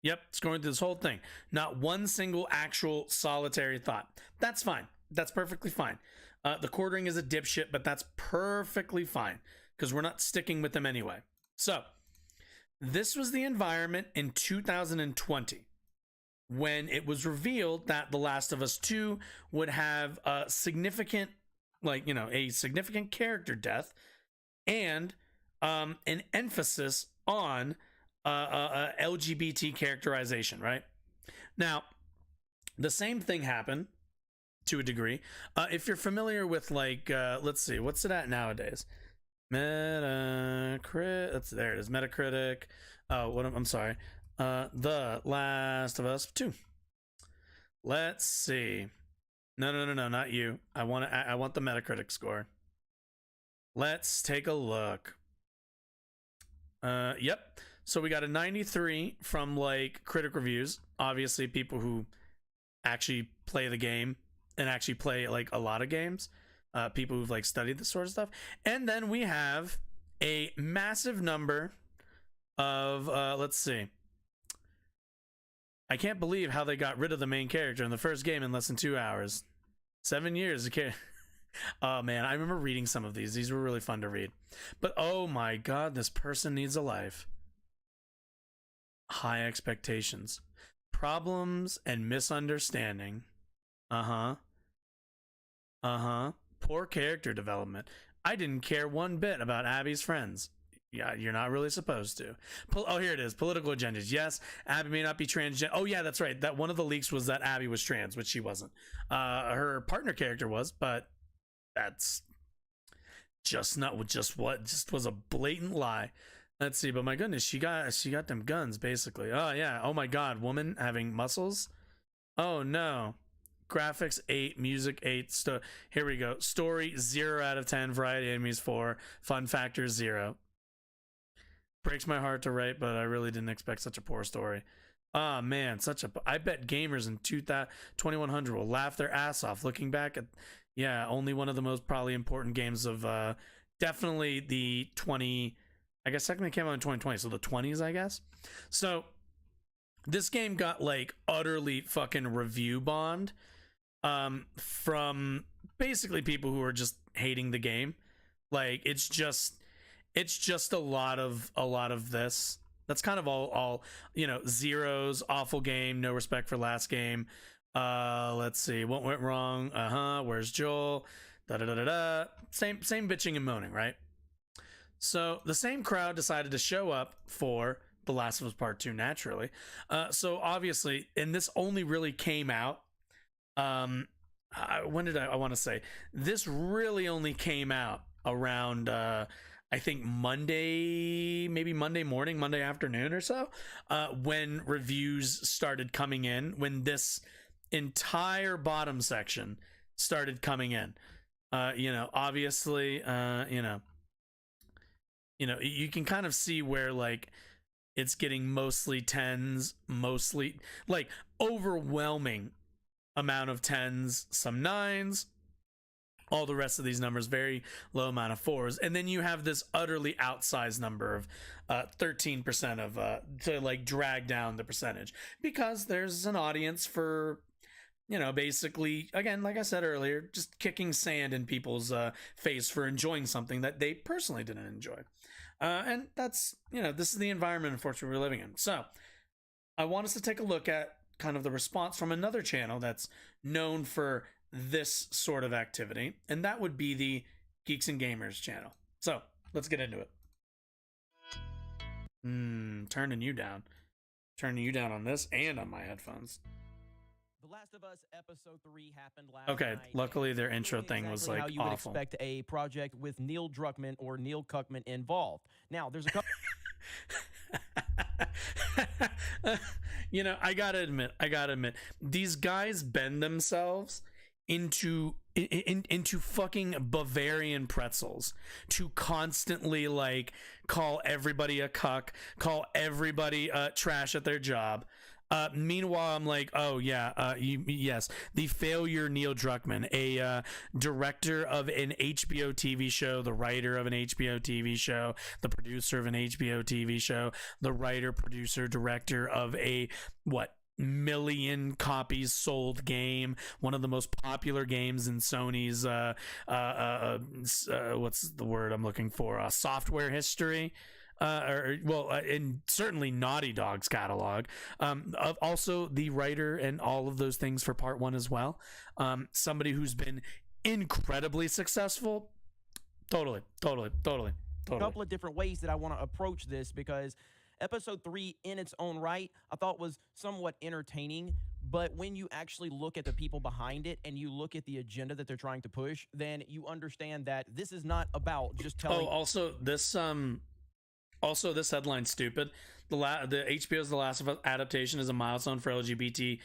Yep, scrolling through this whole thing. Not one single actual solitary thought. That's fine. That's perfectly fine. The quartering is a dipshit, but that's perfectly fine because we're not sticking with them anyway. So, this was the environment in 2020 when it was revealed that The Last of Us 2 would have a significant, a significant character death and an emphasis on LGBT characterization, right? Now, the same thing happened to a degree. If you're familiar with let's see, what's it at nowadays? Metacritic. There it is. Metacritic. I'm sorry. The Last of Us 2. Let's see. No, not you. I want the Metacritic score. Let's take a look. Yep. So we got a 93 from critic reviews. Obviously, people who actually play the game and actually play a lot of games. People who've studied this sort of stuff. And then we have a massive number of let's see. I can't believe how they got rid of the main character in the first game in less than 2 hours. 7 years. Oh man, I remember reading some of these. These were really fun to read. But oh my god, this person needs a life. High expectations. Problems and misunderstanding. Poor character development. I didn't care one bit about Abby's friends. Yeah, you're not really supposed to. Here it is. Political agendas. Yes, Abby may not be transgender. Oh yeah, that's right. That one of the leaks was that Abby was trans, which she wasn't. Her partner character was, but that's just was a blatant lie. Let's see, but my goodness, she got them guns basically. Oh yeah. Oh my god, woman having muscles. Oh no. Graphics 8, music 8. Here we go. Story 0 out of 10. Variety enemies 4. Fun factor 0. Breaks my heart to write, but I really didn't expect such a poor story. Ah, man, I bet gamers in 2100 will laugh their ass off looking back at, only one of the most probably important games of definitely the 20. I guess technically came out in 2020, so the 20s, I guess. So this game got utterly fucking review bombed from basically people who are just hating the game. It's just a lot of this. That's kind of all Zero's awful game, no respect for last game. Let's see, what went wrong? Where's Joel? Same bitching and moaning, right? So the same crowd decided to show up for The Last of Us Part 2 naturally. So obviously, and this only really came out when did I want to say this really only came out around I think maybe Monday morning, Monday afternoon or so, when reviews started coming in, when this entire bottom section started coming in. Obviously, you can kind of see where it's getting mostly 10s, mostly overwhelming amount of 10s, some 9s, all the rest of these numbers, very low amount of 4s. And then you have this utterly outsized number of 13% of to drag down the percentage, because there's an audience for, basically, again, like I said earlier, just kicking sand in people's face for enjoying something that they personally didn't enjoy. And that's, this is the environment, unfortunately, we're living in. So I want us to take a look at kind of the response from another channel that's known for this sort of activity, and that would be the Geeks and Gamers channel. So let's get into it. Turning you down on this and on my headphones. The Last of Us Episode 3 happened last Okay, night. luckily their intro thing exactly was how you would awful. expect a project with Neil Druckmann or Neil Cuckman involved. Now, there's a couple. I gotta admit, these guys bend themselves into fucking Bavarian pretzels to constantly call everybody a cuck, call everybody trash at their job. Meanwhile, I'm like, oh yeah, yes, the failure Neil Druckmann, a director of an HBO TV show, the writer of an HBO TV show, the producer of an HBO TV show, the writer, producer, director of a million copies sold game, one of the most popular games in Sony's what's the word I'm looking for? Software history. And certainly Naughty Dog's catalog. Also the writer and all of those things for Part 1 as well. Somebody who's been incredibly successful. Totally. A couple of different ways that I want to approach this, because episode 3 in its own right, I thought was somewhat entertaining. But when you actually look at the people behind it and you look at the agenda that they're trying to push, then you understand that this is not about just telling. Also, this headline's stupid. The HBO's The Last of Us adaptation is a milestone for LGBTQ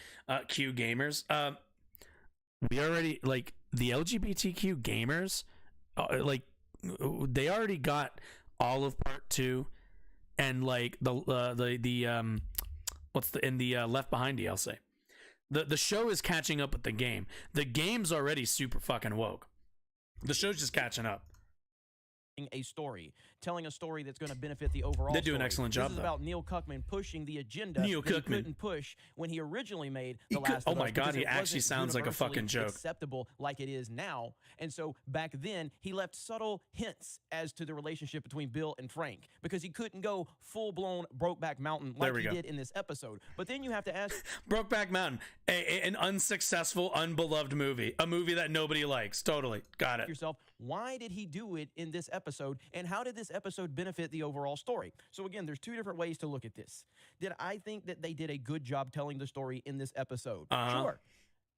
gamers. We already, like, the LGBTQ gamers, they already got all of Part 2 and like the Left Behind DLC. The show is catching up with the game. The game's already super fucking woke. The show's just catching up. Telling a story that's going to benefit the overall. They do an excellent job. This is about Neil Druckmann pushing the agenda that he couldn't push when he originally made The Last of Us. Oh my god, he actually sounds like a fucking joke. Acceptable like it is now, and so back then he left subtle hints as to the relationship between Bill and Frank, because he couldn't go full blown Brokeback Mountain like he did in this episode. But then you have to ask, Brokeback Mountain, an unsuccessful, unbeloved movie, a movie that nobody likes. Totally got it. Yourself, why did he do it in this episode, and how did this episode benefit the overall story? So again, there's two different ways to look at this. Did I think that they did a good job telling the story in this episode? Sure.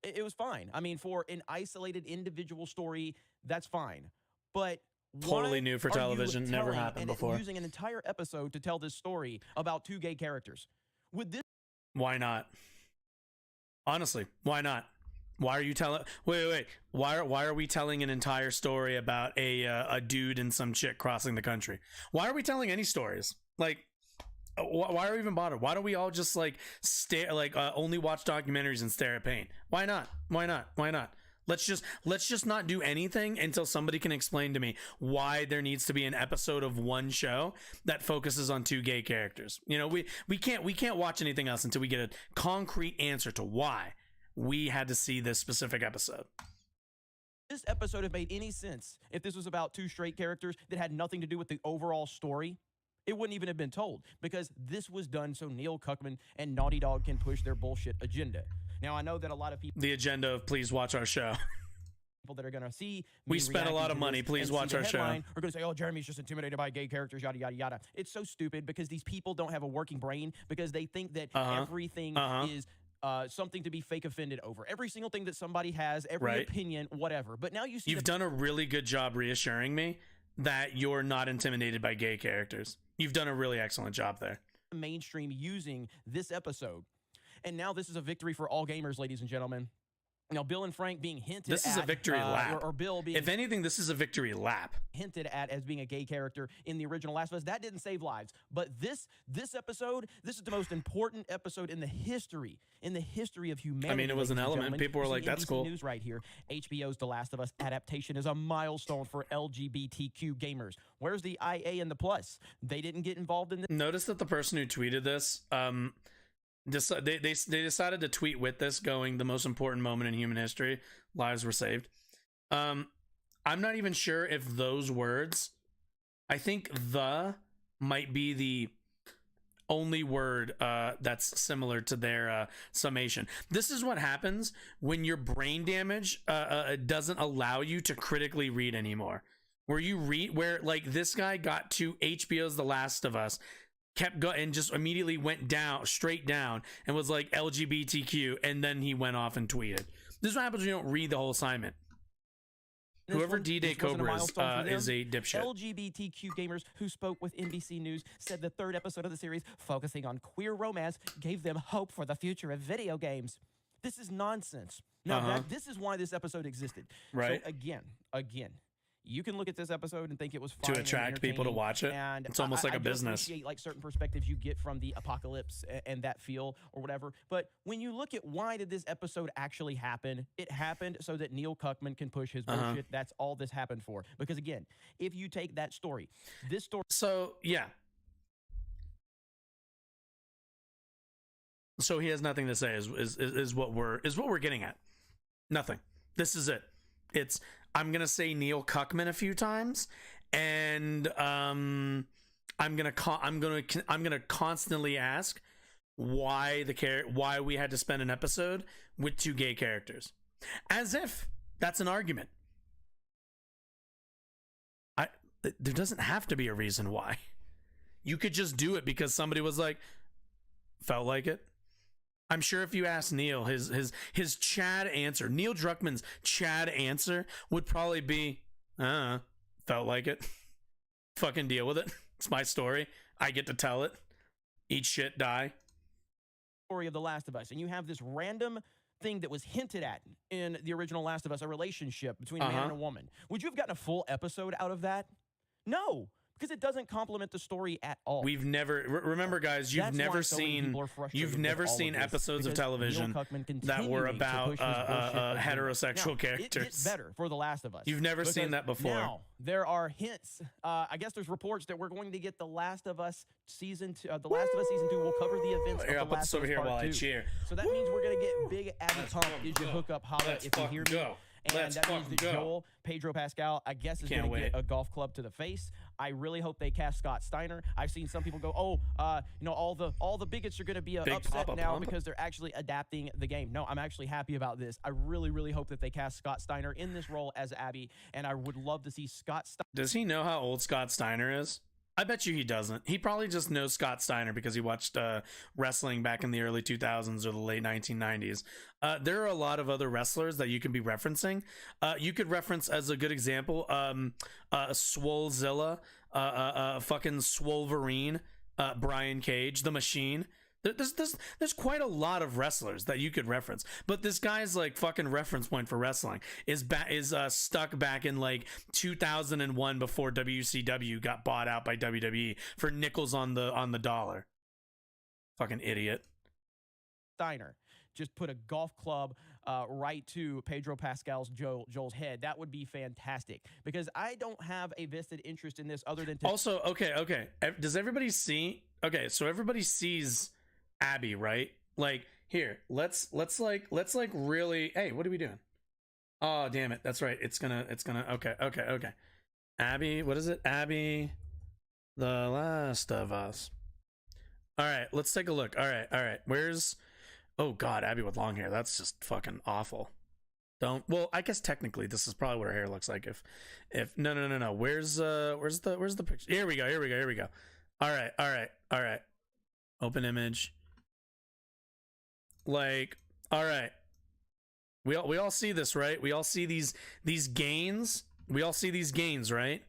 It was fine. I mean, for an isolated individual story, that's fine. But totally new for television, never happened before. Using an entire episode to tell this story about two gay characters. Why not? Honestly, why not? Why are you telling? Wait. Why are we telling an entire story about a dude and some chick crossing the country? Why are we telling any stories? Like, why are we even bothered? Why don't we all just like stare, only watch documentaries and stare at paint? Why not? Let's just not do anything until somebody can explain to me why there needs to be an episode of one show that focuses on two gay characters. You know, we can't watch anything else until we get a concrete answer to why we had to see this specific episode. This episode have made any sense if this was about two straight characters that had nothing to do with the overall story. It wouldn't even have been told, because this was done so Neil Druckmann and Naughty Dog can push their bullshit agenda. Now, I know that a lot of people... The agenda of please watch our show. People that are going to see... We spent a lot of money, please watch our show. Are going to say, oh, Jeremy's just intimidated by gay characters, yada, yada, yada. It's so stupid, because these people don't have a working brain, because they think that everything is... something to be fake offended over. Every single thing that somebody has, every opinion, whatever. But now you see... You've done a really good job reassuring me that you're not intimidated by gay characters. You've done a really excellent job there. Mainstream using this episode. And now this is a victory for all gamers, ladies and gentlemen. Now, Bill and Frank being hinted at... This is a victory lap. Or Bill being... If anything, this is a victory lap. ...hinted at as being a gay character in the original Last of Us. That didn't save lives. But this episode, this is the most important episode in the history of humanity. I mean, it was an element. People were like, that's cool. News right here. HBO's The Last of Us adaptation is a milestone for LGBTQ gamers. Where's the IA and the plus? They didn't get involved in this. Notice that the person who tweeted this... They decided to tweet with this going, the most important moment in human history, lives were saved. I'm not even sure if those words, I think the might be the only word that's similar to their summation. This is what happens when your brain damage doesn't allow you to critically read anymore. Where like this guy got to HBO's The Last of Us, kept going and just immediately went straight down and was like LGBTQ, and then he went off and tweeted. This is what happens when you don't read the whole assignment. Whoever D-Day Cobra is a dipshit. LGBTQ gamers who spoke with NBC News said the third episode of the series, focusing on queer romance, gave them hope for the future of video games. This is nonsense. Now, this is why this episode existed. Right. So again, you can look at this episode and think it was fine To and attract people to entertaining, watch it. and It's almost like I a do business. appreciate, like, certain perspectives you get from the apocalypse and that feel or whatever. But when you look at why did this episode actually happen, it happened so that Neil Cuckman can push his bullshit. That's all this happened for. Because again, if you take that story, this story. So yeah. So he has nothing to say is what we're getting at. Nothing. This is it. It's I'm gonna say Neil Cuckman a few times, and I'm gonna constantly ask why why we had to spend an episode with 2 gay characters, as if that's an argument. There doesn't have to be a reason why. You could just do it because somebody was like, felt like it. I'm sure if you ask Neil, his Chad answer, Neil Druckmann's Chad answer would probably be, felt like it. Fucking deal with it. It's my story. I get to tell it. Eat shit, die. Story of The Last of Us, and you have this random thing that was hinted at in the original Last of Us, a relationship between a man and a woman. Would you have gotten a full episode out of that? No, because it doesn't complement the story at all. We've never remember, guys. You've That's never why so many seen people are frustrated you've with never all of seen this, episodes of because Neil television Cuckman that were continuing to about push his bullshit agenda. heterosexual Now, it characters. gets better for The Last of Us. You've never seen because that before. Now there are hints. I guess there's reports that we're going to get The Last of Us season 2. The Last of Us season 2 will cover the events Here, I'll of The put Last this of over Us here Part while I 2. cheer. So that means we're gonna get big Abby pump as you hook up holla Let's if you hear fucking me. go. And Let's that means fucking that go. Joel, Pedro Pascal, I guess, is Can't going to wait. get a golf club to the face. I really hope they cast Scott Steiner. I've seen some people go, all the bigots are going to be Big upset Papa now Pump? because they're actually adapting the game. No, I'm actually happy about this. I really, really hope that they cast Scott Steiner in this role as Abby, and I would love to see Scott Steiner. Does he know how old Scott Steiner is? I bet you he doesn't. He probably just knows Scott Steiner because he watched wrestling back in the early 2000s or the late 1990s. There are a lot of other wrestlers that you can be referencing. You could reference, as a good example, Swolezilla, fucking Swolverine, Brian Cage, The Machine. There's quite a lot of wrestlers that you could reference, but this guy's like fucking reference point for wrestling is stuck back in like 2001 before WCW got bought out by WWE for nickels on the dollar. Fucking idiot. Steiner just put a golf club right to Pedro Pascal's Joel's head. That would be fantastic, because I don't have a vested interest in this other than to Also, okay. Does everybody see? Okay, so everybody sees Abby, right? Like, here, let's really, hey, what are we doing? Oh, damn it. That's right. It's gonna okay. Abby, what is it? Abby, The Last of Us. All right, let's take a look. All right. Where's, oh God, Abby with long hair. That's just fucking awful. Well, I guess technically this is probably what her hair looks like. If no. Where's the picture? Here we go. All right. Open image. Like, all right, we all see this, right? We all see these gains. We all see these gains, right?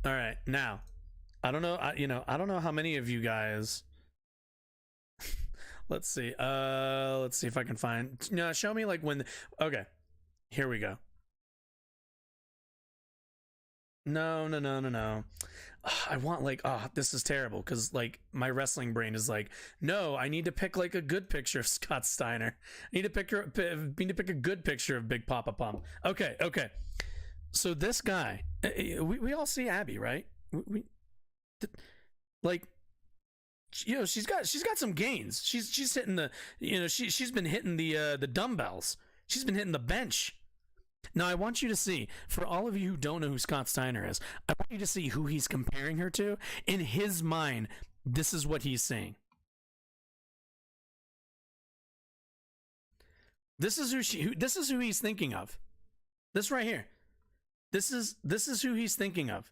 All right, now, I don't know. I don't know how many of you guys. Let's see. Let's see if I can find. No, show me like when. Okay, here we go. No. I want like, this is terrible, because like my wrestling brain is like, no, I need to pick like a good picture of Scott Steiner. I need to pick a good picture of Big Papa Pump. Okay. So this guy, we all see Abby, right? Like, she's got some gains. She's hitting the, she's been hitting the dumbbells. She's been hitting the bench. Now, I want you to see, for all of you who don't know who Scott Steiner is, I want you to see who he's comparing her to. In his mind, this is what he's saying. This is who he's thinking of. This right here. This is who he's thinking of.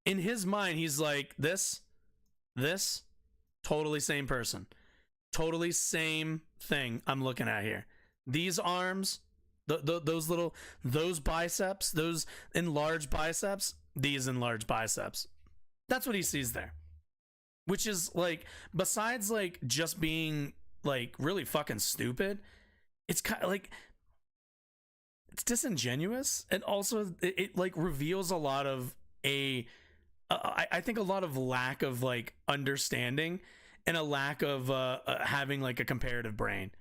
In his mind, he's like, this, totally same person. Totally same thing I'm looking at here. These arms, those biceps, those enlarged biceps, these enlarged biceps. That's what he sees there. Which is like, besides like just being like really fucking stupid, it's kind of like, it's disingenuous, and also it like reveals a lot of I think a lot of lack of like understanding and a lack of having like a comparative brain.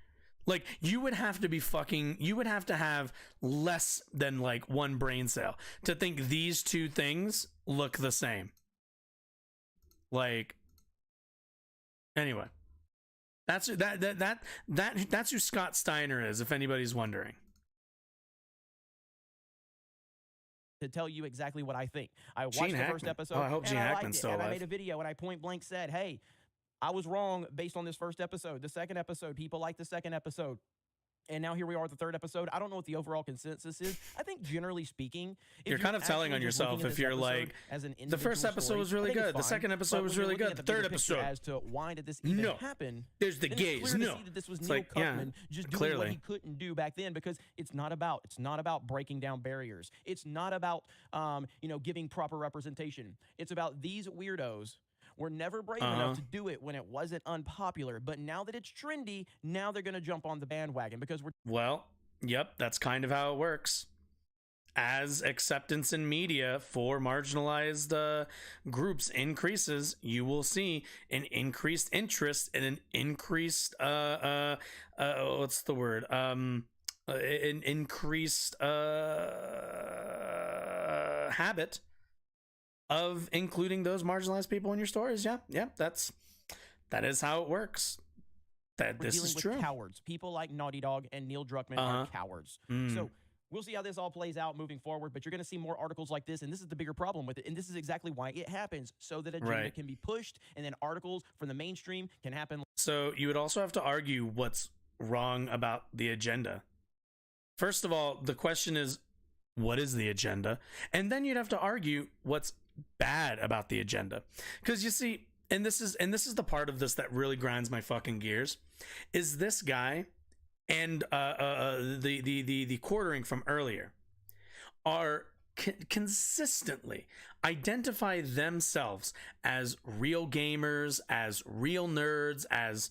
Like you would have to have less than like one brain cell to think these two things look the same. Like, anyway, that's who Scott Steiner is, if anybody's wondering. To tell you exactly what I think. I watched Gene the Hackman. first episode. Oh, I hope and Gene I liked Hackman's it, still and I alive. made a video and I point blank said, hey, I was wrong based on this first episode. The second episode, people like the second episode. And now here we are at the third episode. I don't know what the overall consensus is. I think generally speaking, if You're kind of telling actually on just looking yourself at if this you're episode like, as an the first individual episode story, was really I think it's good. The fine. second episode But was when you're really looking good. at The third bigger picture episode, as to why did this even happen? There's the then gays. It's clear No. to see that this was It's Neil like, yeah, Cuffman just doing clearly. what he couldn't do back then, because it's not about breaking down barriers. It's not about giving proper representation. It's about these weirdos were never brave enough to do it when it wasn't unpopular. But now that it's trendy, now they're going to jump on the bandwagon because we're... Well, yep, that's kind of how it works. As acceptance in media for marginalized groups increases, you will see an increased interest and an increased what's the word? An increased habit of including those marginalized people in your stories. Yeah, that is how it works. That We're this dealing is with true. cowards. People like Naughty Dog and Neil Druckmann are cowards. So we'll see how this all plays out moving forward, but you're going to see more articles like this, and this is the bigger problem with it, and this is exactly why it happens, so that agenda can be pushed, and then articles from the mainstream can happen. So you would also have to argue what's wrong about the agenda. First of all, the question is, what is the agenda? And then you'd have to argue what's bad about the agenda. Because you see, and this is the part of this that really grinds my fucking gears, is this guy and the quartering from earlier are consistently identify themselves as real gamers, as real nerds, as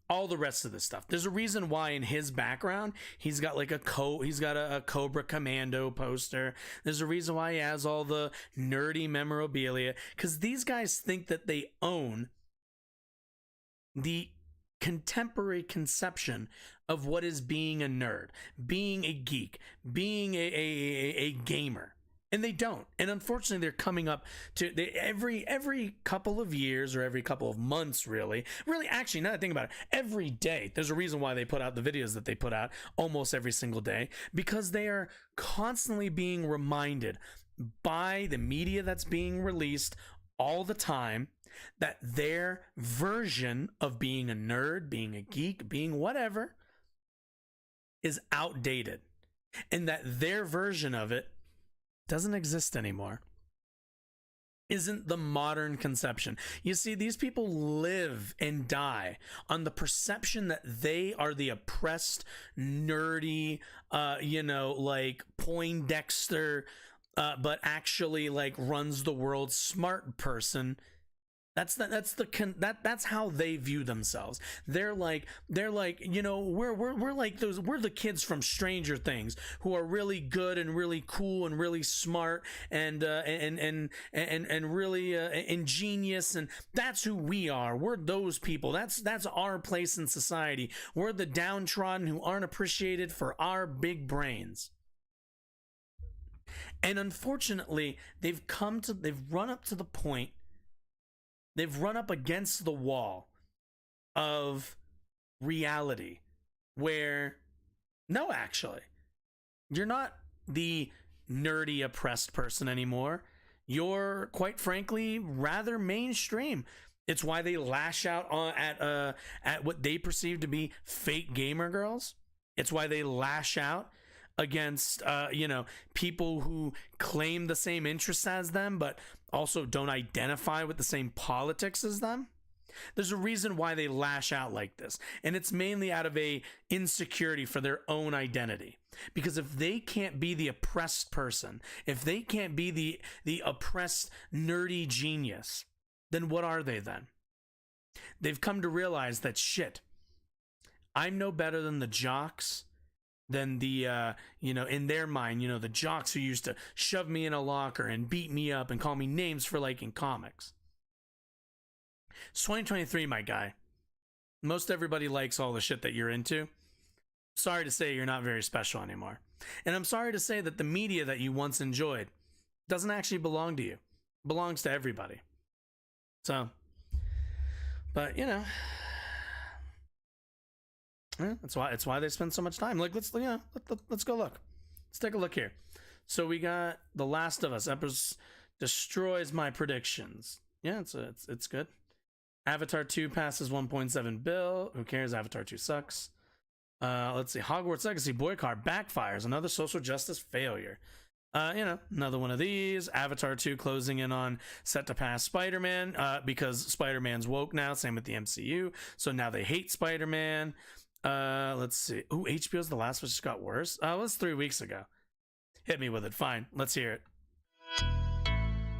all the rest of this stuff. There's a reason why in his background he's got like a Cobra Commando poster. There's a reason why he has all the nerdy memorabilia, because these guys think that they own the contemporary conception of what is being a nerd, being a geek, being a gamer. And they don't. And unfortunately, they're coming up to every couple of years or every couple of months, really, actually, now that I think about it, every day. There's a reason why they put out the videos that they put out almost every single day, because they are constantly being reminded by the media that's being released all the time that their version of being a nerd, being a geek, being whatever is outdated, and that their version of it doesn't exist anymore, isn't the modern conception. You see, these people live and die on the perception that they are the oppressed, nerdy, like Poindexter, but actually like runs the world smart person. That's how they view themselves. They're like, we're like we're the kids from Stranger Things who are really good and really cool and really smart and really ingenious, and that's who we are. We're those people. That's our place in society. We're the downtrodden who aren't appreciated for our big brains. And unfortunately, they've run up to the point. They've run up against the wall of reality where, no, actually, you're not the nerdy, oppressed person anymore. You're, quite frankly, rather mainstream. It's why they lash out at what they perceive to be fake gamer girls. It's why they lash out against people who claim the same interests as them but also don't identify with the same politics as them. There's a reason why they lash out like this, and it's mainly out of a insecurity for their own identity. Because if they can't be the oppressed person, if they can't be the oppressed nerdy genius, then what are they then? They've come to realize that shit, I'm no better than the jocks, than the in their mind, the jocks who used to shove me in a locker and beat me up and call me names for liking comics. It's 2023, my guy. Most everybody likes all the shit that you're into. Sorry to say you're not very special anymore. And I'm sorry to say that the media that you once enjoyed doesn't actually belong to you. It belongs to everybody. So, but that's why they spend so much time. Like, let's go look. Let's take a look here. So we got The Last of Us. Empress destroys my predictions. Yeah, it's good. Avatar 2 passes 1.7 bill. Who cares? Avatar 2 sucks. Let's see. Hogwarts Legacy boycott backfires. Another social justice failure. Another one of these. Avatar 2 closing in on set to pass Spider-Man because Spider-Man's woke now. Same with the MCU. So now they hate Spider-Man. Let's see. Ooh, HBO's The Last of Us just got worse. It was 3 weeks ago. Hit me with it. Fine. Let's hear it.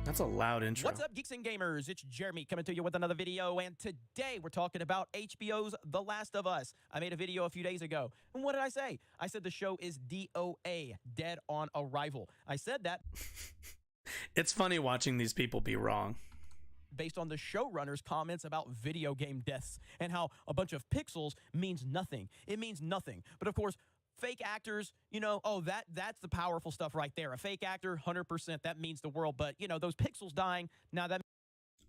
That's a loud intro. What's up, geeks and gamers? It's Jeremy coming to you with another video, and today we're talking about HBO's The Last of Us. I made a video a few days ago, and what did I say? I said the show is DOA, dead on arrival. I said that. It's funny watching these people be wrong. Based on the showrunner's comments about video game deaths and how a bunch of pixels means nothing. It means nothing. But of course, fake actors, that's the powerful stuff right there. A fake actor, 100%, that means the world. But, those pixels dying, now that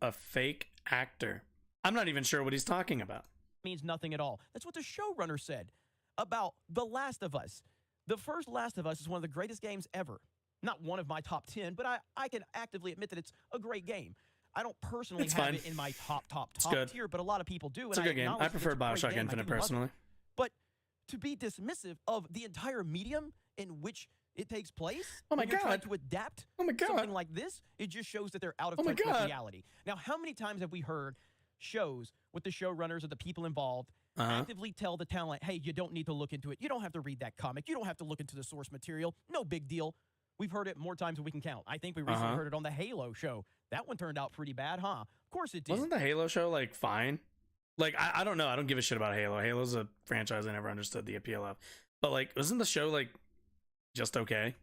a fake actor. I'm not even sure what he's talking about. Means nothing at all. That's what the showrunner said about The Last of Us. The first Last of Us is one of the greatest games ever. Not one of my top 10, but I can actively admit that it's a great game. I don't personally have it in my top tier, but a lot of people do. It's a good game. I prefer Bioshock Infinite personally. But to be dismissive of the entire medium in which it takes place, oh my when you're God, trying to adapt something like this, it just shows that they're out of touch with reality. Now, how many times have we heard shows with the showrunners or the people involved actively tell the talent, hey, you don't need to look into it. You don't have to read that comic. You don't have to look into the source material. No big deal. We've heard it more times than we can count. I think we recently heard it on the Halo show. That one turned out pretty bad, huh? Of course it did. Wasn't the Halo show, fine? I don't know. I don't give a shit about Halo. Halo's a franchise I never understood the appeal of. But, wasn't the show, just okay?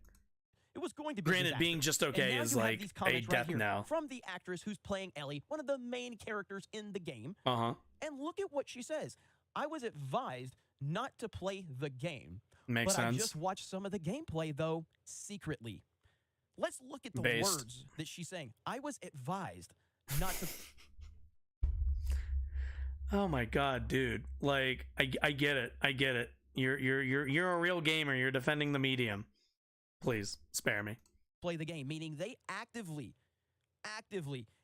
It was going to be Granted, being just okay is, a death knell. From the actress who's playing Ellie, one of the main characters in the game. And look at what she says. I was advised not to play the game. Makes sense. I just watched some of the gameplay, though, secretly. Let's look at the words that she's saying. I was advised not to. Oh my God, dude! I get it. I get it. You're a real gamer. You're defending the medium. Please spare me. Play the game, meaning they actively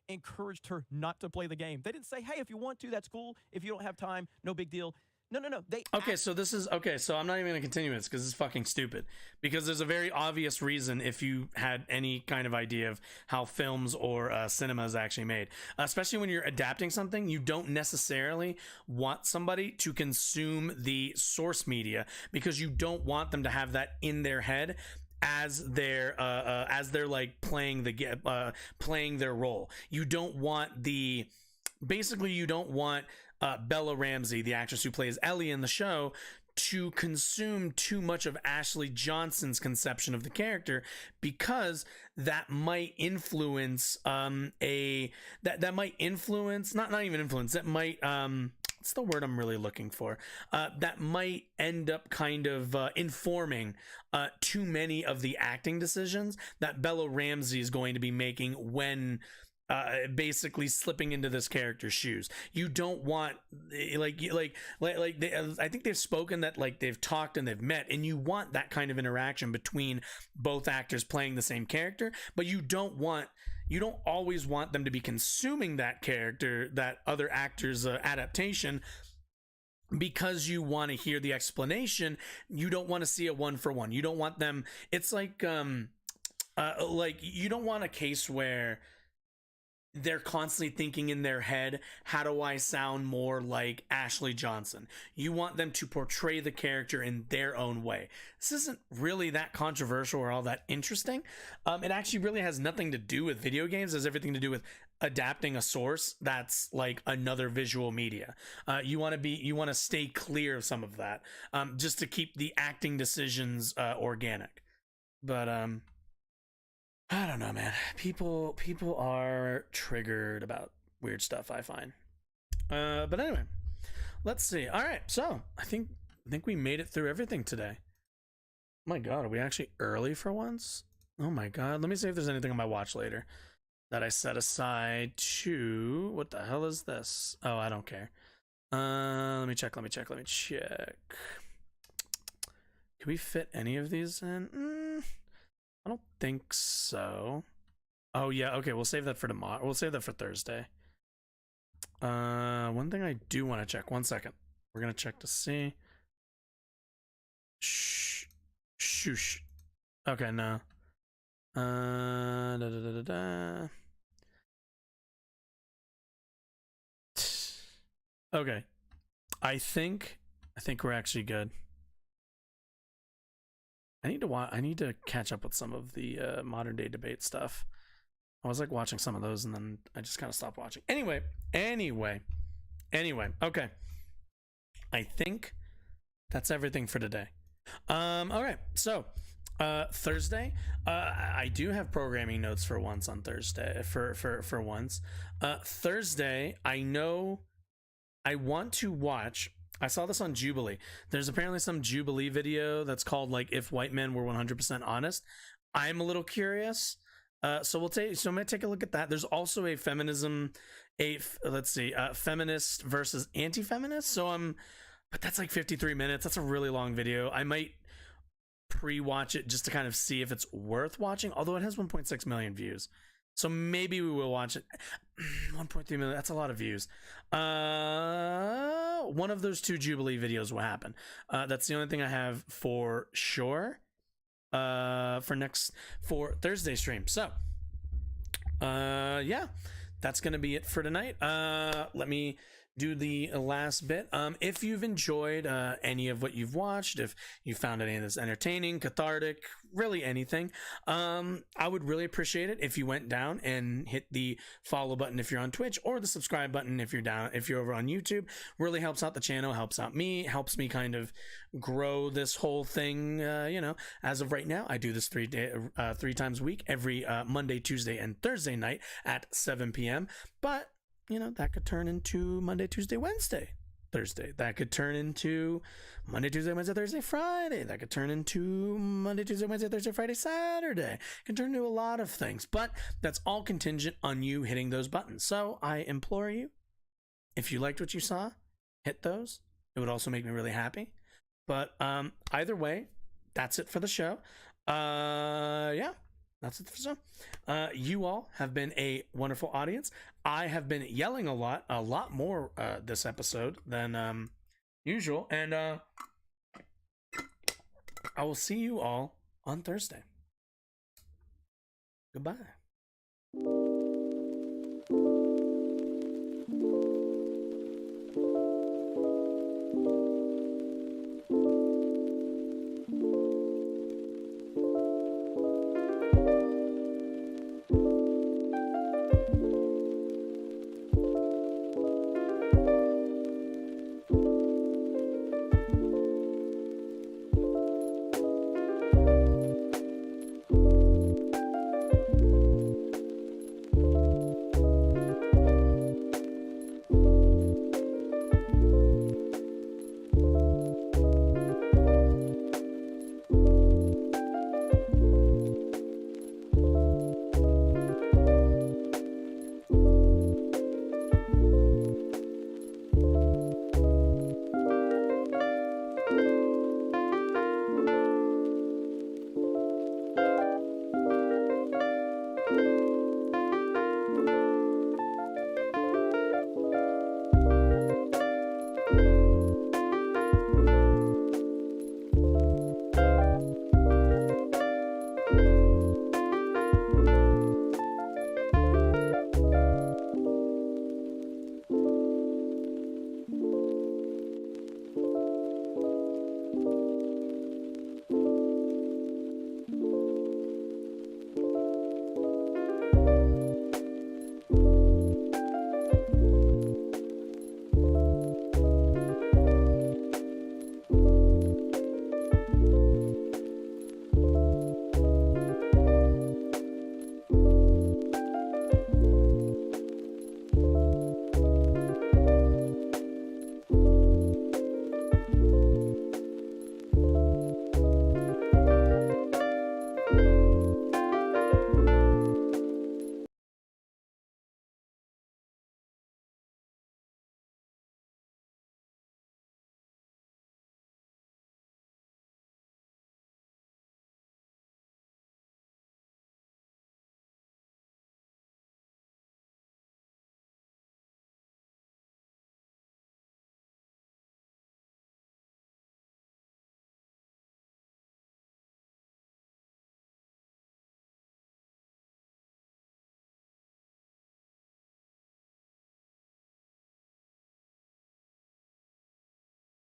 encouraged her not to play the game. They didn't say, "Hey, if you want to, that's cool. If you don't have time, no big deal." No. So I'm not even going to continue this because it's fucking stupid. Because there's a very obvious reason if you had any kind of idea of how films or cinema is actually made. Especially when you're adapting something, you don't necessarily want somebody to consume the source media because you don't want them to have that in their head as they're playing their role. You don't want Bella Ramsey, the actress who plays Ellie in the show, to consume too much of Ashley Johnson's conception of the character, because that might influence what's the word I'm really looking for? That might end up kind of informing too many of the acting decisions that Bella Ramsey is going to be making when basically slipping into this character's shoes. You don't want I think they've spoken that they've talked and they've met, and you want that kind of interaction between both actors playing the same character, but you don't always want them to be consuming that character, that other actor's adaptation, because you want to hear the explanation. You don't want to see a one for one. You don't want them. It's you don't want a case where they're constantly thinking in their head, how do I sound more like Ashley Johnson? You want them to portray the character in their own way. This isn't really that controversial or all that interesting. It actually really has nothing to do with video games. It has everything to do with adapting a source that's like another visual media. You want to stay clear of some of that, just to keep the acting decisions organic. But I don't know, man. People are triggered about weird stuff, I find. But anyway, let's see. All right, so I think we made it through everything today. Oh my God, are we actually early for once? Oh my God, let me see if there's anything on my watch later that I set aside to. What the hell is this? Oh, I don't care. Let me check. Can we fit any of these in? I don't think so. Oh yeah, okay, we'll save that for tomorrow. We'll save that for Thursday. One thing I do want to check. 1 second. We're gonna check to see. Shoosh. Okay, no. Okay. I think we're actually good. I need to catch up with some of the modern day debate stuff. I was like watching some of those and then I just kind of stopped watching. Anyway. Okay. I think that's everything for today. All right. So, Thursday, I do have programming notes for once on Thursday for once. Thursday, I know I want to watch. I saw this on Jubilee. There's apparently some Jubilee video that's called like "If White Men Were 100% Honest." I'm a little curious, so I'm gonna take a look at that. There's also a feminist versus anti-feminist. But that's like 53 minutes. That's a really long video. I might pre-watch it just to kind of see if it's worth watching. Although it has 1.6 million views. So maybe we will watch it. 1.3 million, that's a lot of views. One of those two Jubilee videos will happen. That's the only thing I have for sure for Thursday stream. So, yeah, that's going to be it for tonight. Let me do the last bit. If you've enjoyed any of what you've watched, if you found any of this entertaining, cathartic, really anything, I would really appreciate it if you went down and hit the follow button if you're on Twitch, or the subscribe button if you're over on YouTube. Really helps out the channel, helps out me, helps me kind of grow this whole thing. As of right now, I do this 3 times a week, every Monday, Tuesday, and Thursday night at 7 p.m. But that could turn into Monday, Tuesday, Wednesday, Thursday. That could turn into Monday, Tuesday, Wednesday, Thursday, Friday. That could turn into Monday, Tuesday, Wednesday, Thursday, Friday, Saturday. It can turn into a lot of things, but that's all contingent on you hitting those buttons. So I implore you, if you liked what you saw, hit those. It would also make me really happy. But either way, that's it for the show. Yeah. That's it for some. You all have been a wonderful audience. I have been yelling a lot more this episode than usual, and I will see you all on Thursday. Goodbye.